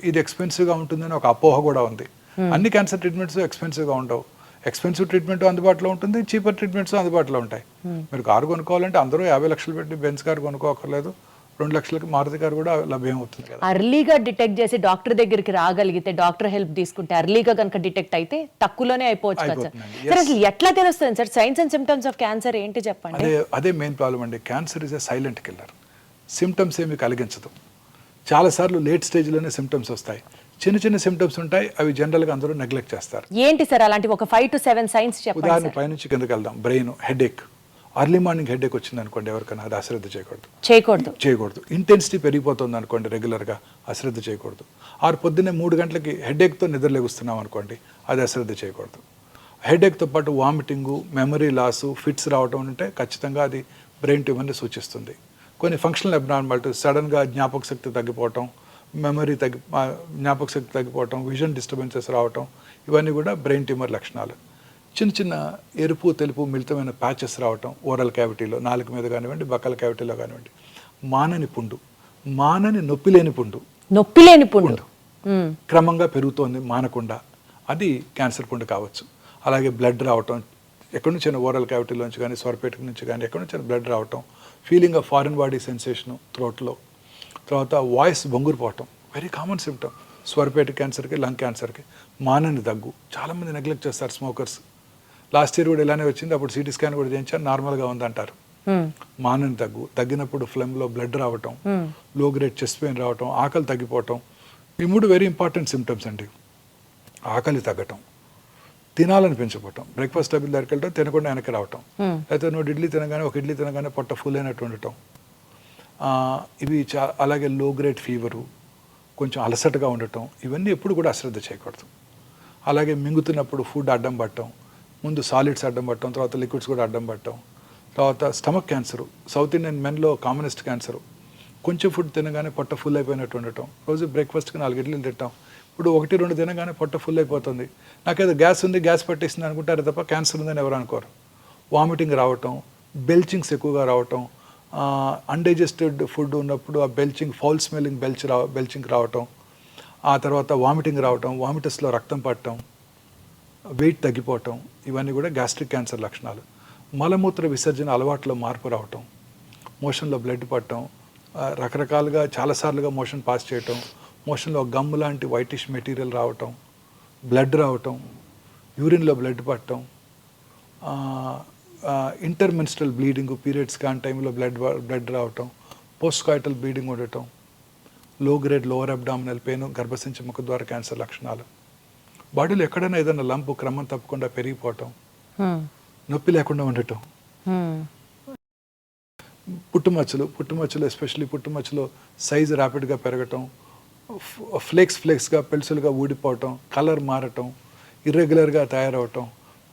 ఇది ఎక్స్పెన్సివ్గా ఉంటుందని ఒక అపోహ కూడా ఉంది. అన్ని క్యాన్సర్ ట్రీట్మెంట్స్ ఎక్స్పెన్సివ్గా ఉండవు. ఎక్స్పెన్సివ్ ట్రీట్మెంట్ అందుబాటులో ఉంటుంది, చీపర్ ట్రీట్మెంట్స్ అందుబాటులో ఉంటాయి. మీరు కారు కొనుక్కోవాలంటే అందరూ 50 లక్షలు పెట్టి బెంజ్ కారు కొనుక్కోకర్లేదు, 2 లక్షలకి మారుతి కారు కూడా లభ్యం అవుతుంది కదా. అర్లీగా డిటెక్ట్ చేసి డాక్టర్ దగ్గరికి రాగలిగితే, డాక్టర్ హెల్ప్ తీసుకుంటే, అర్లీగా కనుక డిటెక్ట్ అయితే తక్కువలోనే అయిపోవచ్చు కదా సార్? సార్ అసలు ఎట్లా తెలుస్తుంది sir science and symptoms of cancer ఏంటి చెప్పండి? అదే మెయిన్ ప్రాబ్లం అండి. Cancer is a silent killer. Symptoms ఏమి కలిగించదు. చాలాసార్లు లేట్ స్టేజ్లోనే సిమ్టమ్స్ వస్తాయి. చిన్న సిమ్టమ్స్ ఉంటాయి, అవి జనరల్గా అందరూ నెగ్లెక్ట్ చేస్తారు. ఏంటి సార్ అలాంటి ఒక 5 to 7 సైన్స్ చెప్పండి. ఉదాహరణ పైనుంచి కిందకి వెళ్దాం. Brain headache, early morning headache వచ్చింది అనుకోండి ఎవరికైనా, అది అశ్రద్ధ చేయకూడదు. ఇంటెన్సిటీ పెరిగిపోతుంది అనుకోండి రెగ్యులర్గా, అశ్రద్ధ చేయకూడదు. పొద్దున్నే 3 గంటలకి హెడేక్తో నిద్రలేగుస్తున్నాం అనుకోండి, అది అశ్రద్ధ చేయకూడదు. హెడేక్తో పాటు వామిటింగు, మెమరీ లాసు, ఫిట్స్ రావడం ఉంటే ఖచ్చితంగా అది బ్రెయిన్ ట్యూమర్ని సూచిస్తుంది. కొన్ని ఫంక్షనల్ అబ్నార్మాలిటీస్, సడన్గా జ్ఞాపక శక్తి తగ్గిపోవటం, జ్ఞాపక శక్తి తగ్గిపోవటం, విజన్ డిస్టర్బెన్సెస్ రావటం, ఇవన్నీ కూడా బ్రెయిన్ ట్యూమర్ లక్షణాలు. చిన్న ఎరుపు తెలుపు మిళితమైన ప్యాచెస్ రావటం ఓరల్ క్యావిటీలో, నాలుక మీద కానివ్వండి, బక్కల క్యావిటీలో కానివ్వండి. మానని నొప్పి లేని పుండు క్రమంగా పెరుగుతోంది మానకుండా, అది క్యాన్సర్ పుండు కావచ్చు. అలాగే బ్లడ్ రావటం, ఎక్కడి నుంచి ఓరల్ క్యావిటీలోంచి కానీ, స్వరపేట నుంచి కానీ ఎక్కడి నుంచి బ్లడ్ రావటం, feeling of foreign body sensation థ్రోట్లో. తర్వాత వాయిస్ బొంగురుపోవటం, వెరీ కామన్ సిమ్టమ్ స్వరపేట క్యాన్సర్కి, లంగ్ క్యాన్సర్కి. మానని దగ్గు, చాలామంది నెగ్లెక్ట్ చేస్తారు స్మోకర్స్. లాస్ట్ ఇయర్ కూడా ఇలానే వచ్చింది, అప్పుడు సిటీ స్కాన్ కూడా చేయించారు, నార్మల్గా ఉందంటారు. మానని తగ్గినప్పుడు ఫ్లెమ్లో బ్లడ్ రావటం, లో గ్రేడ్ చెస్ట్ పెయిన్ రావటం, ఆకలి తగ్గిపోవటం. ఈ 3 వెరీ ఇంపార్టెంట్ సిమ్టమ్స్ అండి. ఆకలి తగ్గటం, తినాలని పెంచిపోవటం, బ్రేక్ఫాస్ట్ టేబుల్ దగ్గరికి వెళ్ళటం, తినకుండా వెనక్కి రావటం, లేకపోతే నువ్వు ఒక ఇడ్లీ తినగానే పొట్ట ఫుల్ అయినట్టు ఉండటం. ఇవి అలాగే లో గ్రేడ్ ఫీవరు, కొంచెం అలసటగా ఉండటం, ఇవన్నీ ఎప్పుడు కూడా అశ్రద్ధ చేయకూడదు. అలాగే మింగుతున్నప్పుడు ఫుడ్ అడ్డం పట్టడం, ముందు సాలిడ్స్ అడ్డం పట్టడం, తర్వాత లిక్విడ్స్ కూడా అడ్డం పట్టడం. తర్వాత స్టమక్ క్యాన్సరు, సౌత్ ఇండియన్ మెన్లో కామనెస్ట్ క్యాన్సరు. కొంచెం ఫుడ్ తినగానే పొట్ట ఫుల్ అయిపోయినట్టు ఉండటం, రోజు బ్రేక్ఫాస్ట్కి 4 ఇడ్లీలు తింటాం, ఇప్పుడు 1-2 తినగానే పొట్ట ఫుల్ అయిపోతుంది, నాకేదో గ్యాస్ ఉంది, గ్యాస్ పట్టేసింది అనుకుంటారు తప్ప క్యాన్సర్ ఉందని ఎవరు అనుకోరు. వామిటింగ్ రావటం, బెల్చింగ్స్ ఎక్కువగా రావటం, అన్డైజెస్టెడ్ ఫుడ్ ఉన్నప్పుడు ఆ బెల్చింగ్, ఫౌల్ స్మెల్లింగ్ బెల్చింగ్ రావటం, ఆ తర్వాత వామిటింగ్ రావటం, వామిటస్లో రక్తం పట్టడం, వెయిట్ తగ్గిపోవటం, ఇవన్నీ కూడా గ్యాస్ట్రిక్ క్యాన్సర్ లక్షణాలు. మలమూత్ర విసర్జన అలవాట్లో మార్పు రావటం, మోషన్లో బ్లడ్ పట్టడం, రకరకాలుగా చాలాసార్లుగా మోషన్ పాస్ చేయటం, మోషన్లో గమ్ లాంటి వైటిష్ మెటీరియల్ రావటం, బ్లడ్ రావటం, యూరిన్లో బ్లడ్ పట్టడం, ఇంటర్మెన్స్ట్రల్ బ్లీడింగ్, పీరియడ్స్ కాని టైంలో బ్లడ్ రావటం, పోస్ట్ కాయిటల్ బ్లీడింగ్ ఉండటం, లో గ్రేడ్ లోవర్ అబ్డామినల్ పెయిన్, గర్భసంచి ముఖద్వార క్యాన్సర్ లక్షణాలు. బాడీలో ఎక్కడైనా ఏదైనా లంపు క్రమం తప్పకుండా పెరిగిపోవటం, నొప్పి లేకుండా ఉండటం, పుట్టుమచ్చలు ఎస్పెషల్లీ పుట్టుమచ్చలో సైజు ర్యాపిడ్గా పెరగటం, ఫ్లేక్స్గా పెల్సులుగా ఊడిపోవటం, కలర్ మారటం, ఇర్రెగ్యులర్గా తయారవటం,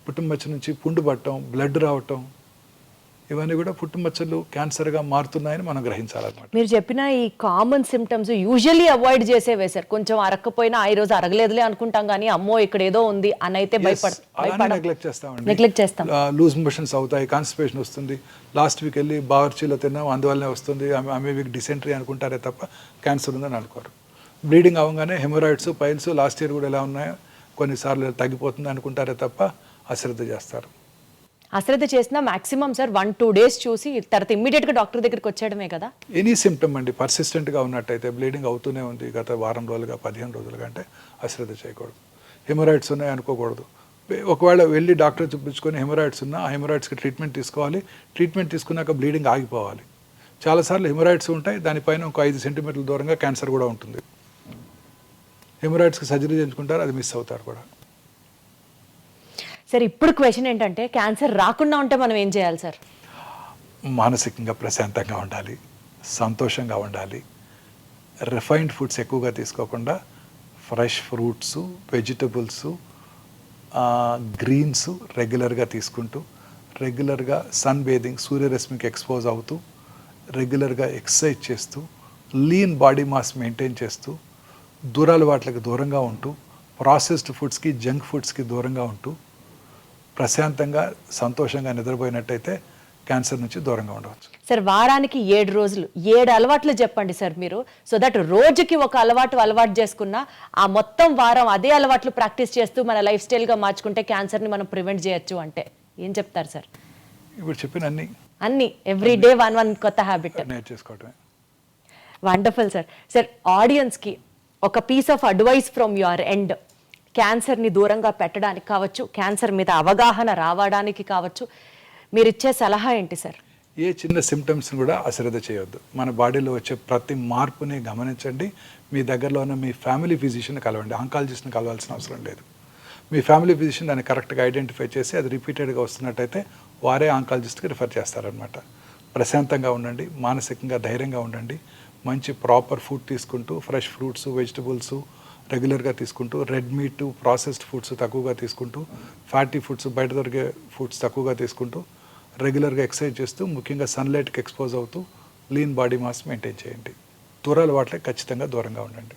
పుట్టుమచ్చ నుంచి పుండు పట్టడం, బ్లడ్ రావటం, ఇవన్నీ కూడా పుట్టుమచ్చలు క్యాన్సర్గా మారుతున్నాయని మనం గ్రహించాలన్నమాట. మీరు చెప్పిన ఈ కామన్ సిమ్టమ్స్ యూజువల్లీ అవాయిడ్ చేసేవే సార్. కొంచెం అరక్కపోయినా ఈ రోజు అరగలేదులే అనుకుంటాం కానీ అమ్మో ఇక్కడ ఏదో ఉంది అని అయితే నెగ్లెక్ట్ చేస్తాం. లూజ్ మోషన్స్ అవుతాయి, కాన్స్టిపేషన్ వస్తుంది, లాస్ట్ వీక్ వెళ్ళి బావర్చీలో తిన్నాం అందువల్లనే వస్తుంది, ఆమె వీక్ డిసెంట్రీ అనుకుంటారే తప్ప క్యాన్సర్ ఉందని అనుకోరు. బ్లీడింగ్ అవ్వగానే హెమరాయిడ్స్, పైల్స్ లాస్ట్ ఇయర్ కూడా ఎలా ఉన్నాయో కొన్నిసార్లు తగ్గిపోతుంది అనుకుంటారే తప్ప అశ్రద్ధ చేస్తారు. అశ్రద్ధ చేసినా మాక్సిమం సార్ 1-2 days చూసి తర్వాత ఇమ్మీడియట్గా డాక్టర్ దగ్గరికి వచ్చేయడమే కదా. ఎనీ సిమ్టమ్ అండి పర్సిస్టెంట్గా ఉన్నట్టయితే, బ్లీడింగ్ అవుతూనే ఉంది గత వారం రోజులుగా 15 రోజులుగా అంటే అశ్రద్ధ చేయకూడదు. హెమరాయిడ్స్ ఉన్నాయి అనుకోకూడదు. ఒకవేళ వెళ్ళి డాక్టర్ చూపించుకొని హెమరాయిడ్స్ ఉన్నా ఆ హెమరాయిడ్స్కి ట్రీట్మెంట్ తీసుకోవాలి. ట్రీట్మెంట్ తీసుకున్నాక బ్లీడింగ్ ఆగిపోవాలి. చాలాసార్లు హెమరాయిడ్స్ ఉంటాయి, దానిపైన ఒక 5 సెంటీమీటర్ల దూరంగా క్యాన్సర్ కూడా ఉంటుంది. హెమరాయిడ్స్కి సర్జరీ చేయించుకుంటారు, అది మిస్ అవుతారు కూడా. సార్ ఇప్పుడు క్వశ్చన్ ఏంటంటే క్యాన్సర్ రాకుండా ఉంటే మనం ఏం చేయాలి సార్? మానసికంగా ప్రశాంతంగా ఉండాలి, సంతోషంగా ఉండాలి, రిఫైన్డ్ ఫుడ్స్ ఎక్కువగా తీసుకోకుండా ఫ్రెష్ ఫ్రూట్స్, వెజిటబుల్స్, గ్రీన్స్ రెగ్యులర్గా తీసుకుంటూ, రెగ్యులర్గా సన్ బేదింగ్, సూర్యరశ్మికి ఎక్స్పోజ్ అవుతూ, రెగ్యులర్గా ఎక్సర్సైజ్ చేస్తూ, లీన్ బాడీ మాస్ మెయింటైన్ చేస్తూ, దూరాలవాట్లకు దూరంగా ఉంటూ, ప్రాసెస్డ్ ఫుడ్స్కి, జంక్ ఫుడ్స్కి దూరంగా ఉంటూ, ప్రశాంతంగా సంతోషంగా నిద్రపోయినట్టయితే క్యాన్సర్ నుంచి దూరంగా ఉండవచ్చు. సార్ వారానికి 7 రోజులు 7 అలవాట్లు చెప్పండి సార్ మీరు. సో దట్ రోజుకి ఒక అలవాటు చేసుకున్నా ఆ మొత్తం వారం అదే అలవాట్లు ప్రాక్టీస్ చేస్తూ మన లైఫ్ స్టైల్గా మార్చుకుంటే క్యాన్సర్ని మనం ప్రివెంట్ చేయొచ్చు అంటే ఏం చెప్తారు సార్? ఇప్పుడు చెప్పిన అన్ని ఎవ్రీ డే 1 కొత్త హ్యాబిట్ నేర్చేసుకోవటమే. Wonderful sir. సార్ ఆడియన్స్కి ఒక piece of advice from your end, క్యాన్సర్ని దూరంగా పెట్టడానికి కావచ్చు, క్యాన్సర్ మీద అవగాహన రావడానికి కావచ్చు, మీరు ఇచ్చే సలహా ఏంటి సార్? ఏ చిన్న సిమ్టమ్స్ని కూడా అశ్రద్ధ చేయొద్దు. మన బాడీలో వచ్చే ప్రతి మార్పుని గమనించండి. మీ దగ్గరలో ఉన్న మీ ఫ్యామిలీ ఫిజిషియన్ కలవండి, ఆంకాలజిస్ట్ని కలవాల్సిన అవసరం లేదు. మీ ఫ్యామిలీ ఫిజిషియన్ దాన్ని కరెక్ట్గా ఐడెంటిఫై చేసి అది రిపీటెడ్గా వస్తున్నట్టయితే వారే ఆంకాలజిస్ట్కి రిఫర్ చేస్తారనమాట. ప్రశాంతంగా ఉండండి, మానసికంగా ధైర్యంగా ఉండండి, మంచి ప్రాపర్ ఫుడ్ తీసుకుంటూ, ఫ్రెష్ ఫ్రూట్స్, వెజిటబుల్స్ రెగ్యులర్గా తీసుకుంటూ, రెడ్ మీట్, ప్రాసెస్డ్ ఫుడ్స్ తక్కువగా తీసుకుంటూ, ఫ్యాటీ ఫుడ్స్ బయట దొరికే ఫుడ్స్ తక్కువగా తీసుకుంటూ, రెగ్యులర్గా ఎక్సర్సైజ్ చేస్తూ, ముఖ్యంగా సన్లైట్కి ఎక్స్పోజ్ అవుతూ, లీన్ బాడీ మాస్ మెయింటైన్ చేయండి. దూరాల వాటికి ఖచ్చితంగా దూరంగా ఉండండి.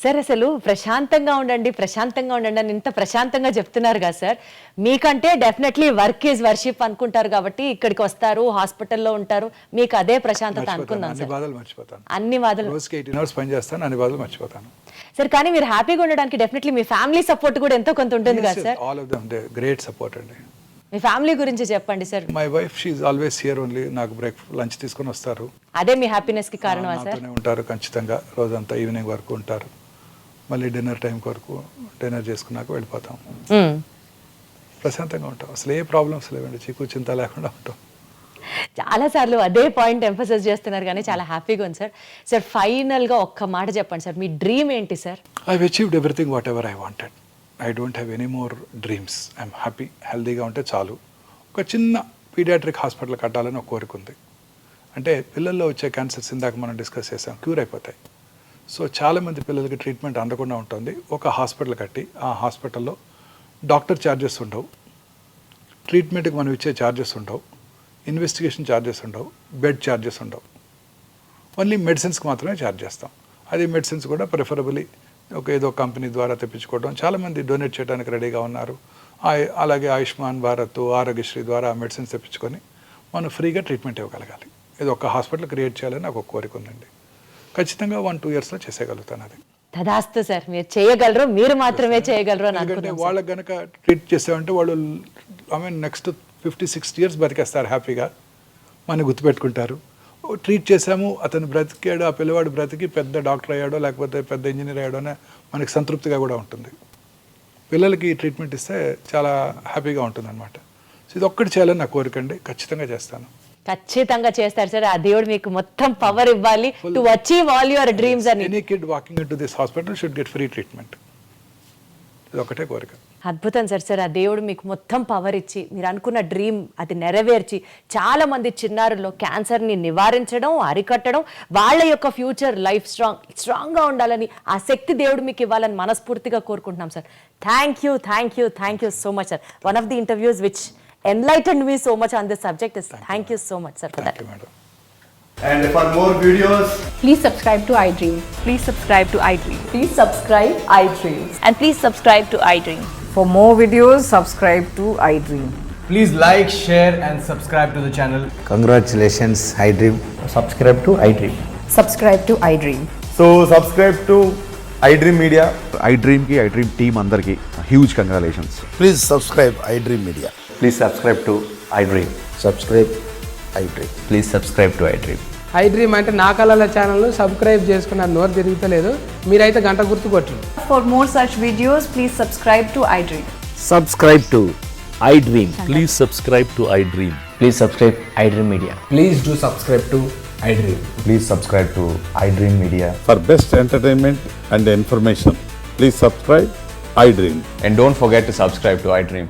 సార్ అసలు ప్రశాంతంగా ఉండండి అని ఇంత ప్రశాంతంగా చెప్తున్నారు కదా సార్. మీకంటే డెఫినెట్లీ వర్క్ ఈజ్ వర్షిప్ అనుకుంటారు కాబట్టి ఇక్కడికి వస్తారు, హాస్పిటల్లో ఉంటారు, మీకు అదే ప్రశాంతత అనుకున్నాను సార్. అన్ని బాధలు మర్చిపోతాను, అన్ని బాధలు. రోజుకి 18 hours పని చేస్తాను, అన్ని బాధలు మర్చిపోతాను సార్. కానీ మీరు హ్యాపీగా ఉండడానికి డెఫినెట్లీ మీ ఫ్యామిలీ సపోర్ట్ కూడా ఎంతో కొంత ఉంటుంది కదా sir? All of them great support అండి. మీ ఫ్యామిలీ గురించి చెప్పండి sir. My wife she is always here only. నాకు లంచ్ తీసుకొని వస్తారు, అదే మీ హ్యాపీనెస్ కి కారణమా సార్? ఉంటారు ఖచ్చితంగా, రోజంతా ఈవినింగ్ వరకు ఉంటారు. మళ్ళీ డిన్నర్ టైం వరకు డిన్నర్ చేసుకున్నాక వెళ్ళిపోతాం. ప్రశాంతంగా ఉంటాం, అసలు ఏ ప్రాబ్లమ్స్ లేవండి, చీకు చింత లేకుండా ఉంటాం. చాలా సార్లు అదే పాయింట్ ఎంఫసైజ్ చేస్తున్నారు కానీ చాలా హ్యాపీగా ఉంది సార్. సార్ ఫైనల్గా ఒక్క మాట చెప్పండి సార్, మీ డ్రీమ్ ఏంటి sir? I achieved everything what ever I wanted. I don't have any more dreams. I'm happy, హెల్దీగా ఉంటే చాలు. ఒక చిన్న పీడియాట్రిక్ హాస్పిటల్ కట్టాలని ఒక కోరిక ఉంది. అంటే పిల్లల్లో వచ్చే క్యాన్సర్స్ ఇందాక మనం డిస్కస్ చేసాం, క్యూర్ అయిపోతాయి. సో చాలామంది పిల్లలకి ట్రీట్మెంట్ అందకుండా ఉంటుంది. ఒక హాస్పిటల్ కట్టి ఆ హాస్పిటల్లో డాక్టర్ ఛార్జెస్ ఉండవు, ట్రీట్మెంట్కి మనం ఇచ్చే ఛార్జెస్ ఉండవు, ఇన్వెస్టిగేషన్ ఛార్జెస్ ఉండవు, బెడ్ ఛార్జెస్ ఉండవు, ఓన్లీ మెడిసిన్స్కి మాత్రమే ఛార్జ్ చేస్తాం. అది మెడిసిన్స్ కూడా ప్రిఫరబుల్లీ ఏదో కంపెనీ ద్వారా తెప్పించుకోవడం, చాలామంది డొనేట్ చేయడానికి రెడీగా ఉన్నారు. అలాగే ఆయుష్మాన్ భారత్, ఆరోగ్యశ్రీ ద్వారా మెడిసిన్స్ తెప్పించుకొని మనం ఫ్రీగా ట్రీట్మెంట్ ఇవ్వగలగాలి. ఇది ఒక హాస్పిటల్ క్రియేట్ చేయాలని నాకు ఒక కోరిక ఉందండి. ఖచ్చితంగా 1-2 yearsలో చేసేయగలుగుతాను. అది తదాస్తు సార్, మీరు చేయగలరు, మీరు మాత్రమే చేయగలరు అని ఎందుకంటే వాళ్ళకి కనుక ట్రీట్ చేసామంటే వాళ్ళు నెక్స్ట్ 50-60 years బతికేస్తారు హ్యాపీగా, మనం గుర్తుపెట్టుకుంటారు. ట్రీట్ చేసాము, అతను బ్రతికాడు, ఆ పిల్లవాడు బ్రతికి పెద్ద డాక్టర్ అయ్యాడో లేకపోతే పెద్ద ఇంజనీర్ అయ్యాడోనే మనకి సంతృప్తిగా కూడా ఉంటుంది. పిల్లలకి ట్రీట్మెంట్ ఇస్తే చాలా హ్యాపీగా ఉంటుంది అనమాట. సో ఇది ఒక్కటి చేయాలని నా కోరిక అండి, ఖచ్చితంగా చేస్తాను. ఖచ్చితంగా చేస్తారు సార్. ఆ దేవుడు మీకు మొత్తం పవర్ ఇవ్వాలి to achieve all your dreams అని. Any kid walking into this hospital should get free treatment. ఇది ఒకటే కోరిక. అద్భుతం సార్. సార్ ఆ దేవుడు మీకు మొత్తం పవర్ ఇచ్చి మీరు అనుకున్న డ్రీమ్ అది నెరవేర్చి చాలా మంది చిన్నారుల్లో క్యాన్సర్ని నివారించడం, అరికట్టడం, వాళ్ళ యొక్క ఫ్యూచర్ లైఫ్ స్ట్రాంగ్గా ఉండాలని ఆ శక్తి దేవుడు మీకు ఇవ్వాలని మనస్ఫూర్తిగా కోరుకుంటున్నాం sir. Thank you so much sir. One of the interviews which enlightened me so much on this subject is thank you so much sir for that. Thank you, madam. And for more videos, Please subscribe to iDream. Please subscribe to iDream. Please subscribe iDream. And please subscribe to iDream. For more videos, subscribe to iDream. please like, share and subscribe to the channel. Congratulations, iDream. Subscribe to iDream. Subscribe to iDream. So subscribe to iDream Media. iDream ki iDream team అందరికి huge congratulations. Please subscribe iDream Media. Please subscribe to iDream. Subscribe iDream. Please subscribe to iDream. iDream అంటే నా కళల channel subscribe చేసుకున్నారు, నోరు తిరుగుతలేదు, మీరైతే గంట గుర్తు కొట్టండి. For more such videos, please subscribe to iDream. Subscribe to iDream. Please subscribe to iDream. Please subscribe iDream Media. Please do subscribe to iDream. Please subscribe to iDream Media. For best entertainment and information, please subscribe iDream. And don't forget to subscribe to iDream.